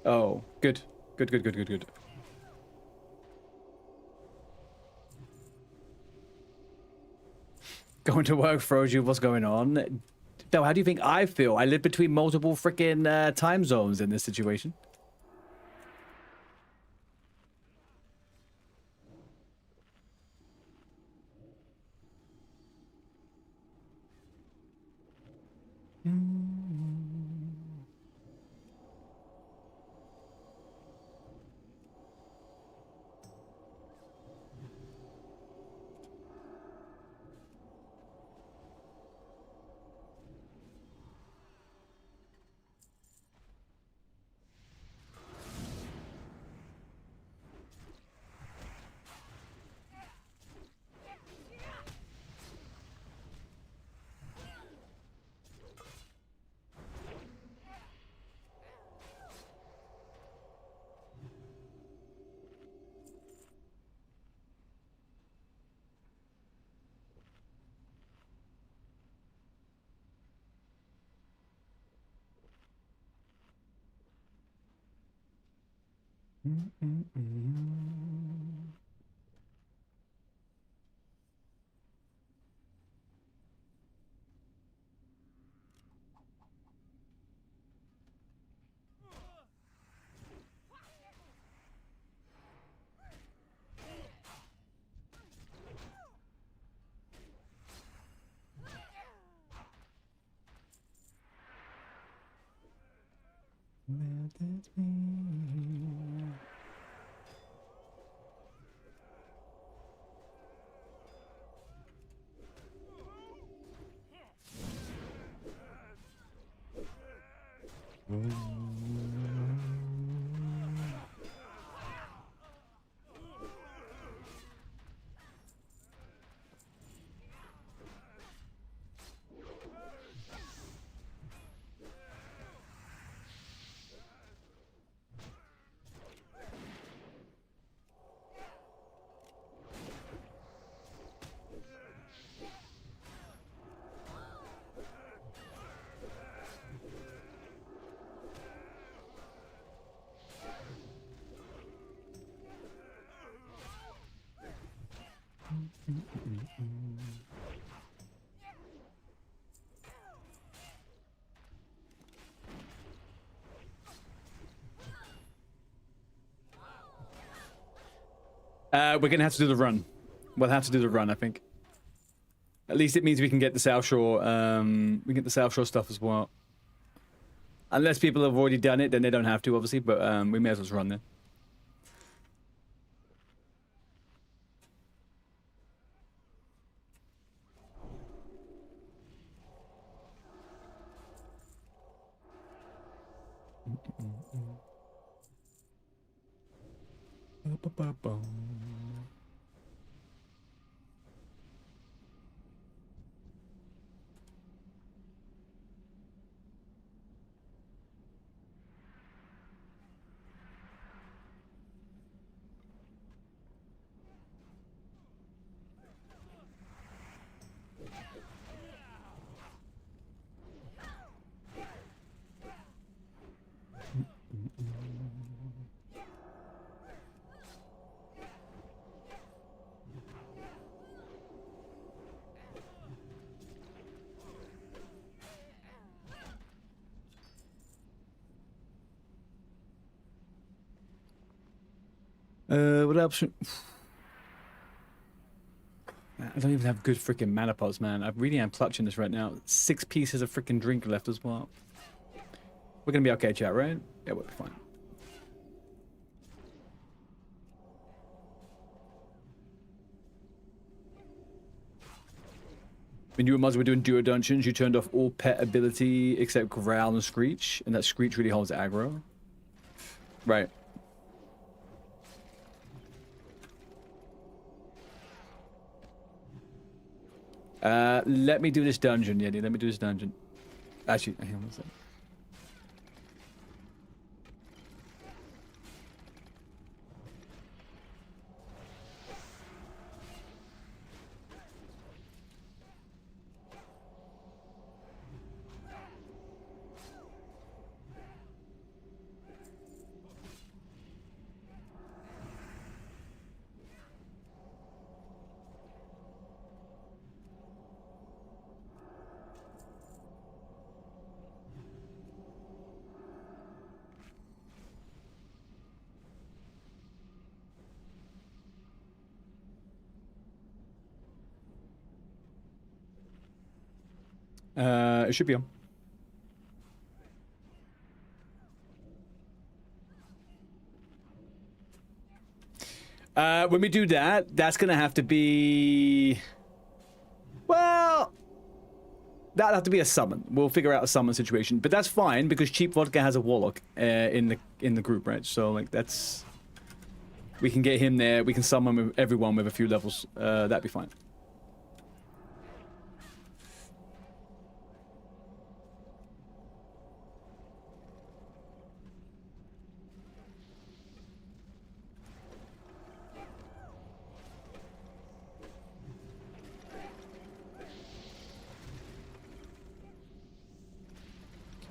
Oh, good. Good. Going to work throws you. What's going on? No, how do you think I feel? I live between multiple freaking time zones in this situation. We're gonna have to do the run. We'll have to do the run, I think. At least it means we can get the South Shore. We can get the South Shore stuff as well. Unless people have already done it, then they don't have to, obviously. But we may as well just run then. What else? I don't even have good freaking mana pots, man. I really am clutching this right now. 6 pieces of freaking drink left as well. We're gonna be okay, chat, right? Yeah, we'll be fine. When you and Muzz were doing duo dungeons, you turned off all pet ability except Growl and Screech, and that Screech really holds aggro. Right. Let me do this dungeon, Yeti. Let me do this dungeon. Actually, hang on a second. It should be on. When we do that, that's gonna have to be... Well... That'll have to be a summon. We'll figure out a summon situation. But that's fine, because Cheap Vodka has a Warlock in the group, right? So, like, that's... We can get him there. We can summon everyone with a few levels. That'd be fine.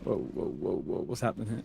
Whoa, whoa, whoa, whoa. What's happening here?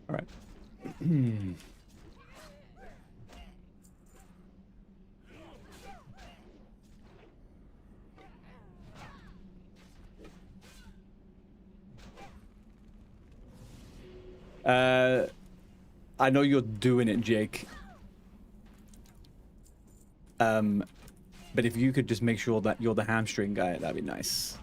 All right. I know you're doing it, Jake. But if you could just make sure that you're the hamstring guy, that'd be nice.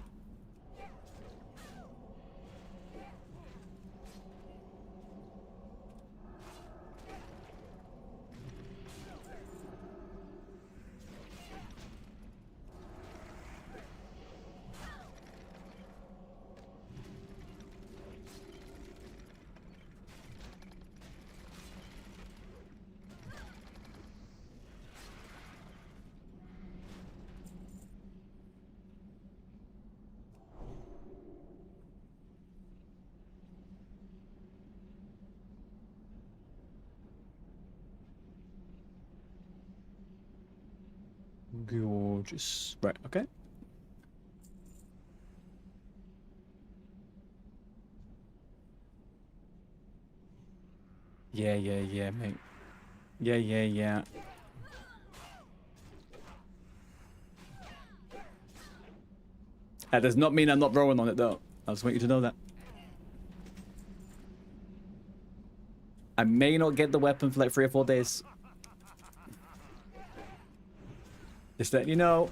Gorgeous. Right, okay. Yeah, mate. Yeah. That does not mean I'm not rolling on it, though. I just want you to know that. I may not get the weapon for like 3 or 4 days. Just letting you know.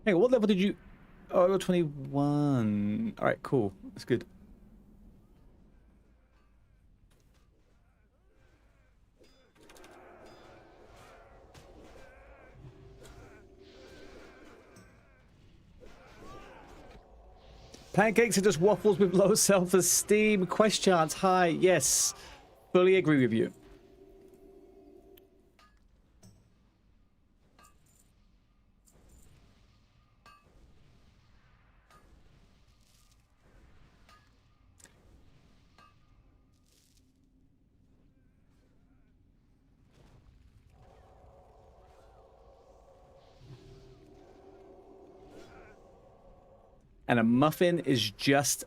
Hey, what level did you... Oh, I got 21. Alright, cool. That's good. Pancakes are just waffles with low self-esteem. Questions, hi, yes. Fully agree with you. And a muffin is just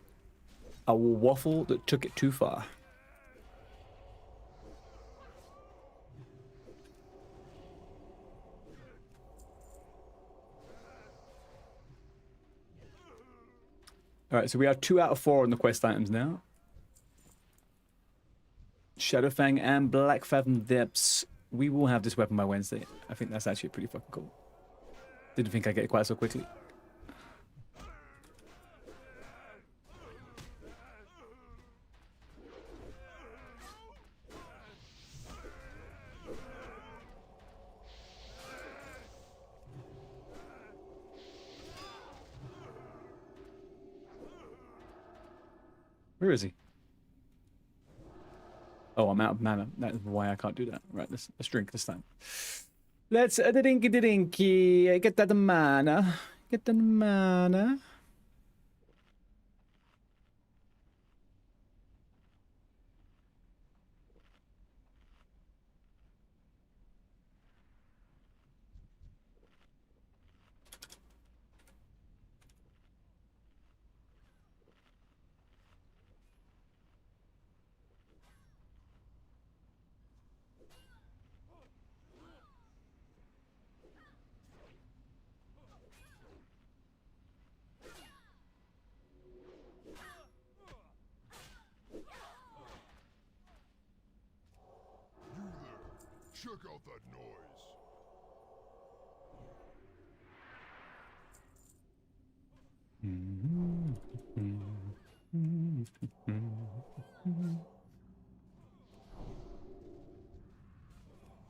a waffle that took it too far. Alright, so we are 2 out of 4 on the quest items now. Shadowfang and Black Fathom Depths. We will have this weapon by Wednesday. I think that's actually pretty fucking cool. Didn't think I'd get it quite so quickly. Where is he? Oh, I'm out of mana. That is why I can't do that. Right, let's drink this time. Let's dinky. Get that mana. Get the mana. Check out that noise.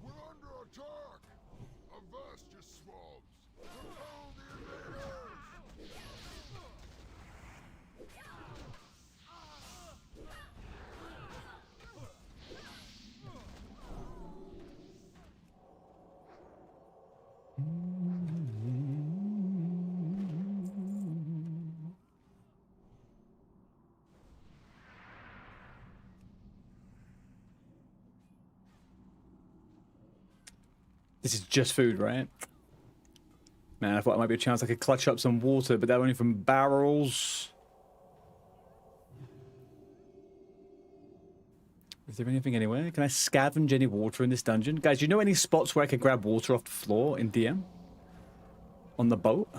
We're under attack. Avast your swabs. Repel the invaders. This is just food, right? Man, I thought there might be a chance I could clutch up some water, but they're only from barrels. Is there anything anywhere? Can I scavenge any water in this dungeon? Guys, do you know any spots where I could grab water off the floor in DM? On the boat?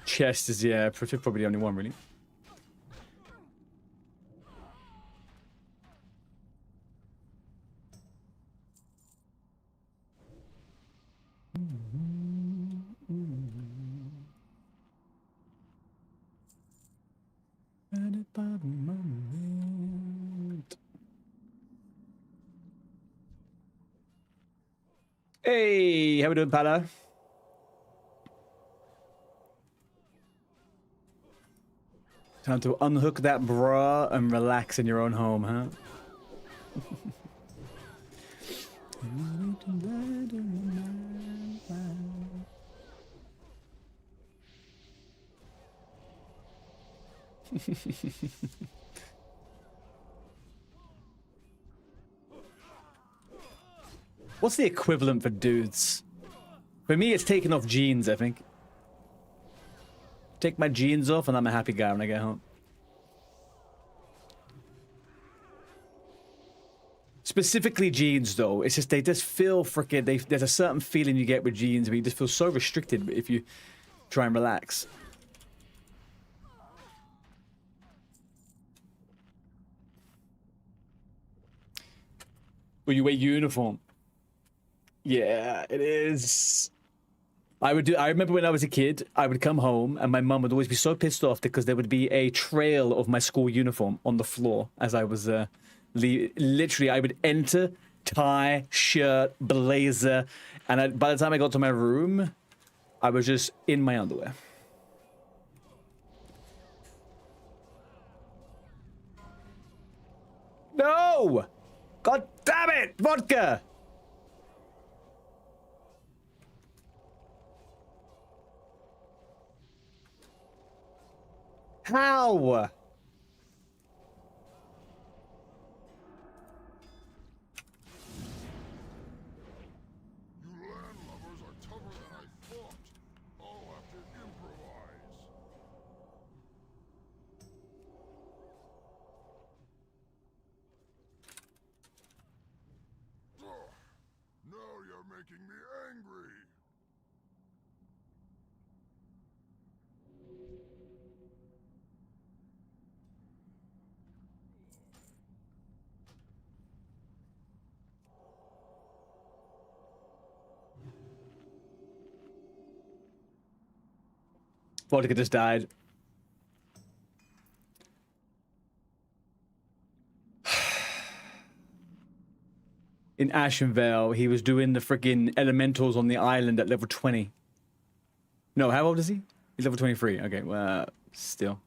Chest is, yeah, probably the only one, really. Hey, how we doing, Pala? Time to unhook that bra and relax in your own home, huh? What's the equivalent for dudes? For me, it's taking off jeans, I think. Take my jeans off and I'm a happy guy when I get home. Specifically jeans, though. It's just, they just feel freaking... There's a certain feeling you get with jeans where you just feel so restricted if you try and relax. Well, you wear uniform. Yeah, it is. I remember when I was a kid, I would come home and my mum would always be so pissed off because there would be a trail of my school uniform on the floor as I was literally, I would enter, tie, shirt, blazer, and by the time I got to my room, I was just in my underwear. No! God damn it! Vodka! How? You landlubbers are tougher than I thought. I'll have to improvise. Ugh. Now you're making me angry. Vodka just died. In Ashenvale, he was doing the freaking elementals on the island at level 20. No, how old is he? He's level 23. Okay, well, still.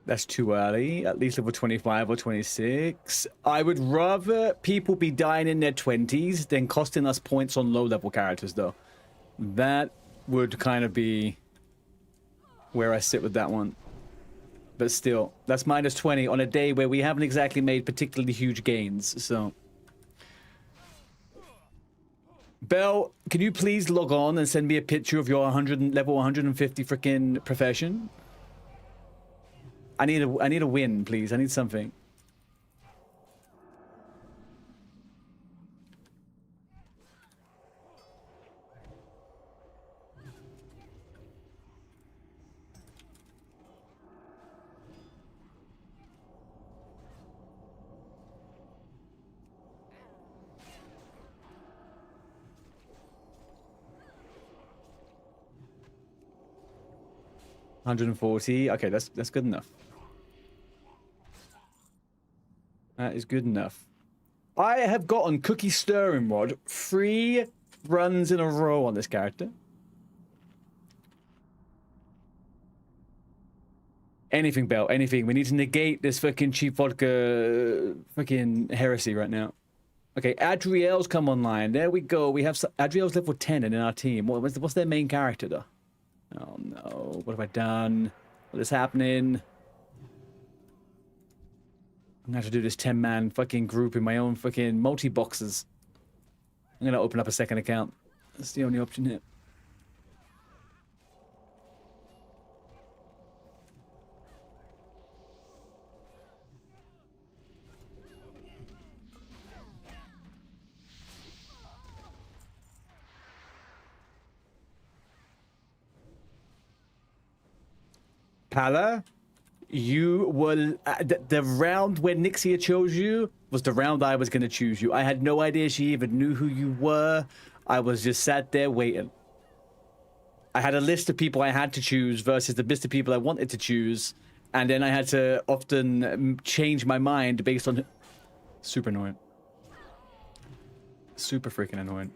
That's too early. At least level 25 or 26. I would rather people be dying in their 20s than costing us points on low-level characters, though. That would kind of be where I sit with that one. But still, that's minus 20 on a day where we haven't exactly made particularly huge gains, so... Belle, can you please log on and send me a picture of your level 150 freaking profession? I need a win, please. I need something. $140. Okay, that's good enough. That is good enough. I have gotten Cookie Stirring Rod 3 runs in a row on this character. Anything, Bell, anything. We need to negate this fucking cheap vodka fucking heresy right now. Okay, Adriel's come online. There we go. We have Adriel's level 10 in our team. What's their main character, though? Oh, no. What have I done? What is happening? I'm gonna have to do this 10-man fucking group in my own fucking multi-boxes. I'm gonna open up a second account. That's the only option here. Pala, you were the round when Nixia chose you was the round I was going to choose you. I had no idea she even knew who you were. I was just sat there waiting. I had a list of people I had to choose versus the list of people I wanted to choose, and then I had to often change my mind based on. Super annoying. Super freaking annoying.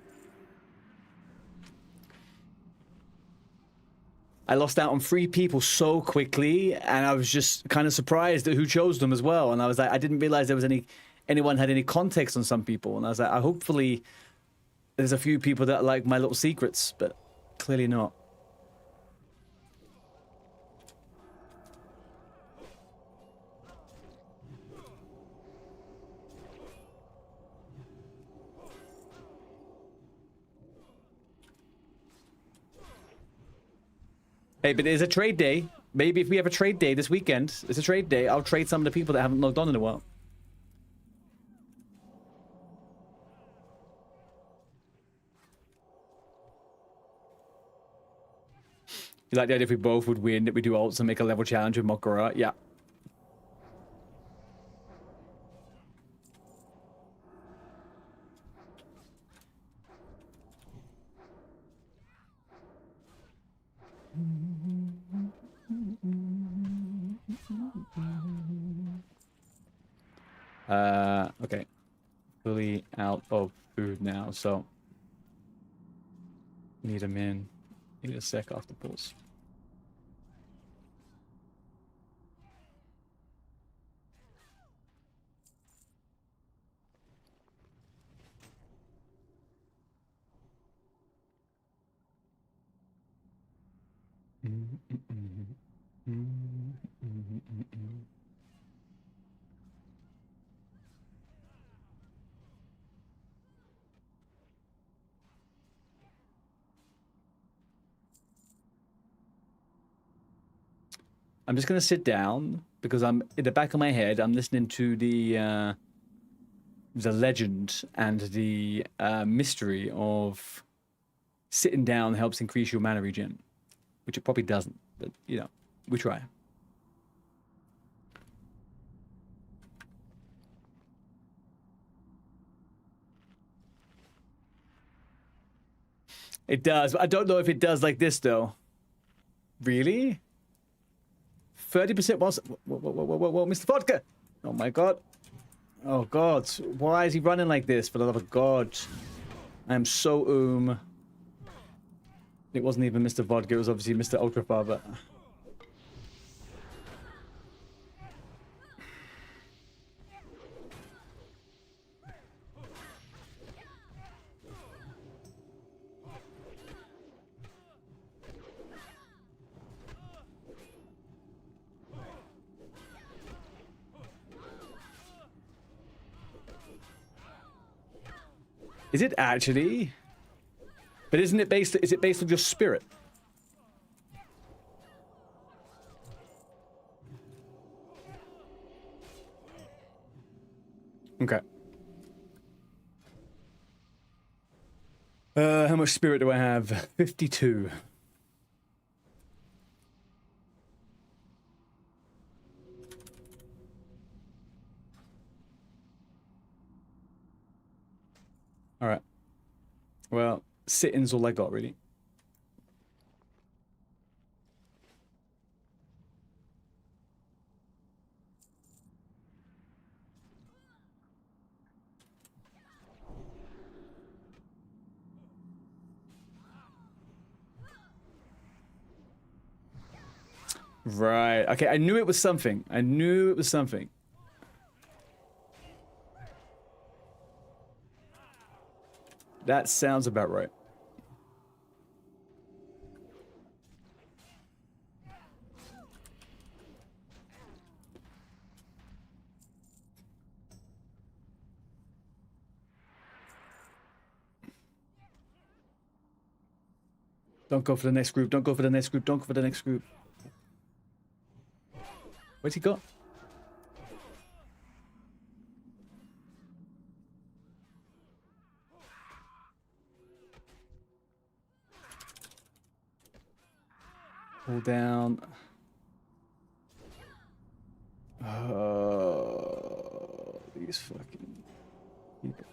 I lost out on 3 people so quickly, and I was just kind of surprised at who chose them as well. And I was like, I didn't realize there was anyone had any context on some people. And I was like, hopefully there's a few people that like my little secrets, but clearly not. Hey, but there's a trade day. Maybe if we have a trade day this weekend, it's a trade day, I'll trade some of the people that haven't logged on in a while. You like the idea if we both would win, that we do ults and make a level challenge with Mokora? Yeah. Okay. Fully out of food now, so need them in. Need a sec after pulse. I'm just gonna sit down because I'm in the back of my head. I'm listening to the legend and the mystery of sitting down helps increase your mana regen, which it probably doesn't, but you know, we try. It does. I don't know if it does like this though. Really? 30% was. Whoa, Mr. Vodka! Oh my god. Oh god. Why is he running like this? For the love of God. I am so It wasn't even Mr. Vodka, it was obviously Mr. Ultrafar, but. Is it actually? But isn't it based? Is it based on your spirit? Okay. How much spirit do I have? 52. All right. Well, sit-ins all I got, really. Right. Okay, I knew it was something. I knew it was something. That sounds about right. Don't go for the next group. Don't go for the next group. Don't go for the next group. Where's he got? Pull down. these fucking people.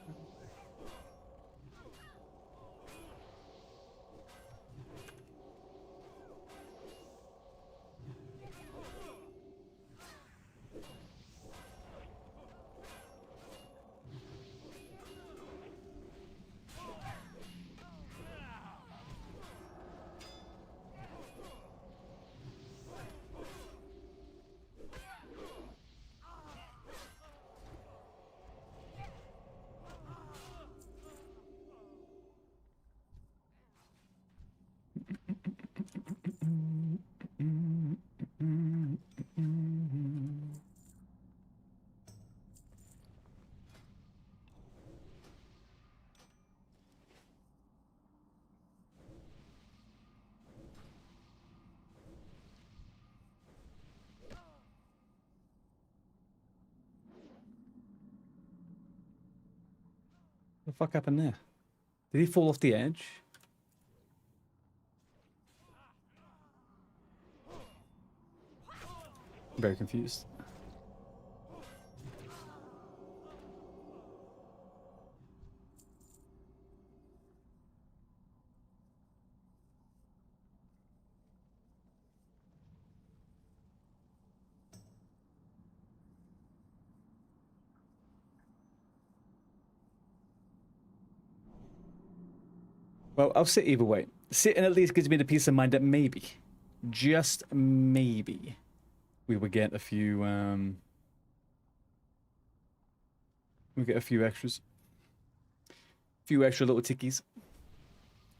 What the fuck happened there? Did he fall off the edge? I'm very confused. Well, I'll sit either way. Sitting at least gives me the peace of mind that maybe, just maybe, we would get a few, we get a few extras. A few extra little tickies.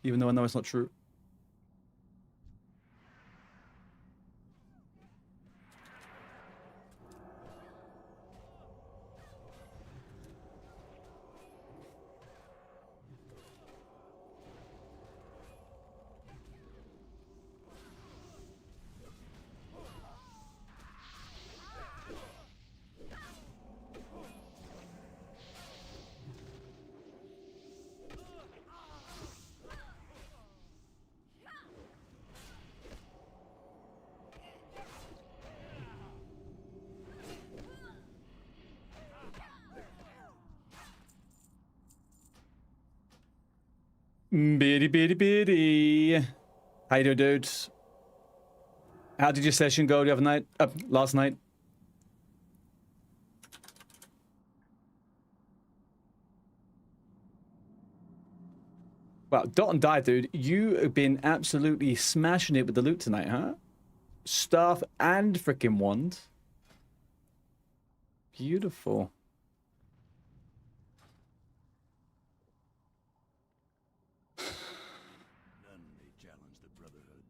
Even though I know it's not true. Bitty bitty bitty. How you doing, dudes? How did your session go the other night? Last night? Wow, Dot and Die, dude. You have been absolutely smashing it with the loot tonight, huh? Staff and freaking wand. Beautiful. None may challenge the Brotherhood.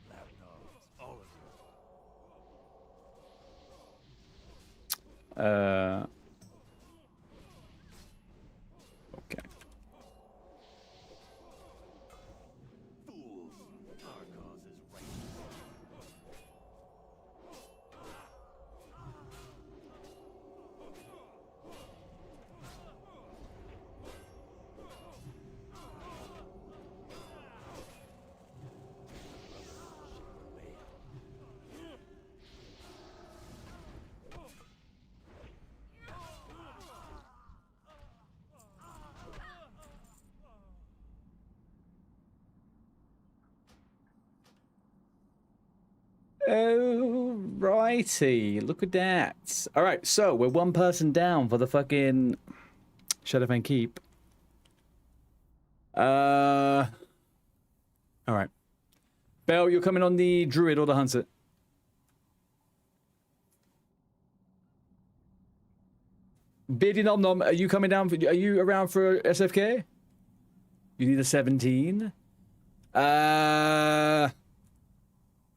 Lapdogs, all of you. Okay. Fools, our cause is right. Alrighty, look at that. Alright, so we're one person down for the fucking Shadowfang Keep. Alright. Belle, you're coming on the Druid or the Hunter? Beardy Nom Nom, are you coming down? Are you around for SFK? You need a 17.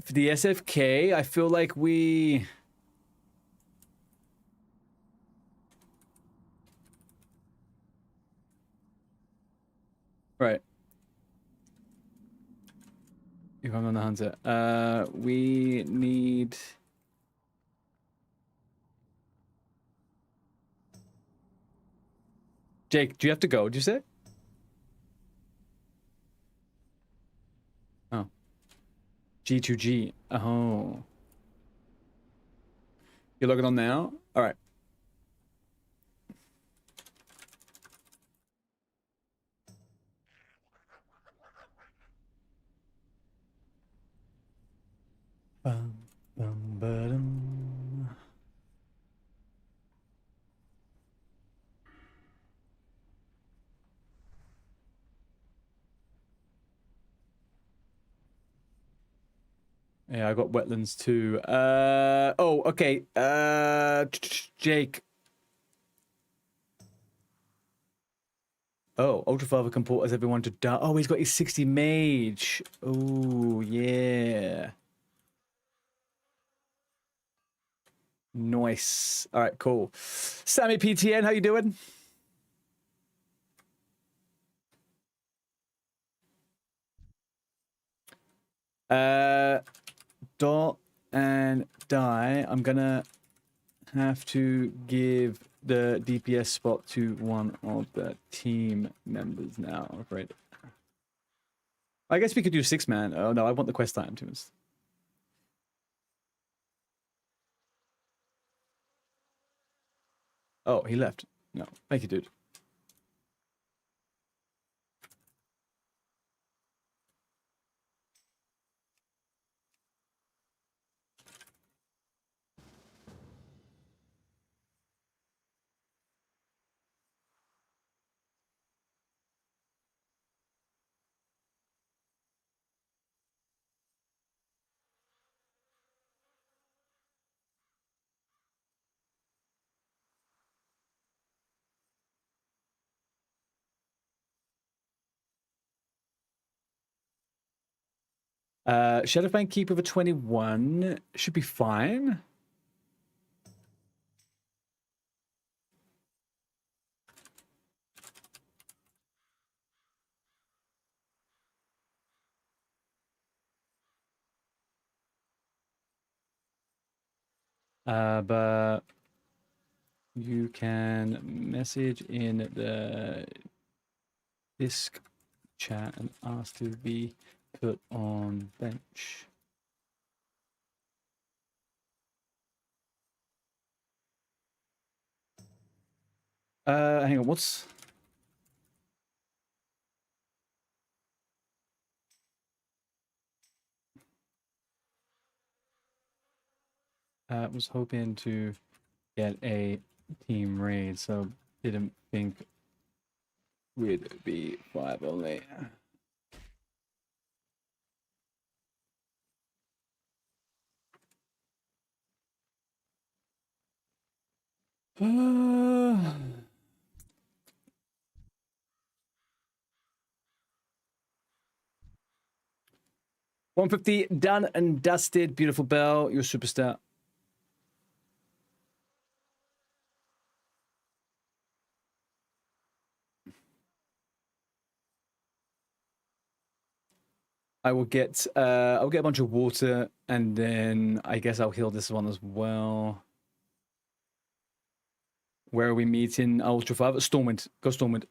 For the SFK, I feel like we... Right. If I'm on the Hunter. We need... Jake, do you have to go? Did you say? Oh. G2G. Oh. You're logging on now? All right. Bum, bum, ba-dum. Yeah, I got wetlands too. Oh, okay. Jake. Oh, Ultrafather can port as everyone to die. Oh, he's got his 60 mage. Oh, yeah. Nice. All right, cool. Sammy PTN, how you doing? Dot and die. I'm gonna have to give the DPS spot to one of the team members now, I'm afraid. I guess we could do 6-man. Oh no, I want the quest time to us. Oh, he left. No, thank you, dude. Shadowfang Keep with a 21 should be fine. But you can message in the disc chat and ask to be put on bench. Hang on, what's... was hoping to get a team raid, so didn't think we'd be 5 only. $150 done and dusted. Beautiful bell. You're a superstar. I'll get a bunch of water, and then I guess I'll heal this one as well. Where are we meeting? Ultra 5? Stormwind. Go Stormwind.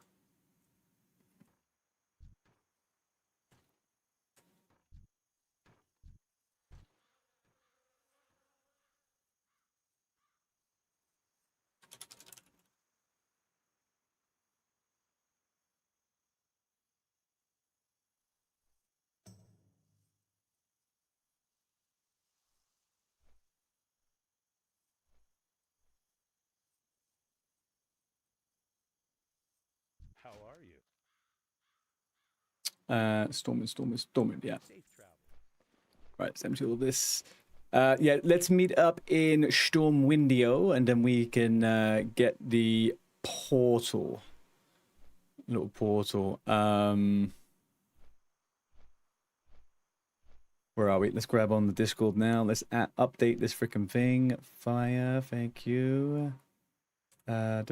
How are you? Stormwind, yeah. Right, it's empty all of this. Yeah, let's meet up in Stormwindio, and then we can get the portal. Little portal. Where are we? Let's grab on the Discord now. Let's update this freaking thing. Fire, thank you. Where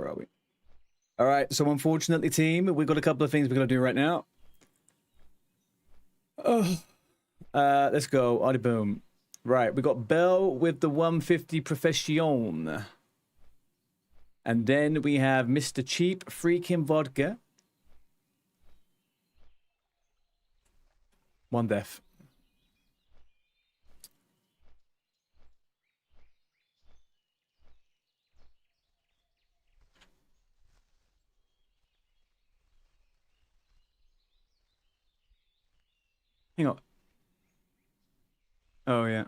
are we? All right, so unfortunately, team, we've got a couple of things we're going to do right now. Oh, let's go. Arty boom. Right, we got Bell with the 150 Profession. And then we have Mr. Cheap Freaking Vodka. 1 death. Hang on. Oh, yeah.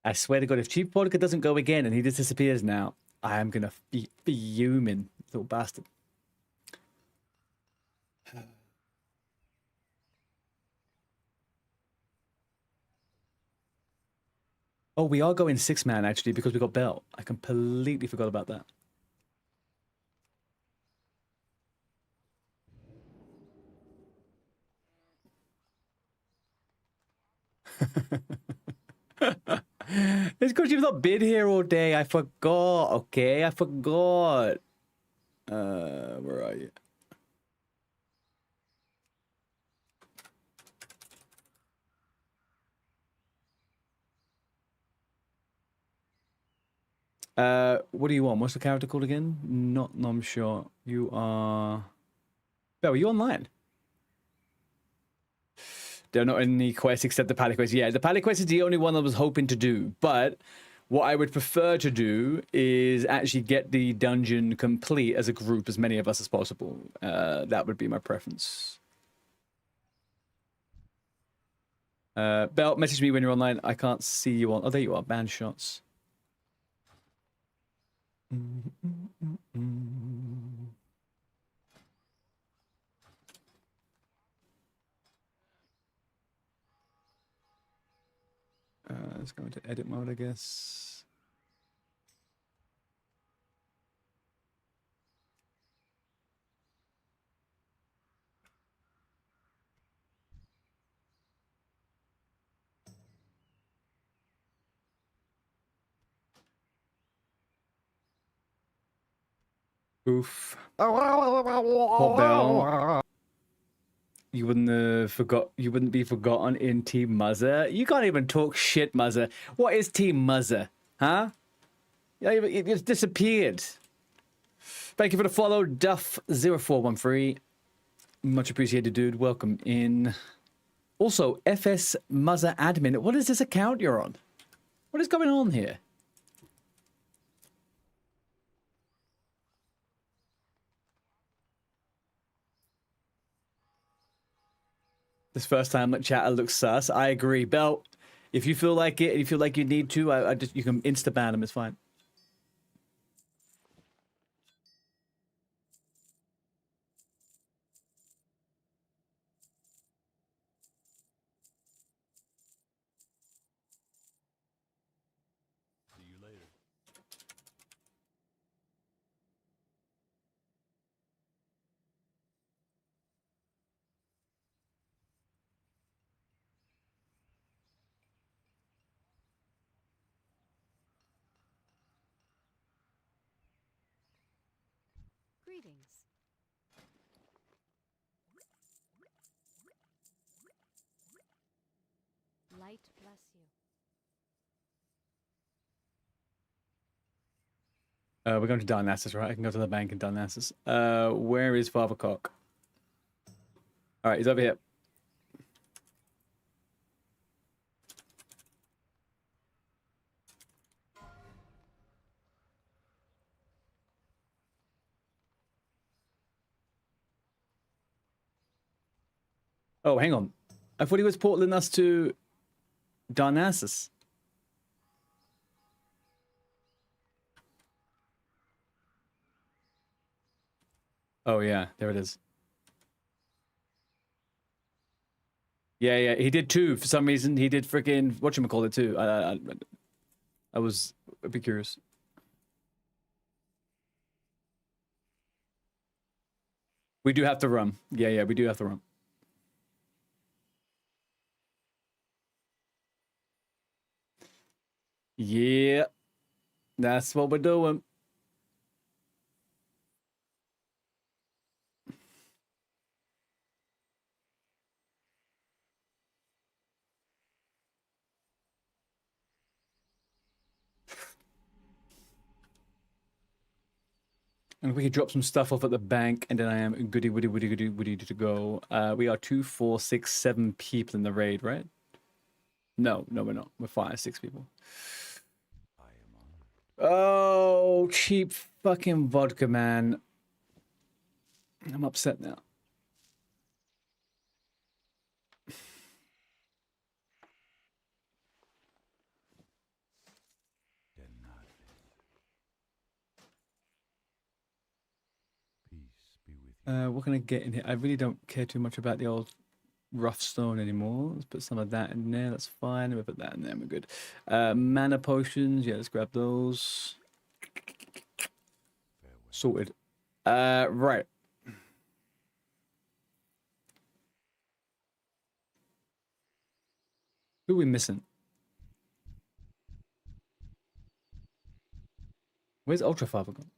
I swear to God, if Cheap Vodka doesn't go again and he just disappears now, I am going to be fuming, little bastard. Oh, we are going 6-man, actually, because we got Bell. I completely forgot about that. It's because you've not been here all day. I forgot, okay? I forgot. Where are you? What do you want? What's the character called again? Not I'm sure. You are... Bell, are you online? There are not any quests except the Pally quest. Yeah, the Pally quest is the only one I was hoping to do. But what I would prefer to do is actually get the dungeon complete as a group, as many of us as possible. That would be my preference. Bell, message me when you're online. I can't see you on... Oh, there you are. Band shots. Let's go into edit mode, I guess. Oof. Hot Bell. You wouldn't be forgotten in Team Muzzer. You can't even talk shit, Muzzer. What is Team Muzzer? Huh? It just disappeared. Thank you for the follow, Duff0413. Much appreciated, dude. Welcome in. Also, FS Muzzer Admin. What is this account you're on? What is going on here? This first time that chatter looks sus. I agree. Bell, if you feel like it, and you feel like you need to, you can insta-ban him. It's fine. See you later. Greetings. Light bless you. We're going to Darnassus, right? I can go to the bank in Darnassus. Where is Father Cock? All right, he's over here. Oh, hang on. I thought he was portaling us to Darnassus. Oh, yeah. There it is. Yeah, he did too. For some reason, he did freaking whatchamacallit too. I was a bit curious. We do have to run. Yeah, we do have to run. Yeah. That's what we're doing. And we could drop some stuff off at the bank, and then I am goody woody woody goody woody to go. We are 2, 4, 6, 7 people in the raid, right? No, we're not. We're 5, 6 people. Oh, cheap fucking vodka, man. I'm upset now. What can I get in here? I really don't care too much about the old rough stone anymore. Let's put some of that in there. That's fine. We'll put that in there. We're good. Mana potions. Yeah, let's grab those. Sorted. Right. Who are we missing? Where's Ultra Father gone?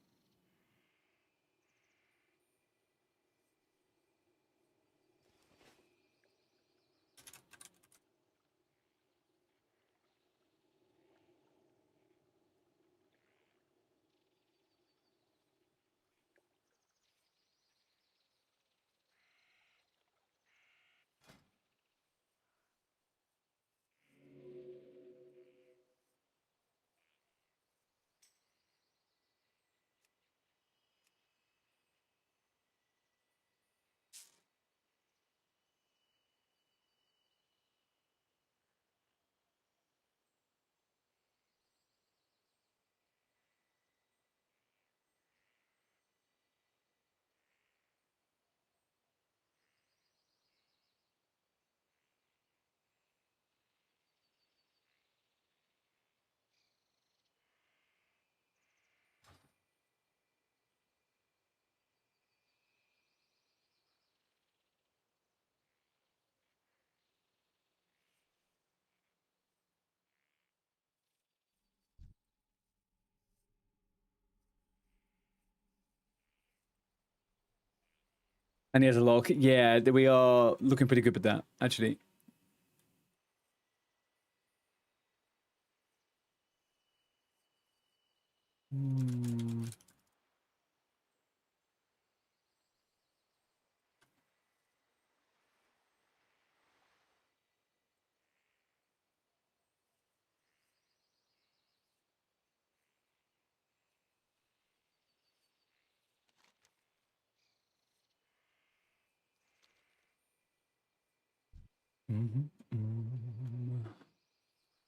And he has a lock. Yeah, we are looking pretty good with that, actually.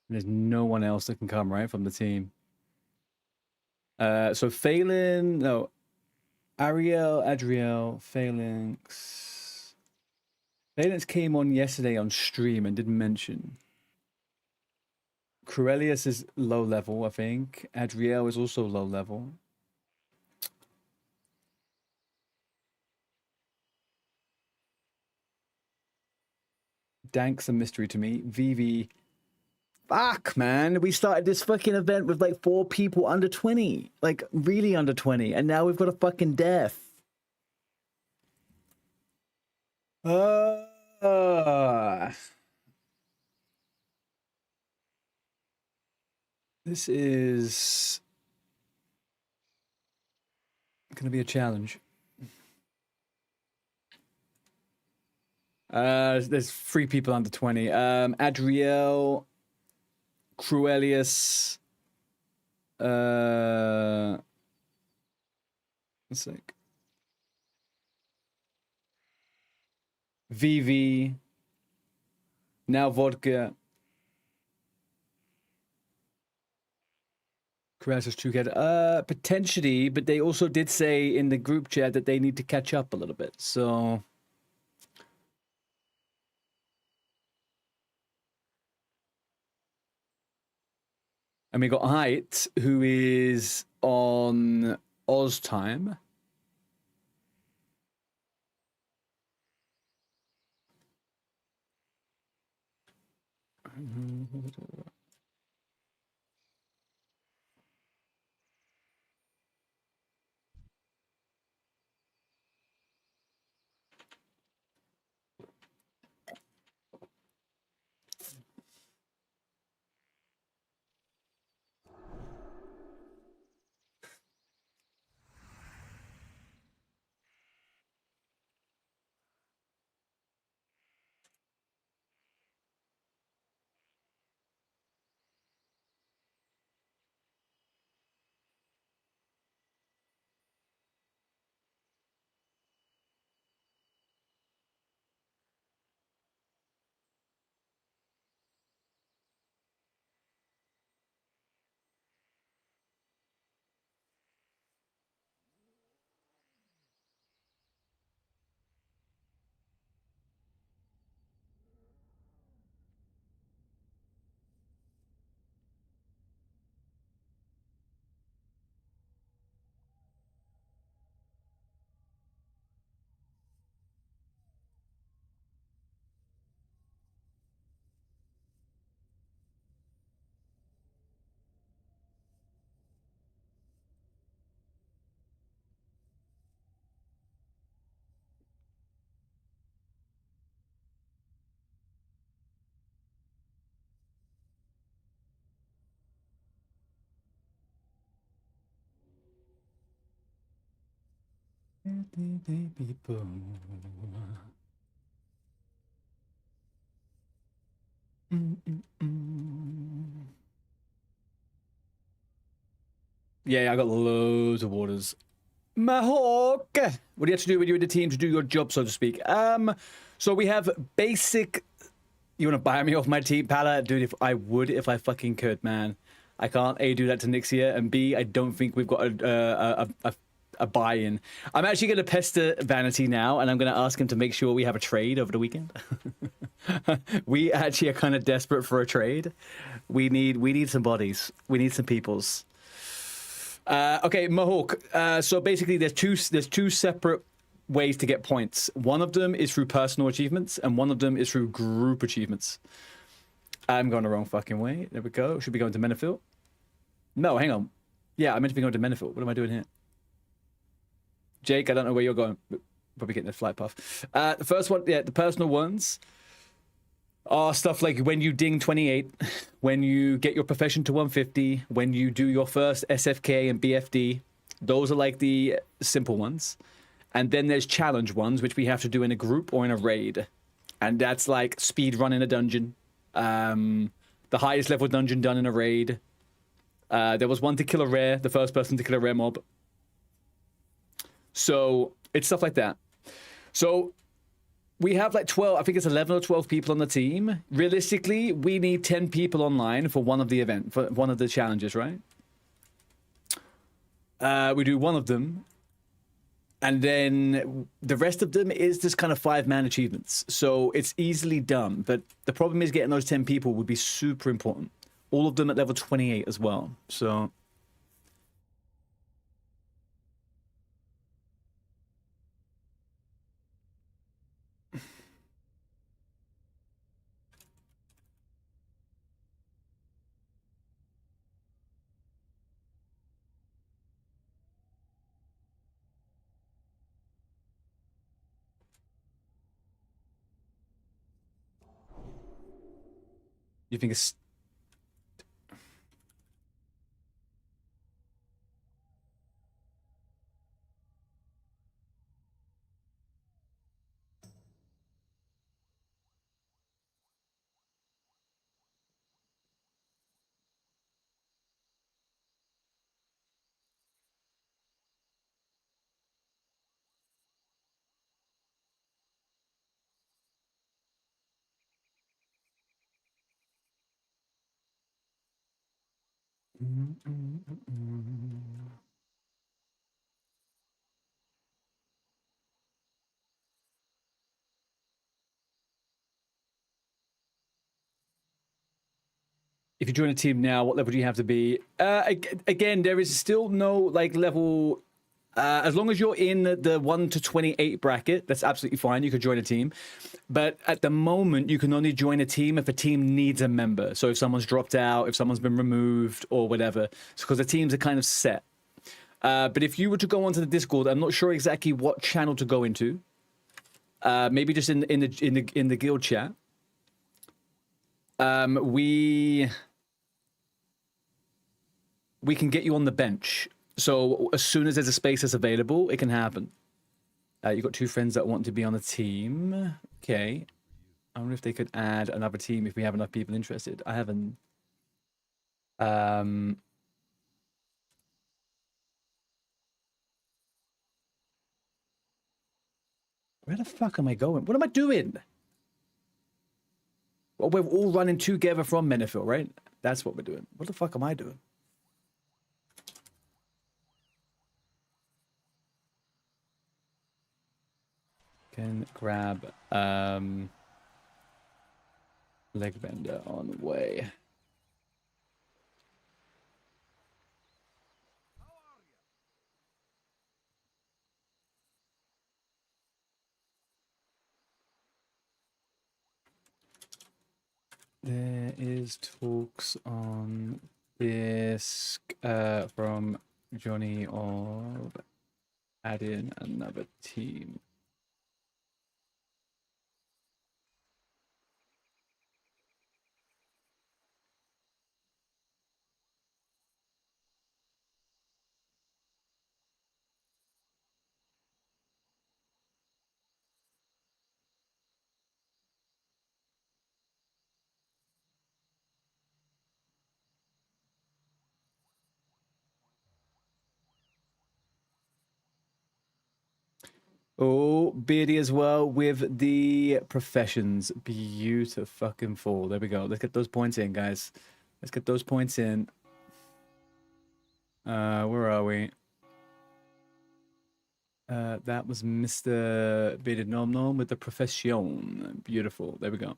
There's no one else that can come, right, from the team. So Phelan, no, Ariel, Adriel, Phalanx. Phalanx came on yesterday on stream and didn't mention. Corellius is low level, I think. Adriel is also low level. Dank's a mystery to me. Vivi. Fuck, man. We started this fucking event with like 4 people under 20. Like, really under 20. And now we've got a fucking death. This is going to be a challenge. There's 3 people under 20. Adriel, Cruelius, one sec. Vivi, now Vodka. Cruelius is true kid. Potentially, but they also did say in the group chat that they need to catch up a little bit, so... And we got Height, who is on Oz time. Yeah, I got loads of orders. Mahawk! What do you have to do when you're in the team to do your job, so to speak? So we have basic. You want to buy me off my team, Pala? Dude, if I would, if I fucking could, man. I can't A, do that to Nixia, and B, I don't think we've got a buy-in. I'm actually going to pester Vanity now, and I'm going to ask him to make sure we have a trade over the weekend. We actually are kind of desperate for a trade. We need some bodies. We need some peoples. Okay, Mahawk. So basically, there's two separate ways to get points. One of them is through personal achievements, and one of them is through group achievements. I'm going the wrong fucking way. There we go. Should be going to Menifil. No, hang on. Yeah, I meant to be going to Menifil. What am I doing here? Jake, I don't know where you're going. Probably getting the flight path. The first one, yeah, the personal ones are stuff like when you ding 28, when you get your profession to 150, when you do your first SFK and BFD. Those are like the simple ones. And then there's challenge ones, which we have to do in a group or in a raid. And that's like speed run in a dungeon. The highest level dungeon done in a raid. There was one to kill a rare, the first person to kill a rare mob. So it's stuff like that. So we have like 12, I think it's 11 or 12 people on the team. Realistically, we need 10 people online for one of the event, for one of the challenges, right? We do one of them. And then the rest of them is just kind of 5-man achievements. So it's easily done. But the problem is getting those 10 people would be super important. All of them at level 28 as well. So you think it's... If you join a team now, what level do you have to be? Again, there is still no like level. As long as you're in the 1 to 28 bracket, that's absolutely fine. You could join a team. But at the moment, you can only join a team if a team needs a member. So if someone's dropped out, if someone's been removed, or whatever. Because the teams are kind of set. But if you were to go onto the Discord, I'm not sure exactly what channel to go into. Maybe just in the guild chat. We can get you on the bench. So as soon as there's a space that's available, it can happen. You've got 2 friends that want to be on a team. Okay. I wonder if they could add another team if we have enough people interested. I haven't... Where the fuck am I going? What am I doing? Well, we're all running together from Menifil, right? That's what we're doing. What the fuck am I doing? Can grab leg bender on the way. There is talks on this from Johnny of adding another team. Oh, Beardy as well with the professions. Beautiful. There we go. Let's get those points in, guys. Let's get those points in. Where are we? That was Mr. Bearded Nom Nom with the profession. Beautiful. There we go.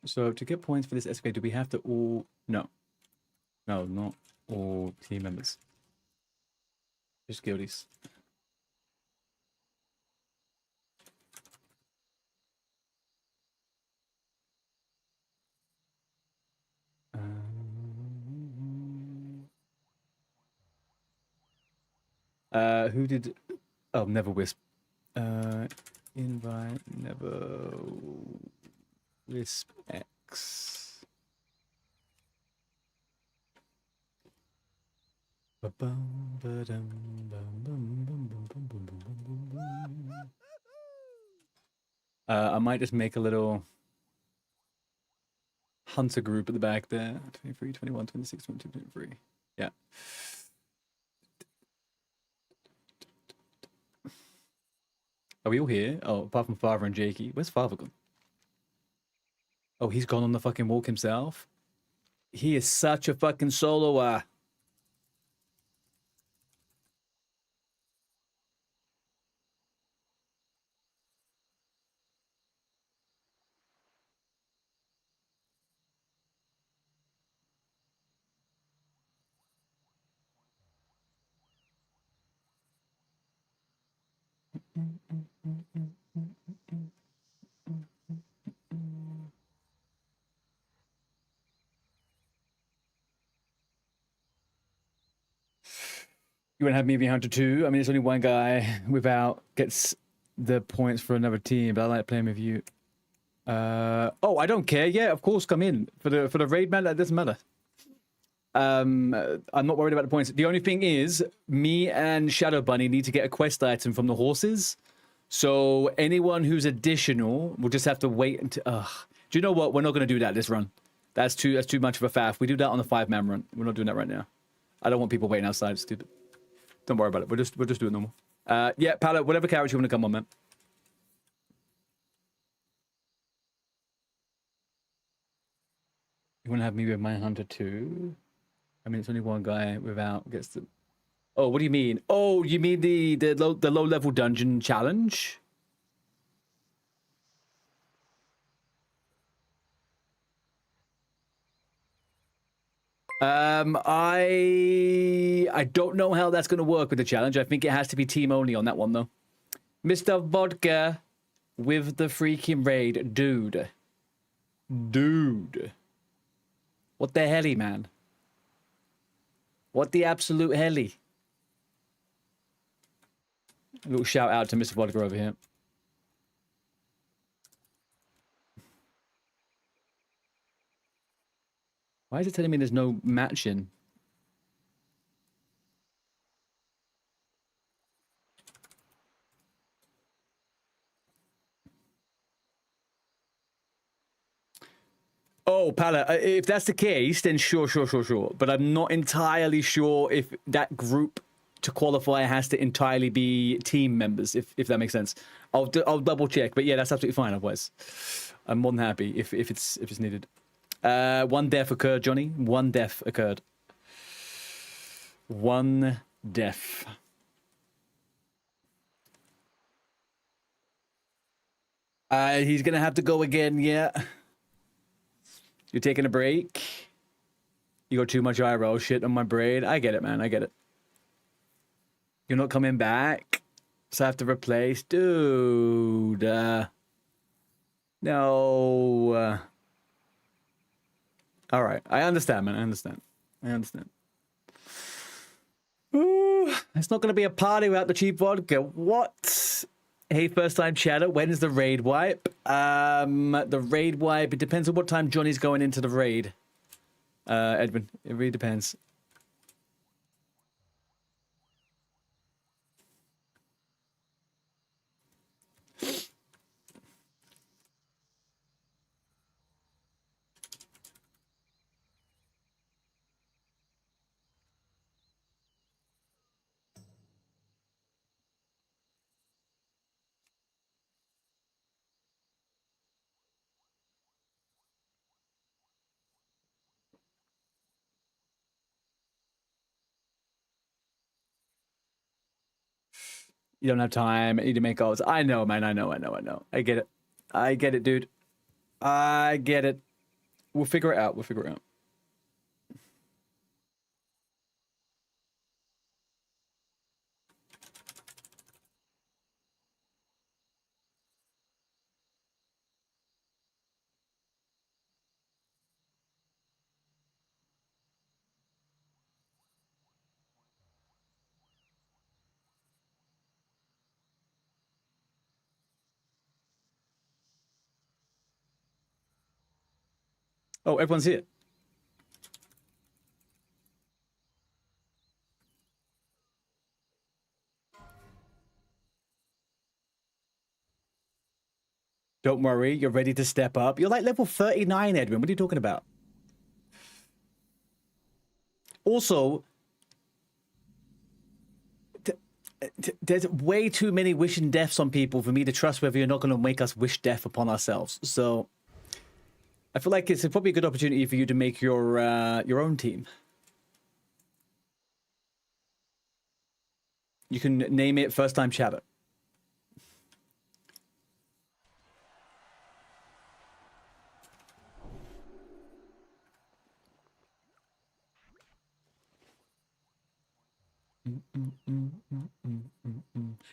So to get points for this SK, do we have to all... No. No, not all team members. Just guildies. Who did... Oh, Never Wisp. Invite Never Wisp X. I might just make a little hunter group at the back there. 23, 21, 26, 22, 23. Yeah. Are we all here? Oh, apart from Father and Jakey. Where's Father gone? Oh, he's gone on the fucking walk himself. He is such a fucking soloer. You want to have me be Hunter too? I mean, it's only one guy without gets the points for another team, but I like playing with you. Oh, I don't care. Yeah, of course, come in for the raid, man. That doesn't matter. I'm not worried about the points. The only thing is, me and Shadow Bunny need to get a quest item from the horses. So anyone who's additional will just have to wait until. Do you know what? We're not going to do that this run. That's too much of a faff. We do that on the 5-man run. We're not doing that right now. I don't want people waiting outside. It's stupid. Don't worry about it. We're just doing normal. Yeah, Paolo, whatever character you want to come on, man. You want to have me with my hunter too? I mean, it's only one guy without gets the. Oh, what do you mean? Oh, you mean the low level dungeon challenge? I don't know how that's going to work with the challenge. I think it has to be team only on that one, though. Mr. Vodka with the freaking raid. Dude. What the helly, man? What the absolute helly? A little shout out to Mr. Vodka over here. Why is it telling me there's no matching? Oh, Pala, if that's the case, then sure. But I'm not entirely sure if that group to qualify has to entirely be team members, if that makes sense. I'll double check, but yeah, that's absolutely fine. Otherwise, I'm more than happy if it's needed. One death occurred, Johnny. One death occurred. One death. He's gonna have to go again. Yeah. You're taking a break. You got too much eyebrow shit on my braid. I get it, man. I get it. You're not coming back, so I have to replace, dude. No. All right, I understand, man. I understand. Ooh, it's not going to be a party without the cheap vodka. What? Hey, first time chatter. When is the raid wipe? The raid wipe. It depends on what time Johnny's going into the raid. Edwin, it really depends. You don't have time. I need to make calls. I know, man. I know. I get it. I get it, dude. I get it. We'll figure it out. We'll figure it out. Oh, everyone's here. Don't worry, you're ready to step up. You're like level 39, Edwin. What are you talking about? Also, there's way too many wishing deaths on people for me to trust whether you're not going to make us wish death upon ourselves. So I feel like it's probably a good opportunity for you to make your own team. You can name it First Time Shadow.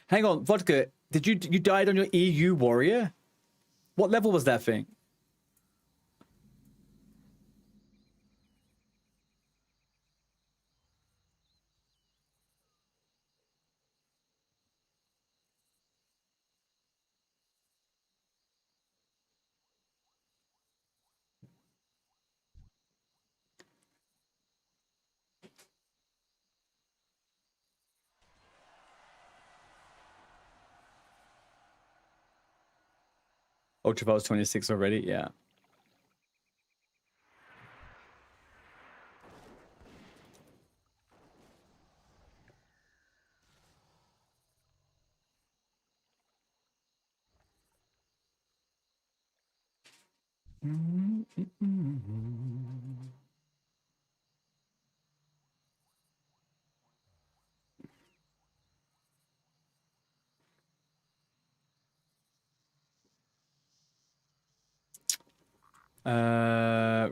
Hang on, Vodka. Did you died on your EU warrior? What level was that thing? Ultraviol's 26 already, yeah.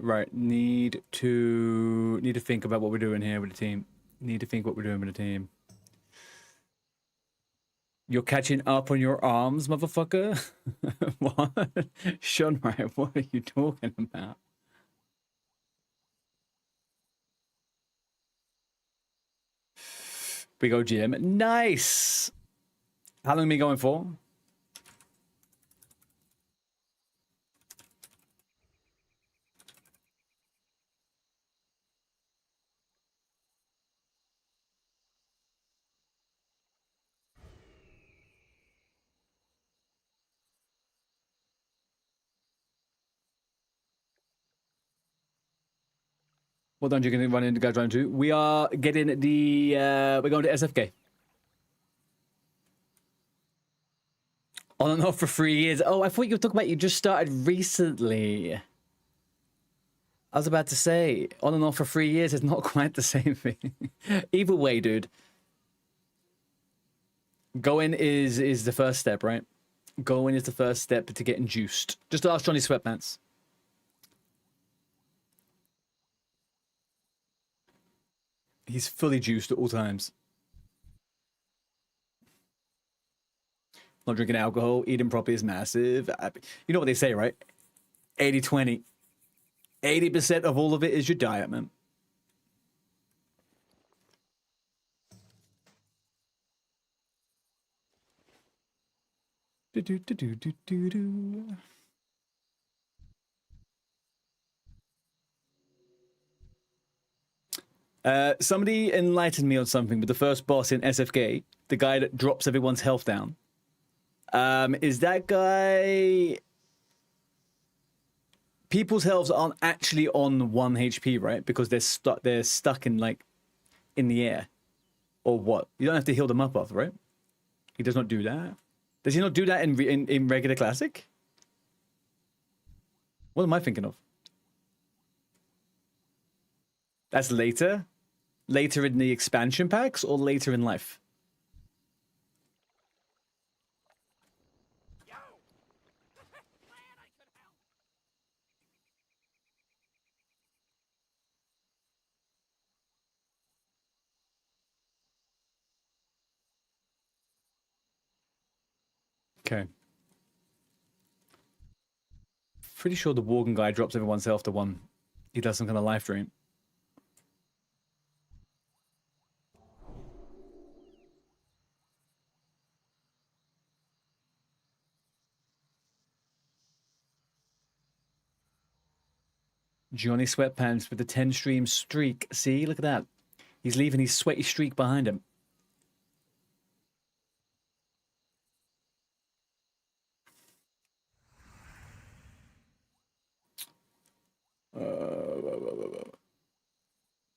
Right. Need to think about what we're doing here with the team. Need to think what we're doing with the team. You're catching up on your arms, motherfucker. What? Sean, right? What are you talking about? Big OGM. Nice. How long are we going for? What dungeon are you going to run into guys round to? We are getting the we're going to SFK. On and off for 3 years. Oh, I thought you were talking about you just started recently. I was about to say, on and off for 3 years is not quite the same thing. Either way, dude. Going is the first step, right? Going is the first step to getting juiced. Just ask Johnny Sweatpants. He's fully juiced at all times. Not drinking alcohol, eating properly is massive. You know what they say, right? 80-20. 80% of all of it is your diet, man. Somebody enlightened me on something with the first boss in SFK, the guy that drops everyone's health down. Is that guy... People's healths aren't actually on 1 HP, right? Because they're stuck in, like, in the air. Or what? You don't have to heal them up after, right? He does not do that. Does he not do that in regular classic? What am I thinking of? That's later? Later in the expansion packs or later in life? Okay. Pretty sure the Worgen guy drops everyone's health to 1. He does some kind of life drain. Johnny Sweatpants with the 10 stream streak. See, look at that. He's leaving his sweaty streak behind him.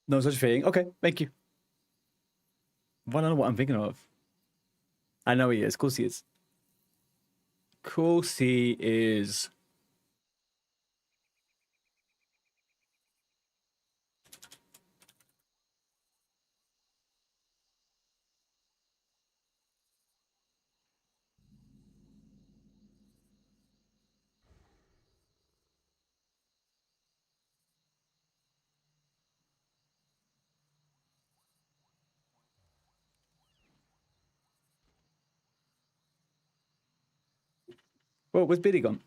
No such thing. Okay, thank you. I don't know what I'm thinking of. I know he is. Of course he is. Of course he is. Well, where's Biddy gone?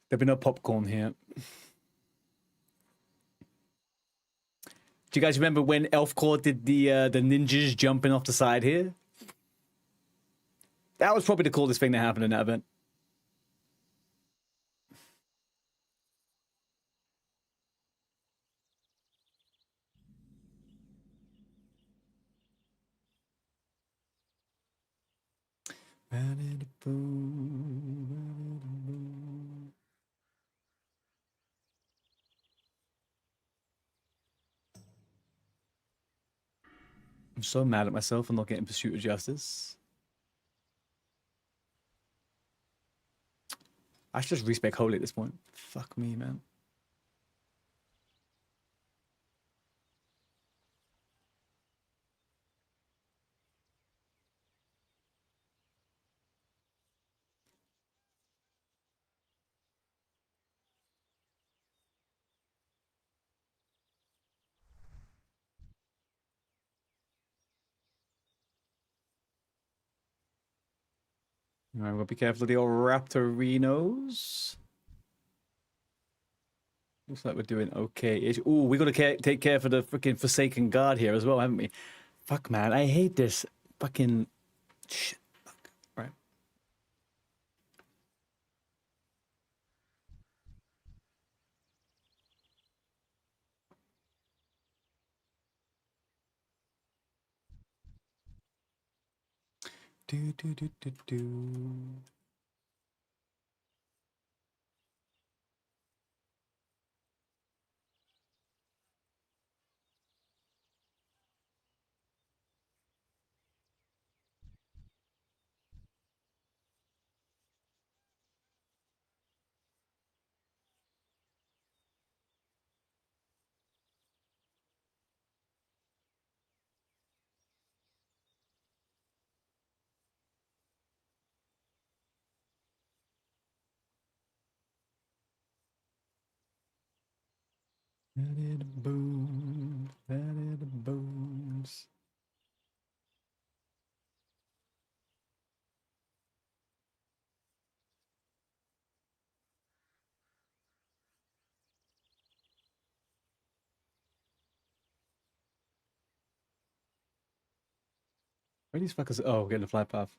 There'll be no popcorn here. Do you guys remember when Elfcore did the ninjas jumping off the side here? That was probably the coolest thing that happened in that event. I'm so mad at myself for not getting Pursuit of Justice. I should just respec Holy at this point. Fuck me, man. All right, we'll be careful of the old Raptorinos. Looks like we're doing okay. Ooh, we got to take care for the freaking Forsaken Guard here as well, haven't we? Fuck, man. I hate this fucking shit. Fuck. Right. Do, do, do, do, do. Boom, booms. Where these fuckers? Oh, getting the flight path.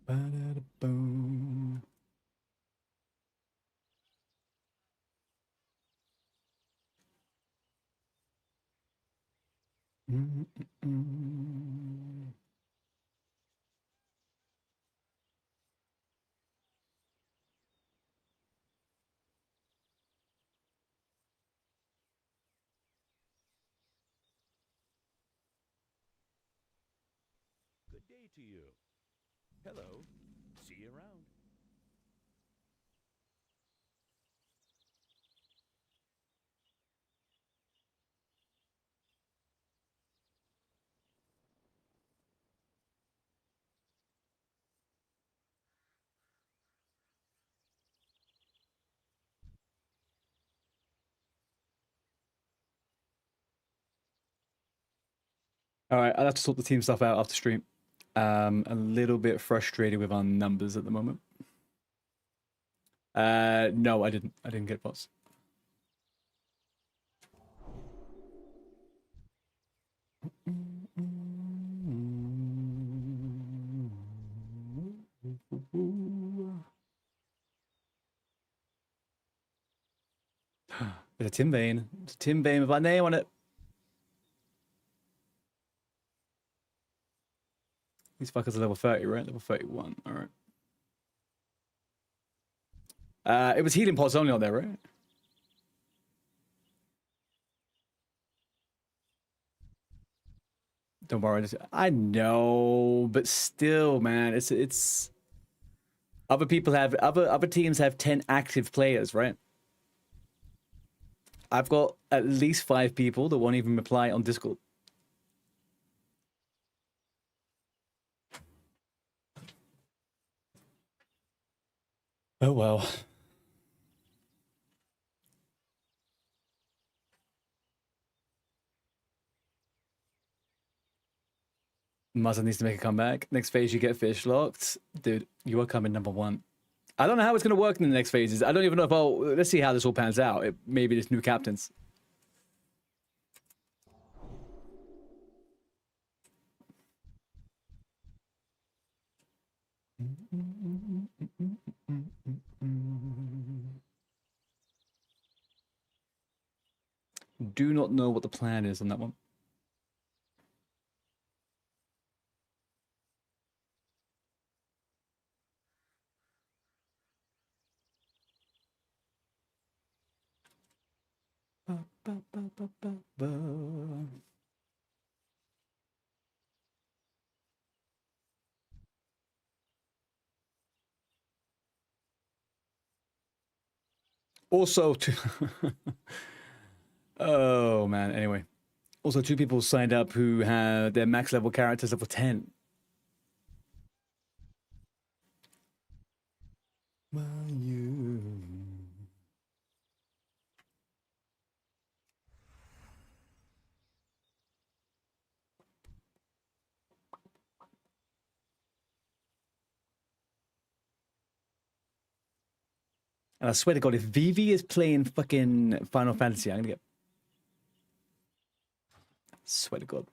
Boom. Good day to you. Hello. See you around. All right, I'll have to sort the team stuff out after stream. A little bit frustrated with our numbers at the moment. No, I didn't. I didn't get bots. It's a Tim Vane. It's a Tim Vane with my name on it. These fuckers are level 30, right? Level 31. All right. It was healing pods only on there, right? Don't worry. I know, but still, man, it's other people have other teams have 10 active players, right? I've got at least 5 people that won't even reply on Discord. Oh well. Muzza needs to make a comeback. Next phase, you get fish locked. Dude, you are coming #1. I don't know how it's going to work in the next phases. I don't even know if I'll... Let's see how this all pans out. Maybe there's new captains. Do not know what the plan is on that one. Also, oh man. Anyway, also 2 people signed up who had their max level characters level 10. And I swear to God, if Vivi is playing fucking Final Fantasy, I'm gonna get... Swear to God.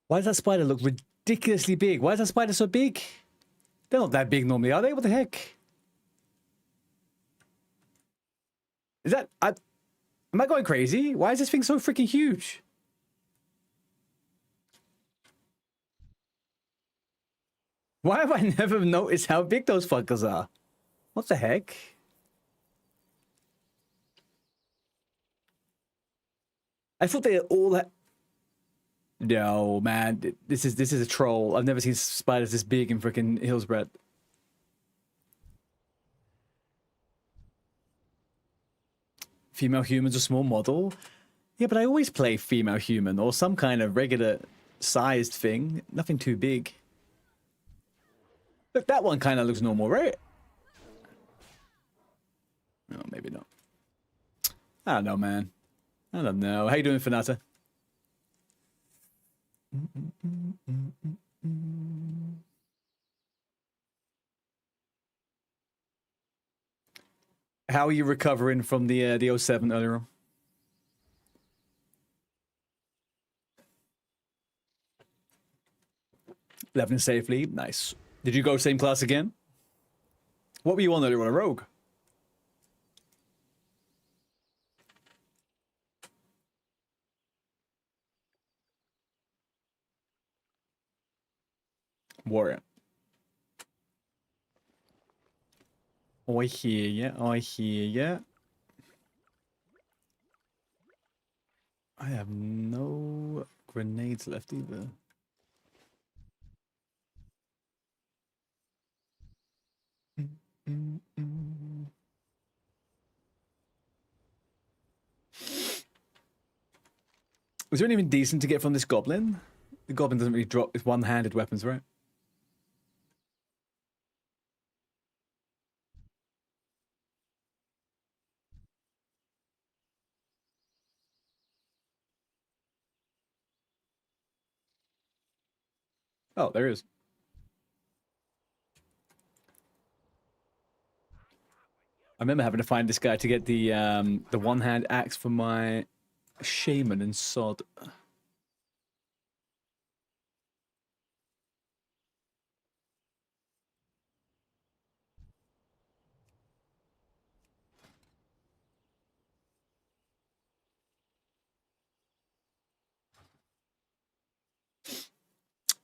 Why does that spider look ridiculously big? Why is that spider so big? They're not that big normally, are they? What the heck? Is that... am I going crazy? Why is this thing so freaking huge? Why have I never noticed how big those fuckers are? What the heck? I thought they all had... No, man. This is a troll. I've never seen spiders this big in freaking Hillsbred. Female human's a small model? Yeah, but I always play female human or some kind of regular sized thing. Nothing too big. Look, that one kind of looks normal, right? No, maybe not. I don't know, man. I don't know. How you doing, Fanata? How are you recovering from the 07 earlier on? Leveling safely. Nice. Did you go same class again? What were you on earlier on? A rogue? Warrior. I hear ya. I hear ya. I have no grenades left either. Was there anything decent to get from this goblin? The goblin doesn't really drop his one-handed weapons, right? Oh, there is. I remember having to find this guy to get the one-hand axe for my shaman and sod.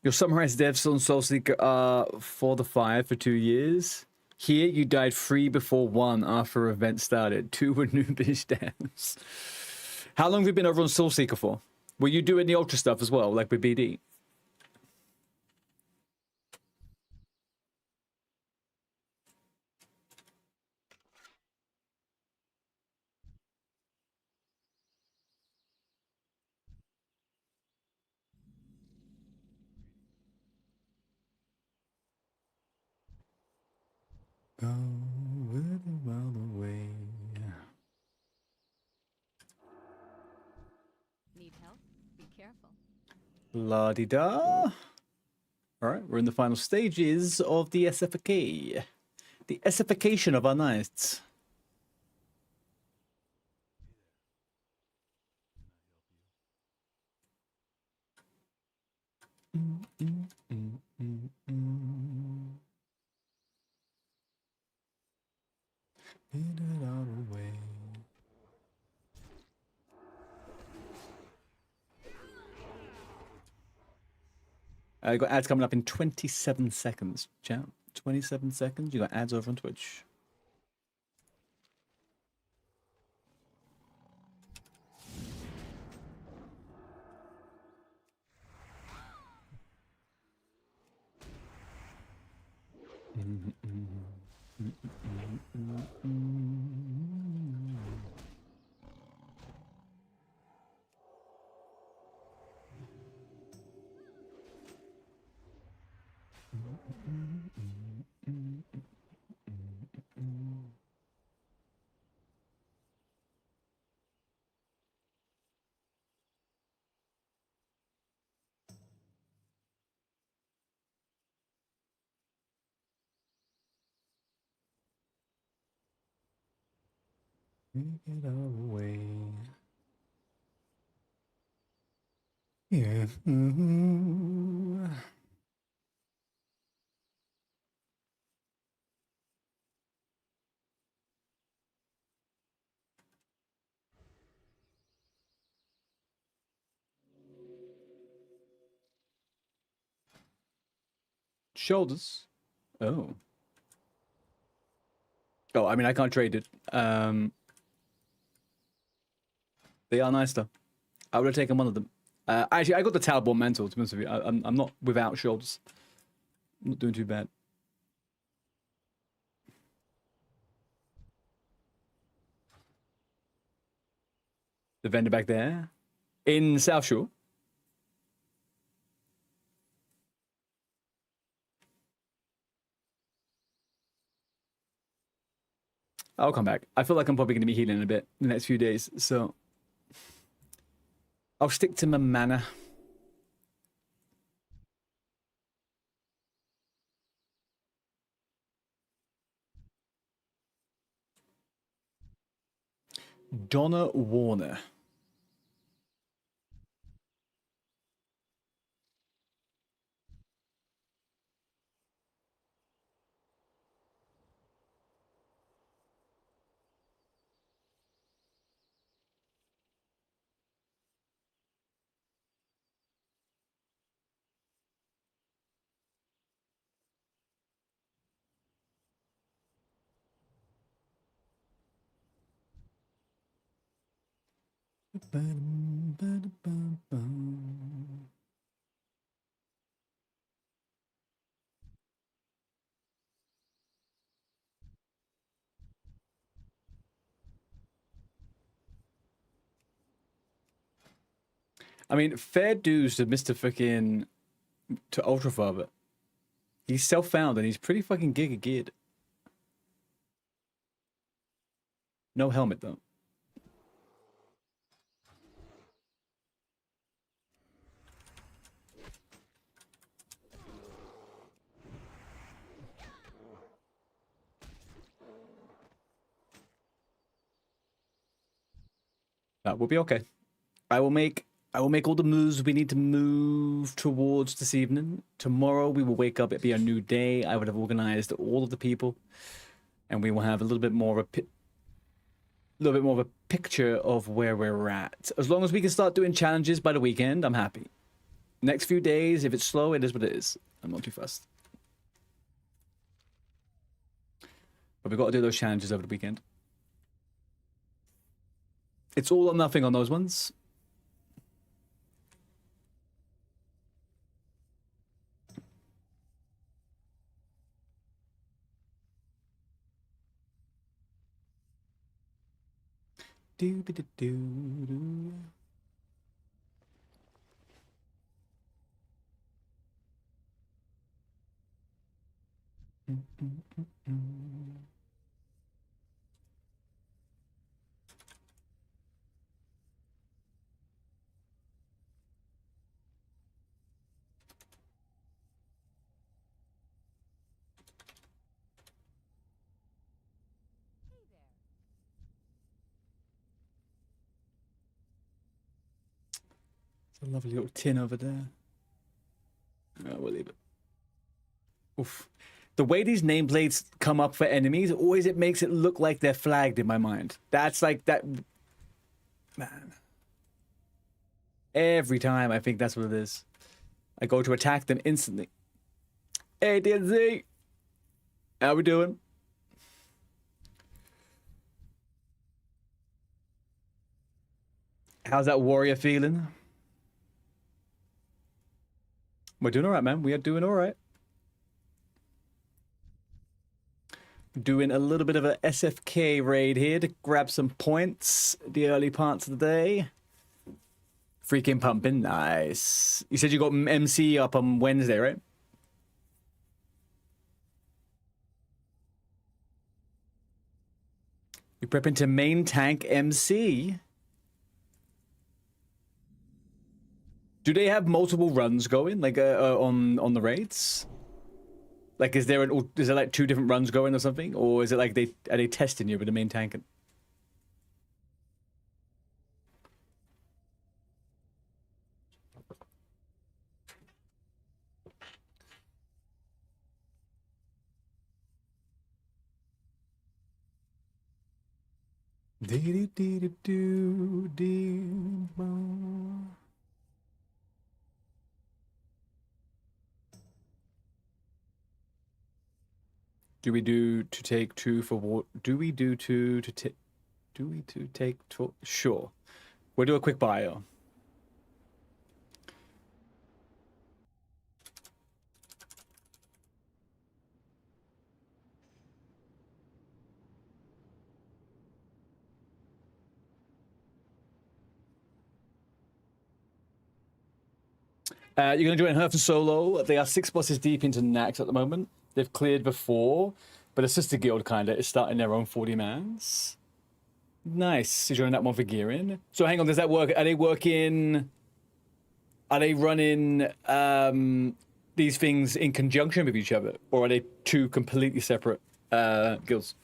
Your summarized devs on Soulseeker are 4 to 5 for 2 years. Here, you died 3 before 1 after event started. 2 were noobish devs. How long have you been over on Soulseeker for? Were you doing the Ultra stuff as well, like with BD? Go really well away. Need help? Be careful. La-di-da. Alright, we're in the final stages of the SFK. The SFication of our nights. Get it out of the way. I got ads coming up in 27 seconds, chat. 27 seconds. You got ads over on Twitch. Get away. Yeah. Shoulders. Oh. Oh, I mean, I can't trade it. They are nice though. I would have taken one of them. Actually, I got the Talbot Mental, to be honest with you. I'm not without shoulders. I'm not doing too bad. The vendor back there. In South Shore. I'll come back. I feel like I'm probably going to be healing a bit in the next few days, so I'll stick to my mana. Donna Warner. I mean, fair dues to Mr. Fucking to Ultra Father. He's self-found and he's pretty fucking giga geared. No helmet though. That will be okay. I will make all the moves we need to move towards this evening. Tomorrow we will wake up, it'll be a new day. I would have organized all of the people and we will have a little bit more of a picture of where we're at. As long as we can start doing challenges by the weekend, I'm happy. Next few days, if it's slow, it is what it is. I'm not too fussed. But we've got to do those challenges over the weekend. It's all or nothing on those ones. Do-be-do-do-do. A lovely little tin over there. We'll leave it. Oof. The way these nameplates come up for enemies, always it makes it look like they're flagged in my mind. That's like that. Man. Every time I think that's what it is. I go to attack them instantly. Hey, DNZ. How we doing? How's that warrior feeling? We're doing all right, man. We are doing all right. Doing a little bit of a SFK raid here to grab some points the early parts of the day. Freaking pumping. Nice. You said you got MC up on Wednesday, right? You're prepping to main tank MC. Do they have multiple runs going, like on the raids? Like, is there like 2 different runs going or something, or is it like are they testing you with the main tank? Do we do to take 2 for what? Do we do 2 to take? Do we to take 2? Sure. We'll do a quick bio. You're going to join Herf and Solo. They are 6 bosses deep into Nax at the moment. They've cleared before, but a sister guild kind of is starting their own 40-mans. Nice. You joining that one for gearing. So hang on, does that work? Are they working? Are they running these things in conjunction with each other, or are they 2 completely separate guilds?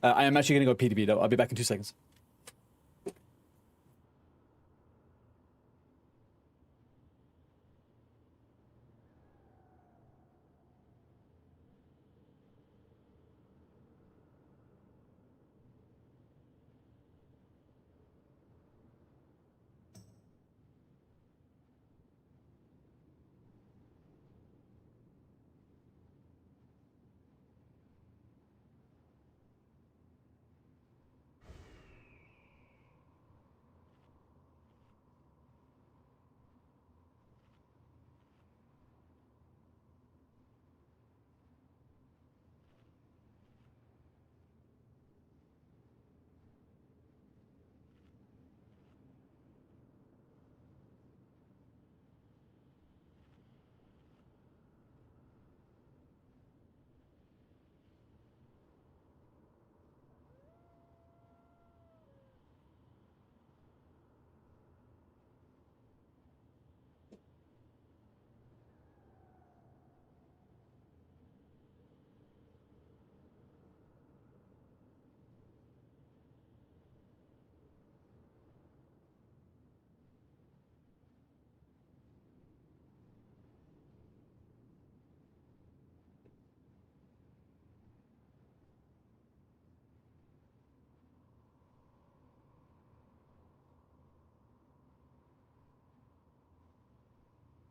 I am actually going to go PDB though. I'll be back in 2 seconds.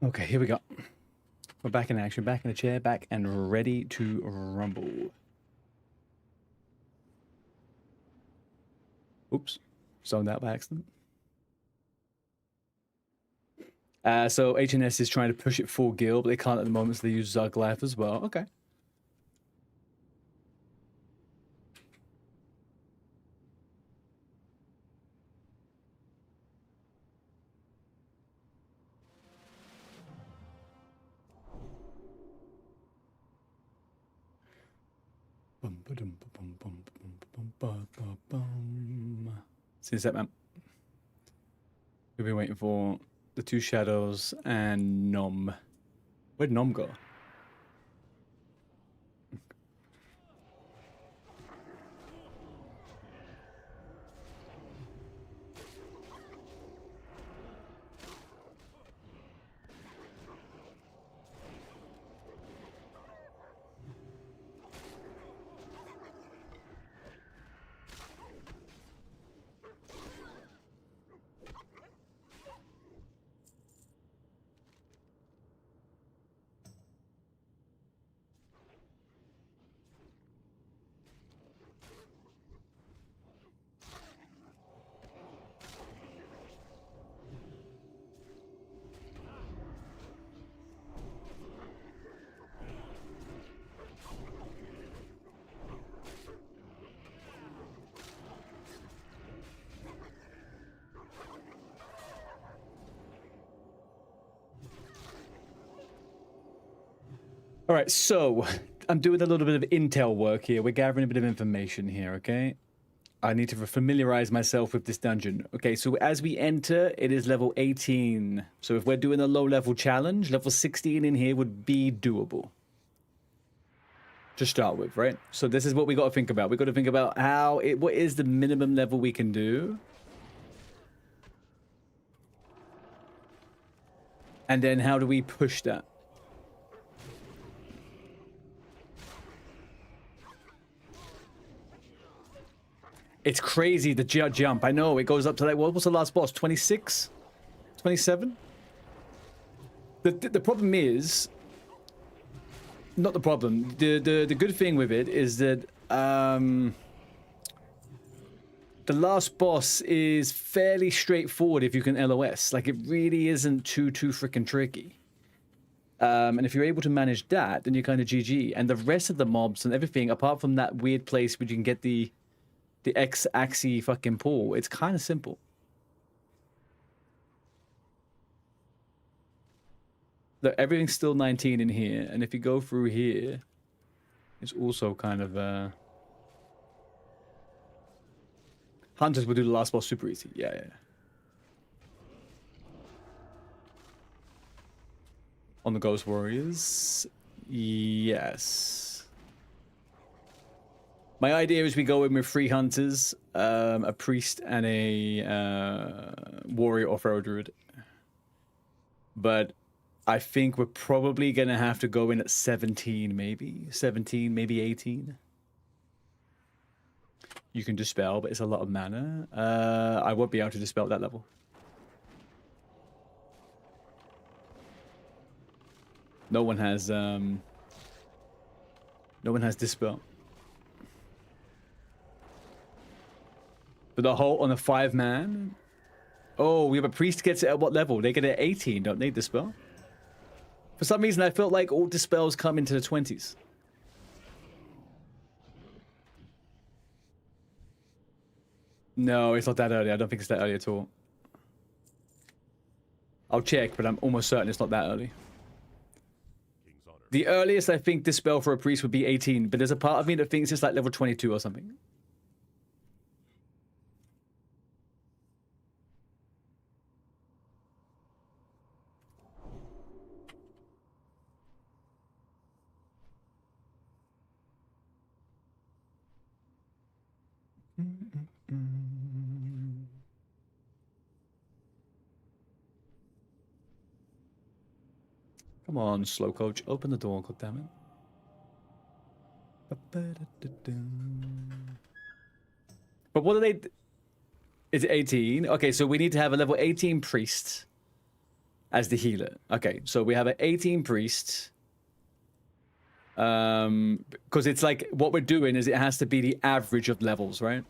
Okay, here we go. We're back in action, back in the chair, back and ready to rumble. Oops, zoned out by accident. So HNS is trying to push it full gil, but they can't at the moment, so they use Zuglife as well. Okay. See that, man. We've been waiting for the two shadows and Nom. Where'd Nom go? All right, so I'm doing a little bit of intel work here. We're gathering a bit of information here, okay? I need to familiarize myself with this dungeon. Okay, so as we enter, it is level 18. So if we're doing a low-level challenge, level 16 in here would be doable. To start with, right? So this is what we got to think about. We got to think about what is the minimum level we can do. And then how do we push that? It's crazy, the jump. I know, it goes up to like, what was the last boss? 26? 27? The problem is... Not the problem. The good thing with it is that... the last boss is fairly straightforward if you can LOS. Like, it really isn't too freaking tricky. And if you're able to manage that, then you're kind of GG. And the rest of the mobs and everything, apart from that weird place where you can get the X-axis fucking pull, it's kind of simple. Look, everything's still 19 in here, and if you go through here, it's also kind of Hunters will do the last boss super easy. Yeah. On the Ghost Warriors, yes. My idea is we go in with 3 hunters, a priest, and a warrior or feral druid. But I think we're probably going to have to go in at 17, maybe. 17, maybe 18. You can dispel, but it's a lot of mana. I won't be able to dispel at that level. No one has dispel. But the whole on a 5-man. Oh, we have a priest gets it at what level? They get it at 18, don't they? Dispel. For some reason, I felt like all dispels come into the 20s. No, it's not that early. I don't think it's that early at all. I'll check, but I'm almost certain it's not that early. The earliest I think dispel for a priest would be 18, but there's a part of me that thinks it's like level 22 or something. Come on, slow coach. Open the door, goddammit. But what are they... Is it 18? Okay, so we need to have a level 18 priest. as the healer. Okay, so we have an 18 priest. Because it's like what we're doing is it has to be the average of levels, right?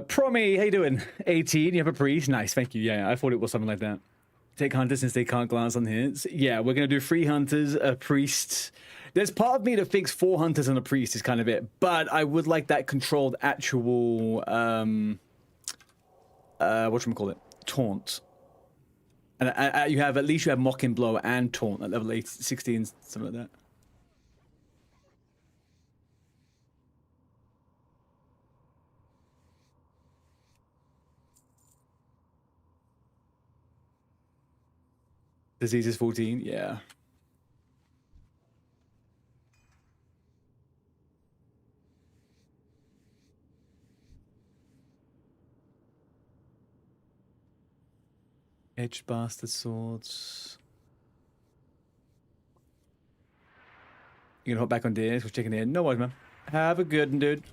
Promi, how you doing? 18, you have a priest. Nice, thank you. Yeah, I thought it was something like that. Take hunters since they can't glance on hits. Yeah, we're gonna do 3 hunters, a priest. There's part of me that thinks 4 hunters and a priest is kind of it, but I would like that controlled actual whatchamacallit? Taunt. And you have at least you have mocking blow and taunt at level 16, something like that. Disease is 14, yeah. Edged bastard swords. You can hop back on this. We're checking in. No worries, man. Have a good one, dude.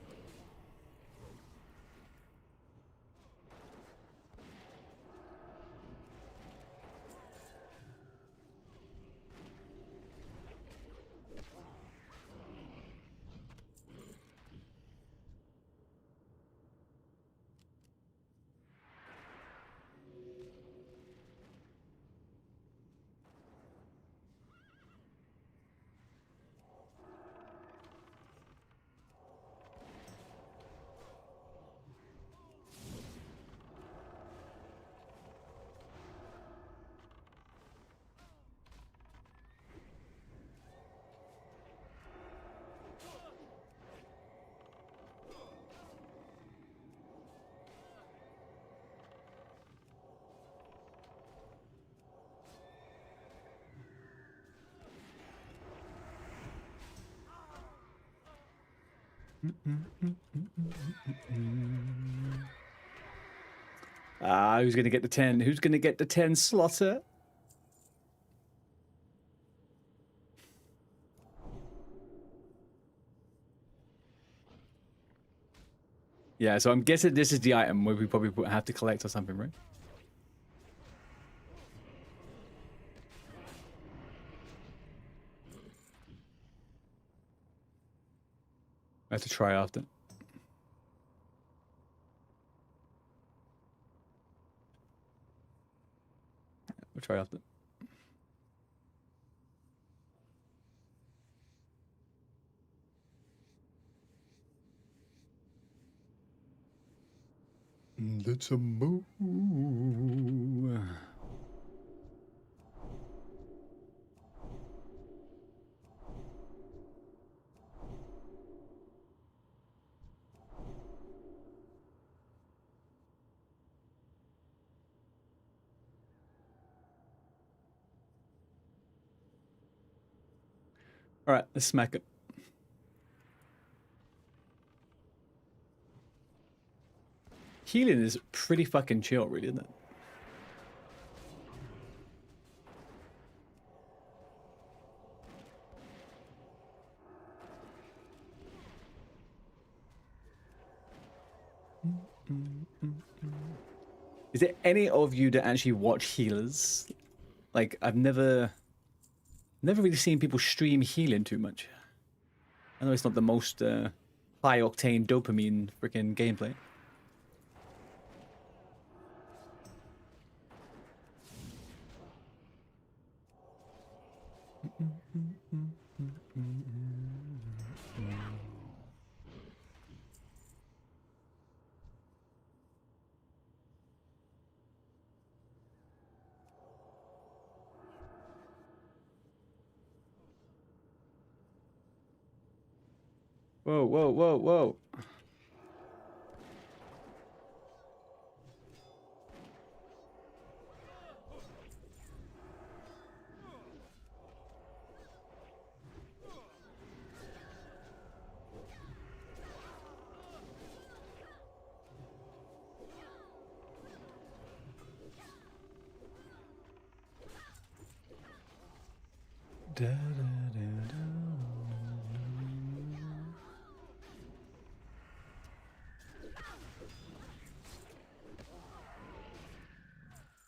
Who's gonna get the 10? Who's gonna get the 10 slaughter? Yeah, so I'm guessing this is the item where we probably have to collect or something, right? I have to try after. We'll try after. Let's move. All right, let's smack it. Healing is pretty fucking chill, really, isn't it? Is there any of you that actually watch healers? Like, I've never really seen people stream healing too much. I know it's not the most high octane dopamine freaking gameplay. Whoa, whoa, whoa, whoa.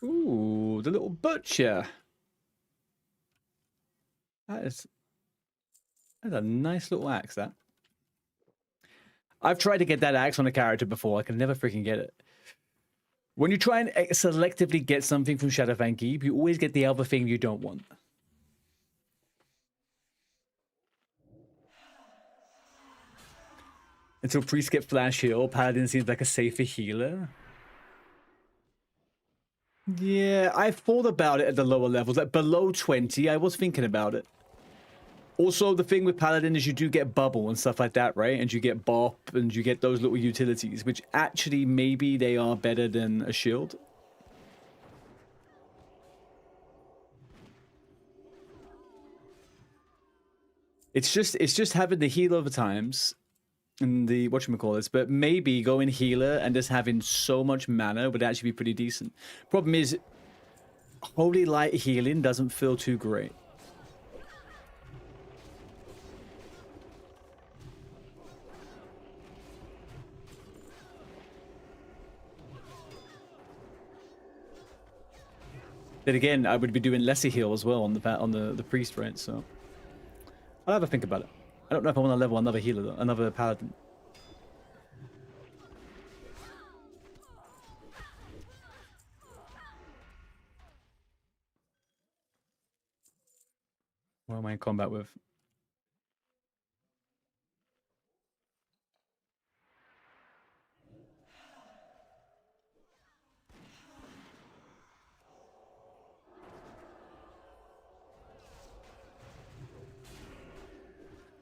Ooh, the little butcher. That's a nice little axe, that. I've tried to get that axe on a character before. I can never freaking get it. When you try and selectively get something from Shadowfang Keep, you always get the other thing you don't want. Until priest get flash heal, paladin seems like a safer healer. Yeah, I thought about it at the lower levels. Like below 20, I was thinking about it. Also, the thing with paladin is you do get bubble and stuff like that, right? And you get bop and you get those little utilities, which actually maybe they are better than a shield. It's just having the heal over times and the whatchamacallits, but maybe going healer and just having so much mana would actually be pretty decent. Problem is, holy light healing doesn't feel too great. Then again, I would be doing lesser heal as well on the priest, right? So I'll have a think about it. I don't know if I want to level another healer though, another paladin. What am I in combat with?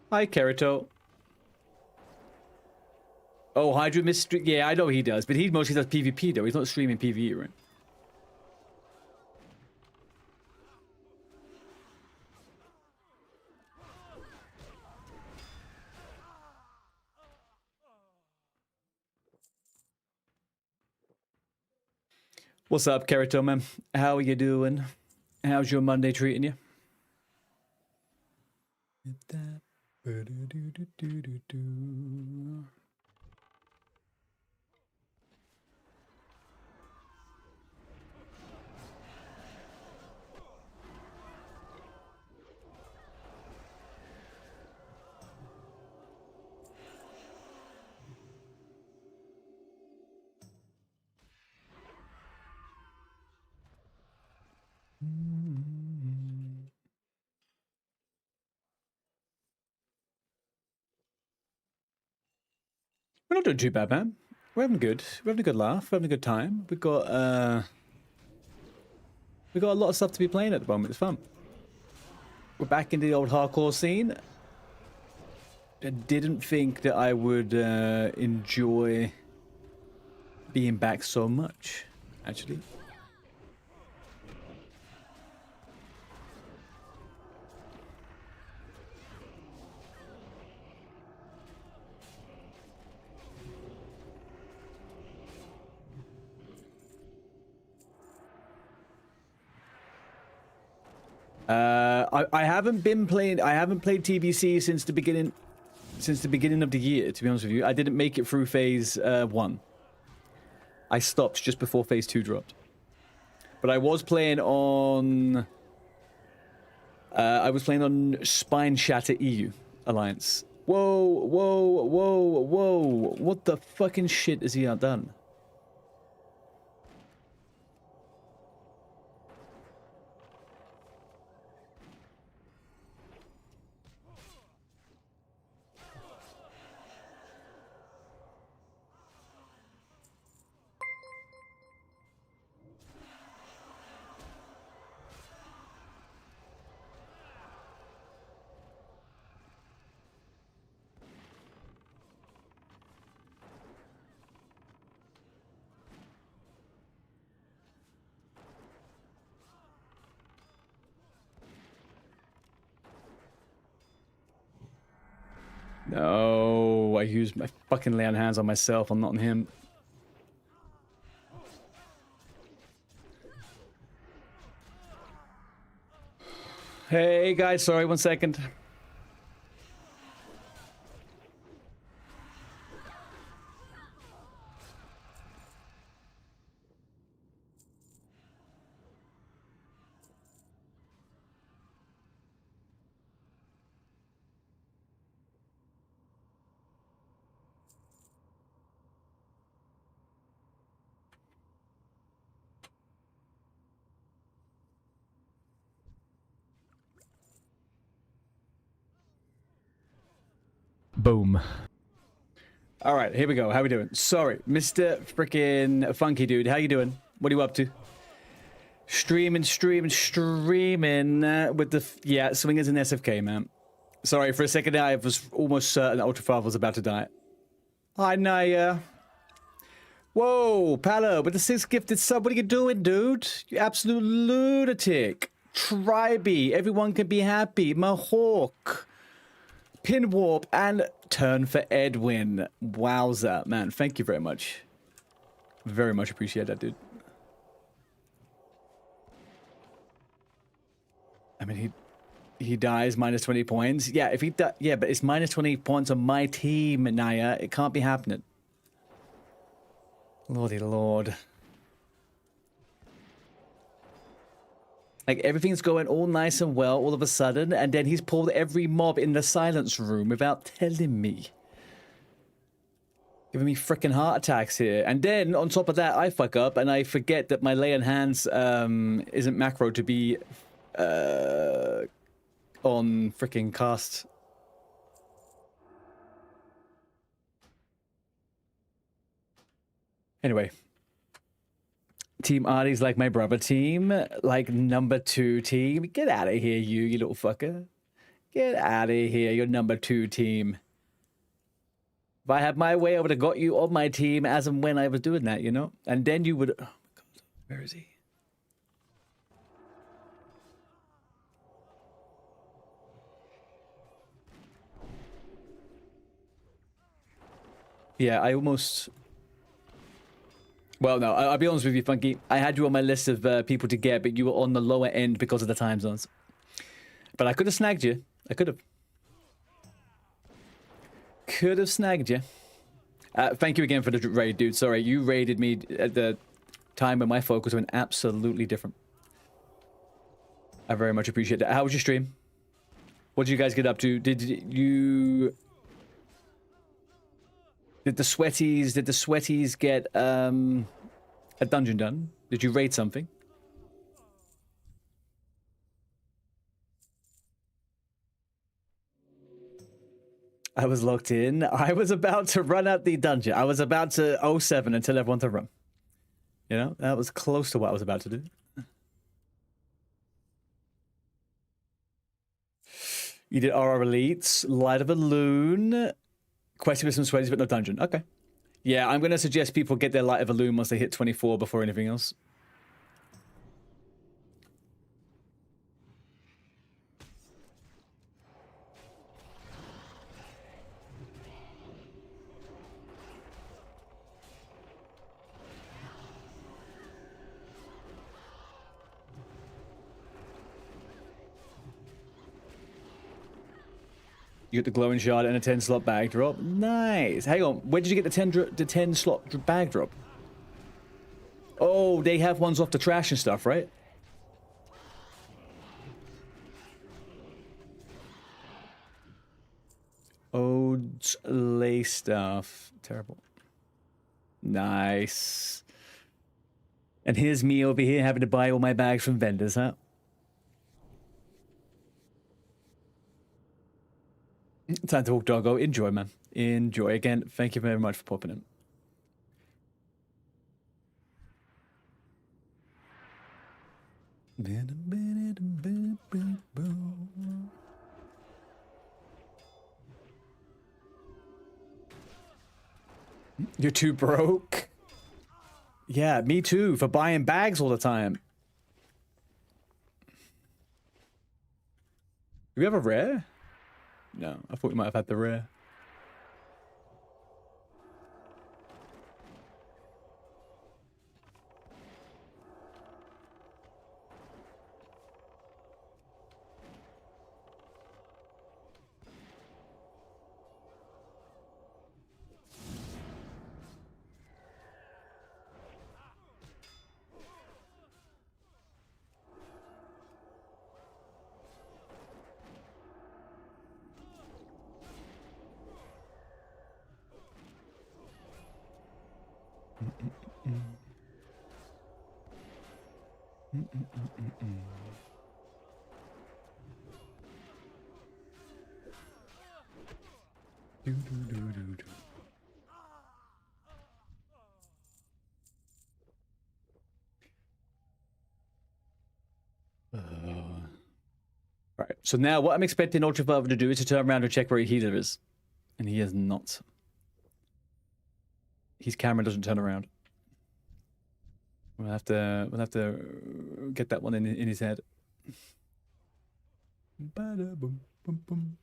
Hi, Kerito. Oh, Hydra Mystery. Yeah, I know he does, but he mostly does PvP though. He's not streaming PvE, right? What's up, Kerito, man? How are you doing? How's your Monday treating you? We're not doing too bad, man. We're having good. We're having a good laugh. We're having a good time. We got a lot of stuff to be playing at the moment. It's fun. We're back into the old hardcore scene. I didn't think that I would enjoy being back so much, actually. I haven't been playing. I haven't played TBC since the beginning of the year. To be honest with you, I didn't make it through phase 1. I stopped just before phase 2 dropped. But I was playing on. I was playing on Spine Shatter EU Alliance. Whoa, whoa, whoa, whoa! What the fucking shit has he done? No, I used my fucking lay on hands on myself. I'm not on him. Hey guys, sorry, 1 second. Boom. All right, here we go. How we doing? Sorry, Mr. Freaking Funky Dude. How you doing? What are you up to? Streaming with the... Yeah, Swingers and SFK, man. Sorry, for a second I was almost certain that Ultra Father was about to die. Hi, Naya. Whoa, Palo, with the 6 gifted sub. What are you doing, dude? You absolute lunatic. Tribey. Everyone can be happy. Mahawk. Pin warp and turn for Edwin. Wowza, man. Thank you very much. Very much appreciate that, dude. I mean, he dies minus 20 points. Yeah, if he yeah, but it's minus 20 points on my team, Naya. It can't be happening. Lordy Lord. Like, everything's going all nice and well all of a sudden, and then he's pulled every mob in the silence room without telling me. Giving me freaking heart attacks here. And then, on top of that, I fuck up, and I forget that my lay on hands isn't macro to be on freaking cast. Anyway. Team Artie's like my brother team, like number 2 team. Get out of here, you little fucker. Get out of here, you're number 2 team. If I had my way, I would have got you on my team as and when I was doing that, you know? And then you would... Oh my god, where is he? Yeah, I almost... Well, no, I'll be honest with you, Funky. I had you on my list of people to get, but you were on the lower end because of the time zones. But I could have snagged you. I could have. Could have snagged you. Thank you again for the raid, dude. Sorry, you raided me at the time when my focus went absolutely different. I very much appreciate that. How was your stream? What did you guys get up to? Did the sweaties get a dungeon done? Did you raid something? I was locked in. I was about to run out the dungeon. I was about to 07 and tell everyone to run. You know, that was close to what I was about to do. You did RR Elites, Light of a Loon, Questy with some sweaties, but no dungeon. Okay. Yeah, I'm going to suggest people get their Light of a Loon once they hit 24 before anything else. You got the glowing shard and a 10 slot bag drop. Nice. Hang on. Where did you get the 10 slot bag drop? Oh, they have ones off the trash and stuff, right? Odes lay stuff. Terrible. Nice. And here's me over here having to buy all my bags from vendors, huh? Time to walk, doggo. Enjoy, man. Enjoy. Again, thank you very much for popping in. You're too broke? Yeah, me too, for buying bags all the time. Do we have a rare? No, I thought we might have had the rare. Right. So now what I'm expecting Ultra Father to do is to turn around and check where healer is. And he is not. His camera doesn't turn around. We'll have to get that one in his head. Ba-da-boom, boom, boom.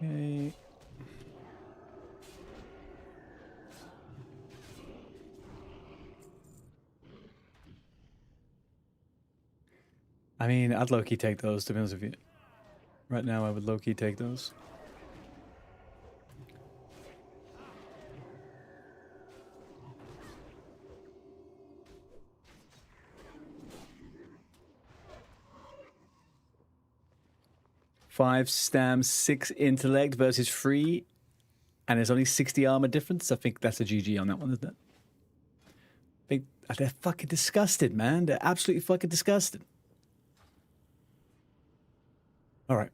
Okay. I mean, I'd low-key take those, to be honest with you. Right now, I would low-key take those. Five stam, 6 intellect versus 3, and there's only 60 armor difference. I think that's a GG on that one, isn't it? They're fucking disgusted, man. They're absolutely fucking disgusted. All right.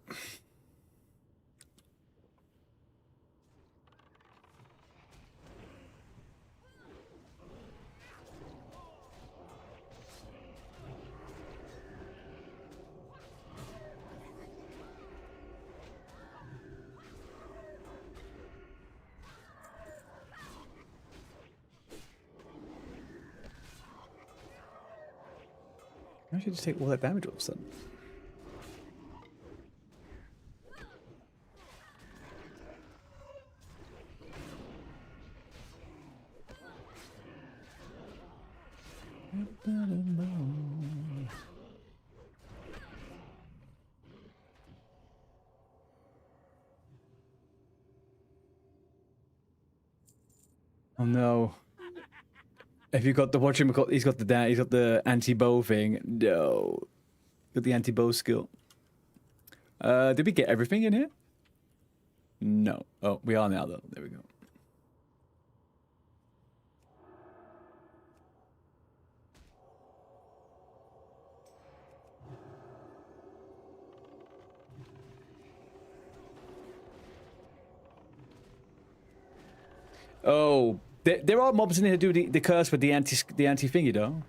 I should just take all that damage all of a sudden. Oh no. If you got the whatchamacallit, he's got the anti-bow thing. No. Got the anti-bow skill. Did we get everything in here? No. Oh, we are now though. There we go. Oh, there are mobs in here to do the curse with the anti thingy though.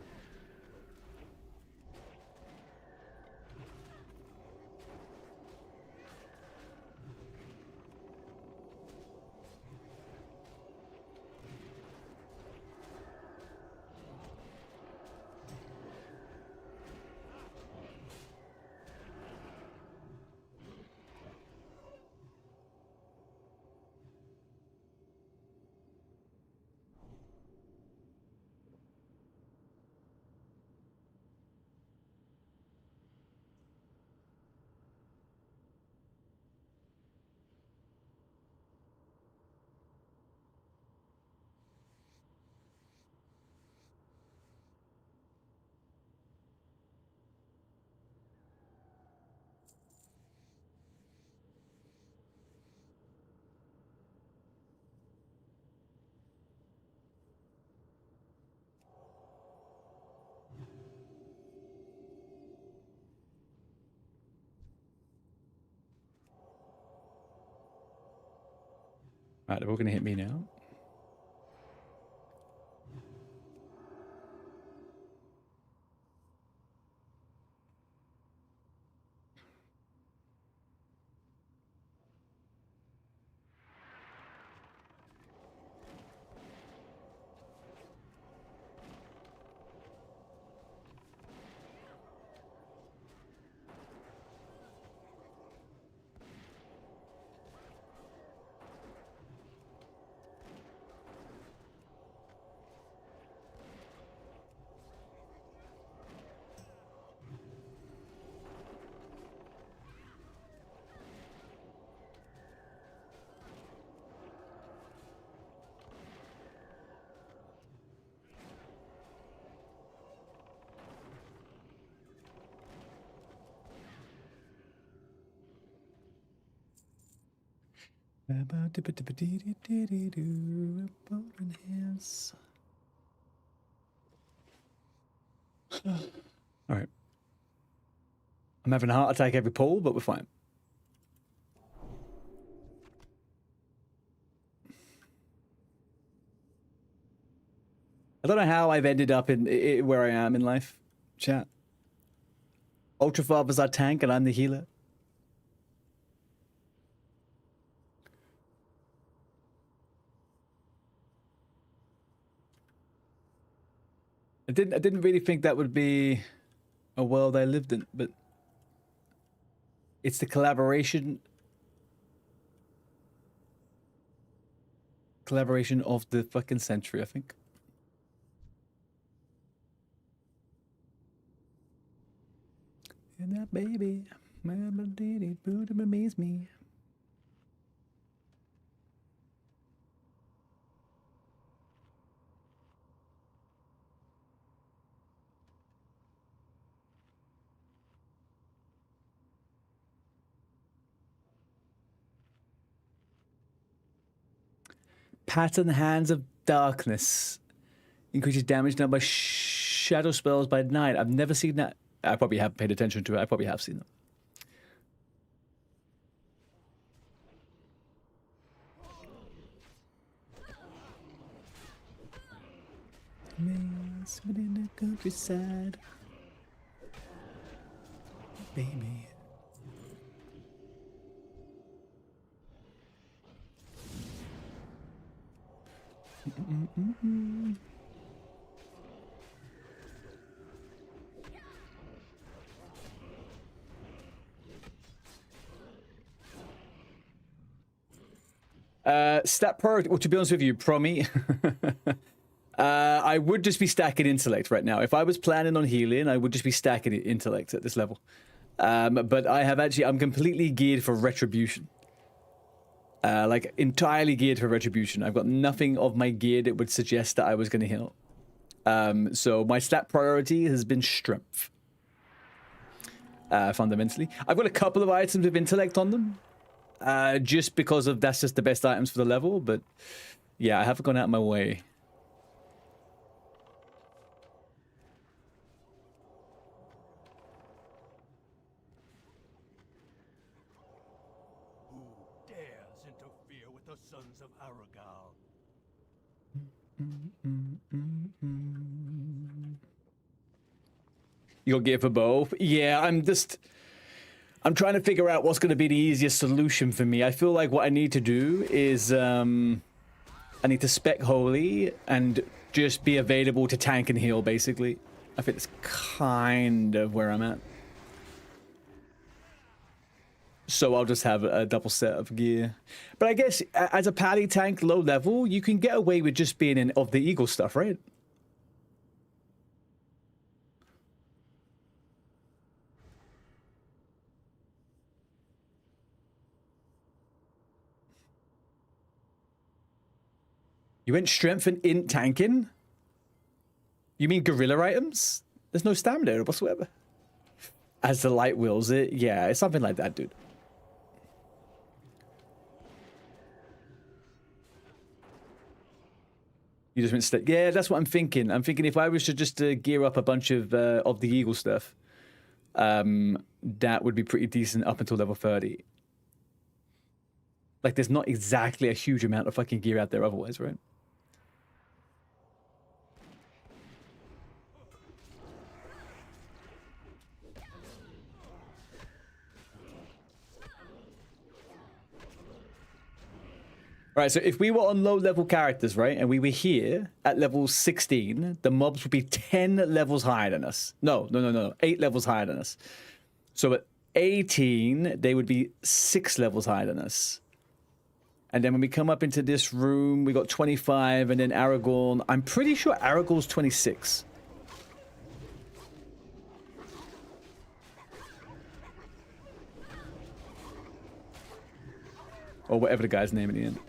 Right, they're all gonna hit me now. All right. I'm having a heart attack every pull, but we're fine. I don't know how I've ended up in where I am in life, chat. Ultra Father's our tank and I'm the healer. I didn't really think that would be a world I lived in, but it's the collaboration of the fucking century, I think. And that baby, my baby, would amaze me. Pattern Hands of Darkness. Increases damage done by shadow spells by night. I've never seen that. I probably haven't paid attention to it. I probably have seen it. In the countryside, baby. Stat priority. Well, to be honest with you, Promi, I would just be stacking intellect right now. If I was planning on healing, I would just be stacking intellect at this level. But I'm completely geared for retribution. Like entirely geared for retribution. I've got nothing of my gear that would suggest that I was going to heal. So my stat priority has been strength. Fundamentally. I've got a couple of items with intellect on them. Just because of that's just the best items for the level, but yeah, I haven't gone out of my way. Who dares interfere with the sons of Aragal? You'll get for both? Yeah, I'm trying to figure out what's going to be the easiest solution for me. I feel like what I need to do is I need to spec Holy and just be available to tank and heal, basically. I think that's kind of where I'm at. So I'll just have a double set of gear. But I guess as a pally tank, low level, you can get away with just being in of the Eagle stuff, right? You went strength and int tanking? You mean gorilla items? There's no stamina whatsoever. As the light wills it, yeah, it's something like that, dude. You just went yeah, that's what I'm thinking. I'm thinking if I was to just gear up a bunch of the Eagle stuff, that would be pretty decent up until level 30. Like, there's not exactly a huge amount of fucking gear out there otherwise, right? Right, so if we were on low-level characters, right, and we were here at level 16, the mobs would be 10 levels higher than us. No, 8 levels higher than us. So at 18, they would be 6 levels higher than us. And then when we come up into this room, we got 25, and then Aragorn. I'm pretty sure Aragorn's 26. Or whatever the guy's name in the end.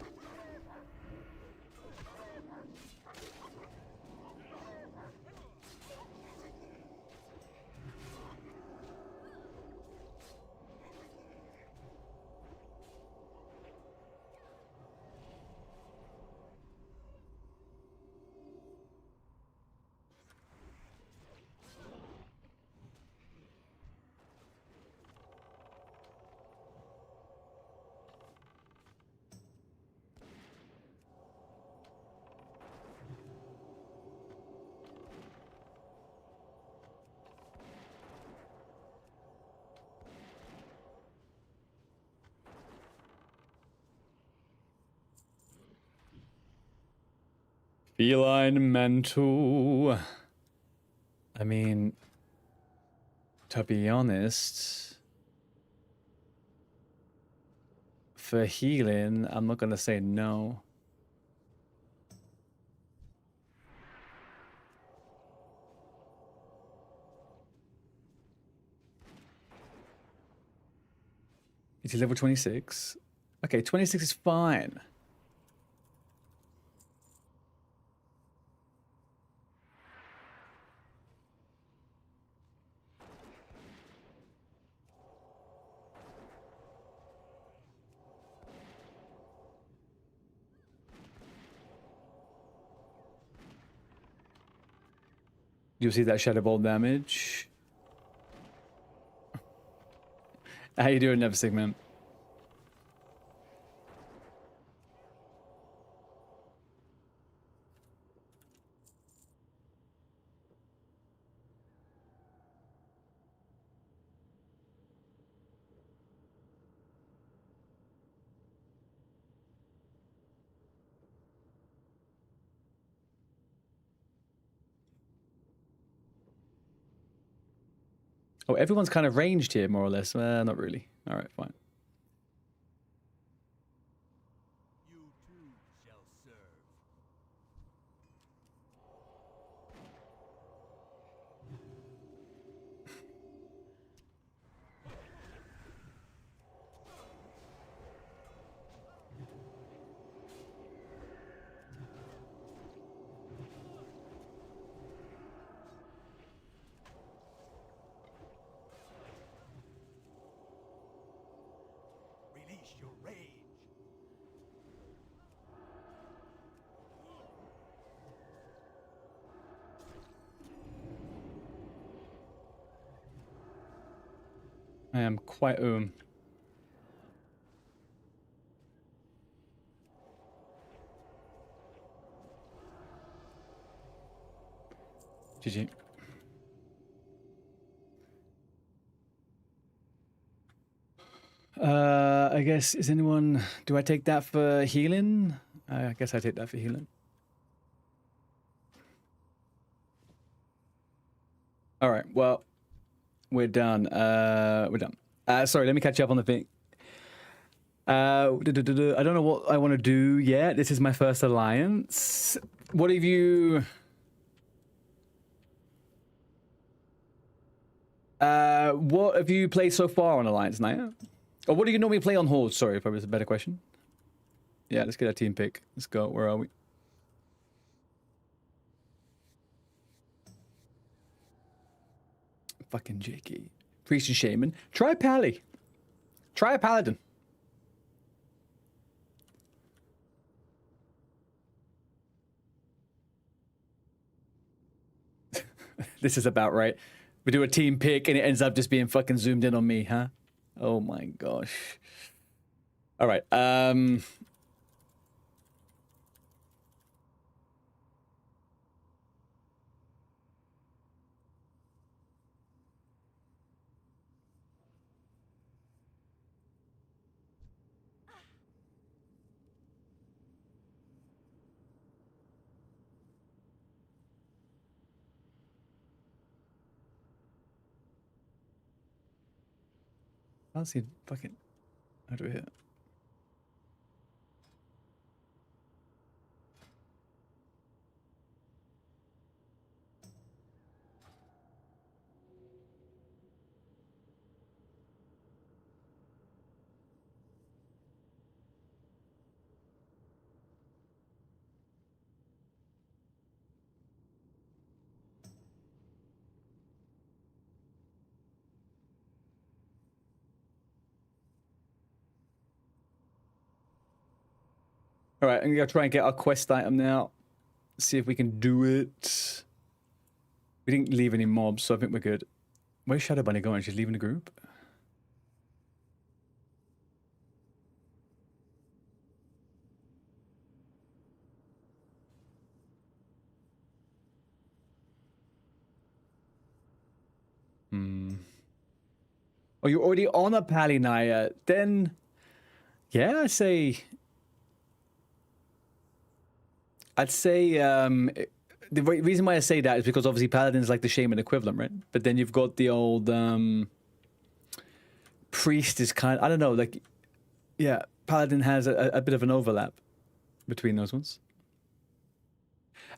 Feline mental. I mean, to be honest, for healing, I'm not gonna say no. It's level 26. Okay, 26 is fine. You'll see that Shadow Ball damage. How you doing, Never Sigmund? Oh, everyone's kind of ranged here, more or less. Not really. All right, fine. You too shall serve. Release your rage. I am quite GG. I guess, is anyone... Do I take that for healing? I guess I take that for healing. All right, well, we're done. We're done. Sorry, let me catch you up on the thing. I don't know what I want to do yet. This is my first alliance. What have you... what have you played so far on Alliance, Naya? Or what do you normally play on Horde? Sorry, probably is a better question. Yeah, let's get a team pick. Let's go. Where are we? Fucking JK. Priest and Shaman. Try Pally. Try a Paladin. This is about right. We do a team pick and it ends up just being fucking zoomed in on me, huh? Oh my gosh. All right. I don't see fucking... How do we hit? All right, I'm gonna try and get our quest item now. See if we can do it. We didn't leave any mobs, so I think we're good. Where's Shadow Bunny going? She's leaving the group? Oh, you're already on a Pally, Naya. Then, yeah, I say... I'd say reason why I say that is because obviously Paladin's like the shaman equivalent, right? But then you've got the old priest is kind of, I don't know, like, yeah, Paladin has a bit of an overlap between those ones.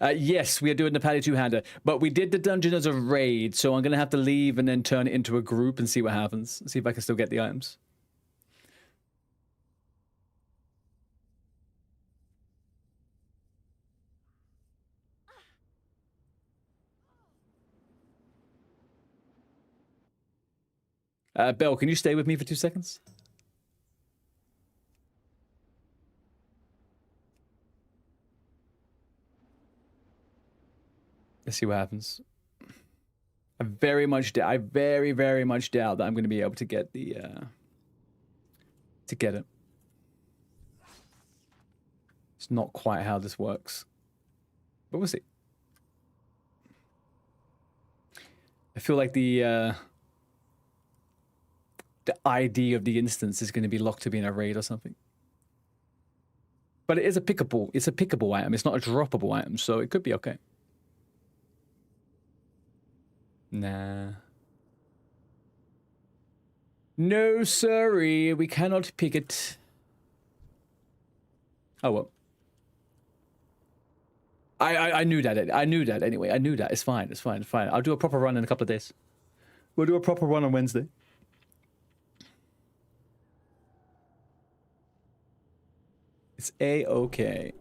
Yes, we are doing the Pally two-hander, but we did the dungeon as a raid, so I'm going to have to leave and then turn it into a group and see what happens. See if I can still get the items. Belle, can you stay with me for 2 seconds? Let's see what happens. I very much doubt that I'm going to be able to get the to get it. It's not quite how this works, but we'll see. I feel like the ID of the instance is going to be locked to be in a raid or something. But it is a pickable. It's a pickable item. It's not a droppable item, so it could be okay. Nah. No, sorry, we cannot pick it. Oh well. I knew that. I knew that anyway. I knew that. It's fine. It's fine. It's fine. I'll do a proper run in a couple of days. We'll do a proper run on Wednesday. It's A-okay.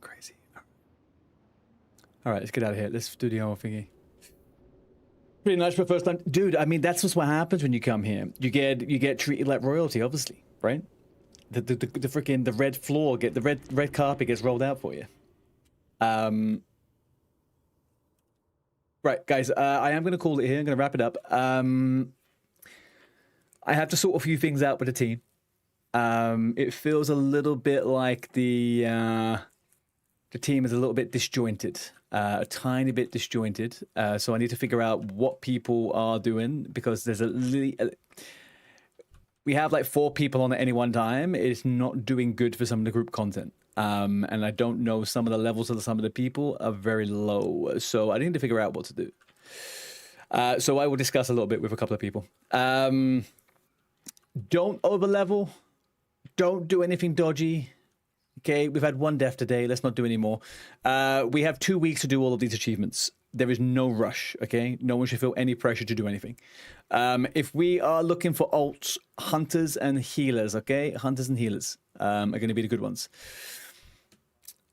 Crazy. All right, let's get out of here. Let's do the whole thingy. Pretty nice for the first time, dude. I mean, that's just what happens when you come here. You get treated like royalty, obviously, right? The freaking the red floor the red carpet gets rolled out for you. Right, guys. I am going to call it here. I'm going to wrap it up. I have to sort a few things out with the team. It feels a little bit like the team is a little bit disjointed, a tiny bit disjointed. So I need to figure out what people are doing because there's we have like 4 people on at any one time. It's not doing good for some of the group content. And I don't know, some of the levels of some of the people are very low. So I need to figure out what to do. So I will discuss a little bit with a couple of people. Don't overlevel. Don't do anything dodgy. Okay, we've had 1 death today. Let's not do any more. We have 2 weeks to do all of these achievements. There is no rush, okay? No one should feel any pressure to do anything. If we are looking for alts, hunters and healers, okay? Hunters and healers are going to be the good ones.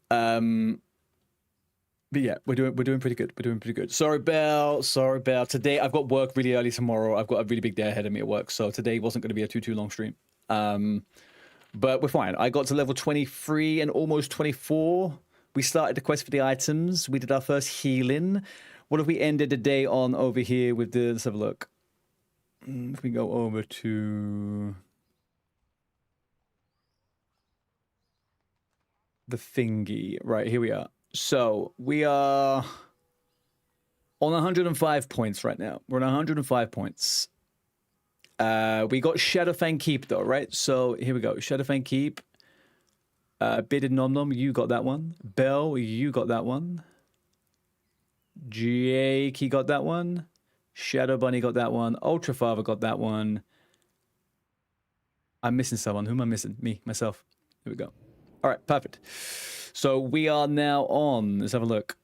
But yeah, we're doing pretty good. We're doing pretty good. Sorry, Belle. Today, I've got work really early tomorrow. I've got a really big day ahead of me at work. So today wasn't going to be a too long stream. But we're fine. I got to level 23 and almost 24. We started the quest for the items. We did our first healing. What have we ended the day on over here with the... Let's have a look. If we go over to... the thingy. Right, here we are. So, we are on 105 points right now. We're on 105 points. We got Shadowfang Keep though, right? So here we go. Shadowfang Keep. Bearded Nom Nom, you got that one. Belle, you got that one. Jake, he got that one. Shadow Bunny got that one. Ultra Father got that one. I'm missing someone. Who am I missing? Me, myself. Here we go. All right, perfect. So we are now on. Let's have a look.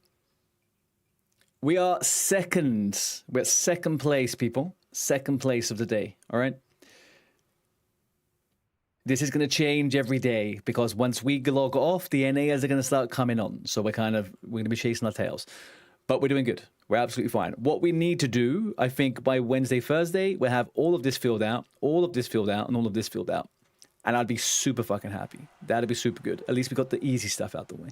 We are second. We're at second place, people. Second place of the day, all right? This is going to change every day because once we log off, the NAs are going to start coming on. So we're going to be chasing our tails. But we're doing good. We're absolutely fine. What we need to do, I think by Wednesday, Thursday, we'll have all of this filled out, all of this filled out, and all of this filled out. And I'd be super fucking happy. That'd be super good. At least we got the easy stuff out the way.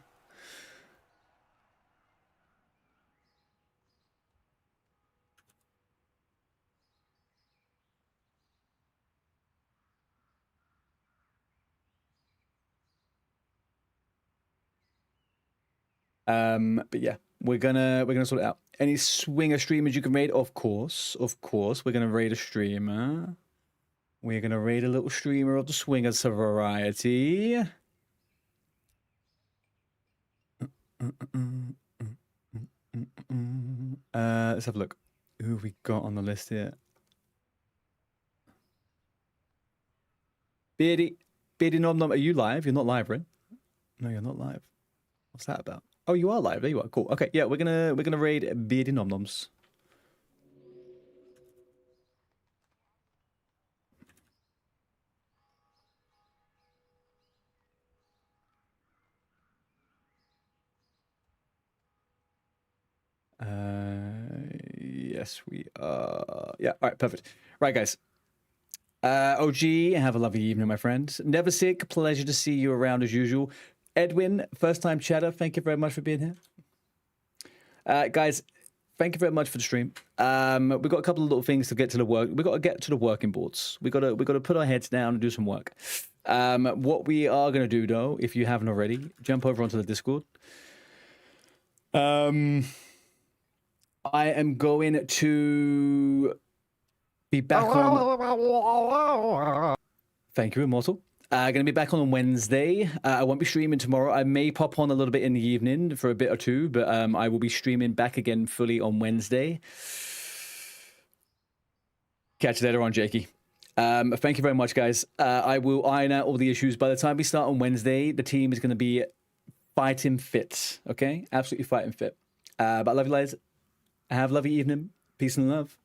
But yeah, we're gonna sort it out. Any swinger streamers you can raid? Of course. We're gonna raid a streamer. We're gonna raid a little streamer of the swingers variety. Let's have a look. Who have we got on the list here? Beardy Nom Nom, are you live? You're not live, right? No, you're not live. What's that about? Oh, you are live. There you are. Cool. Okay, yeah, we're gonna raid Beardy Nom Noms. Yes, we are. Yeah, all right, perfect. Right, guys. OG, have a lovely evening, my friend. Never Sick, pleasure to see you around as usual. Edwin, first time chatter, thank you very much for being here. Guys, thank you very much for the stream. We've got a couple of little things to get to the work. We've got to get to the working boards. We got to put our heads down and do some work. What we are going to do, though, if you haven't already, jump over onto the Discord. I am going to be back on. Thank you, Immortal. Going to be back on Wednesday. I won't be streaming tomorrow. I may pop on a little bit in the evening for a bit or two, but I will be streaming back again fully on Wednesday. Catch you later on, Jakey. Thank you very much, guys. I will iron out all the issues. By the time we start on Wednesday, the team is going to be fighting fit. Okay? Absolutely fighting fit. But I love you guys. Have a lovely evening. Peace and love.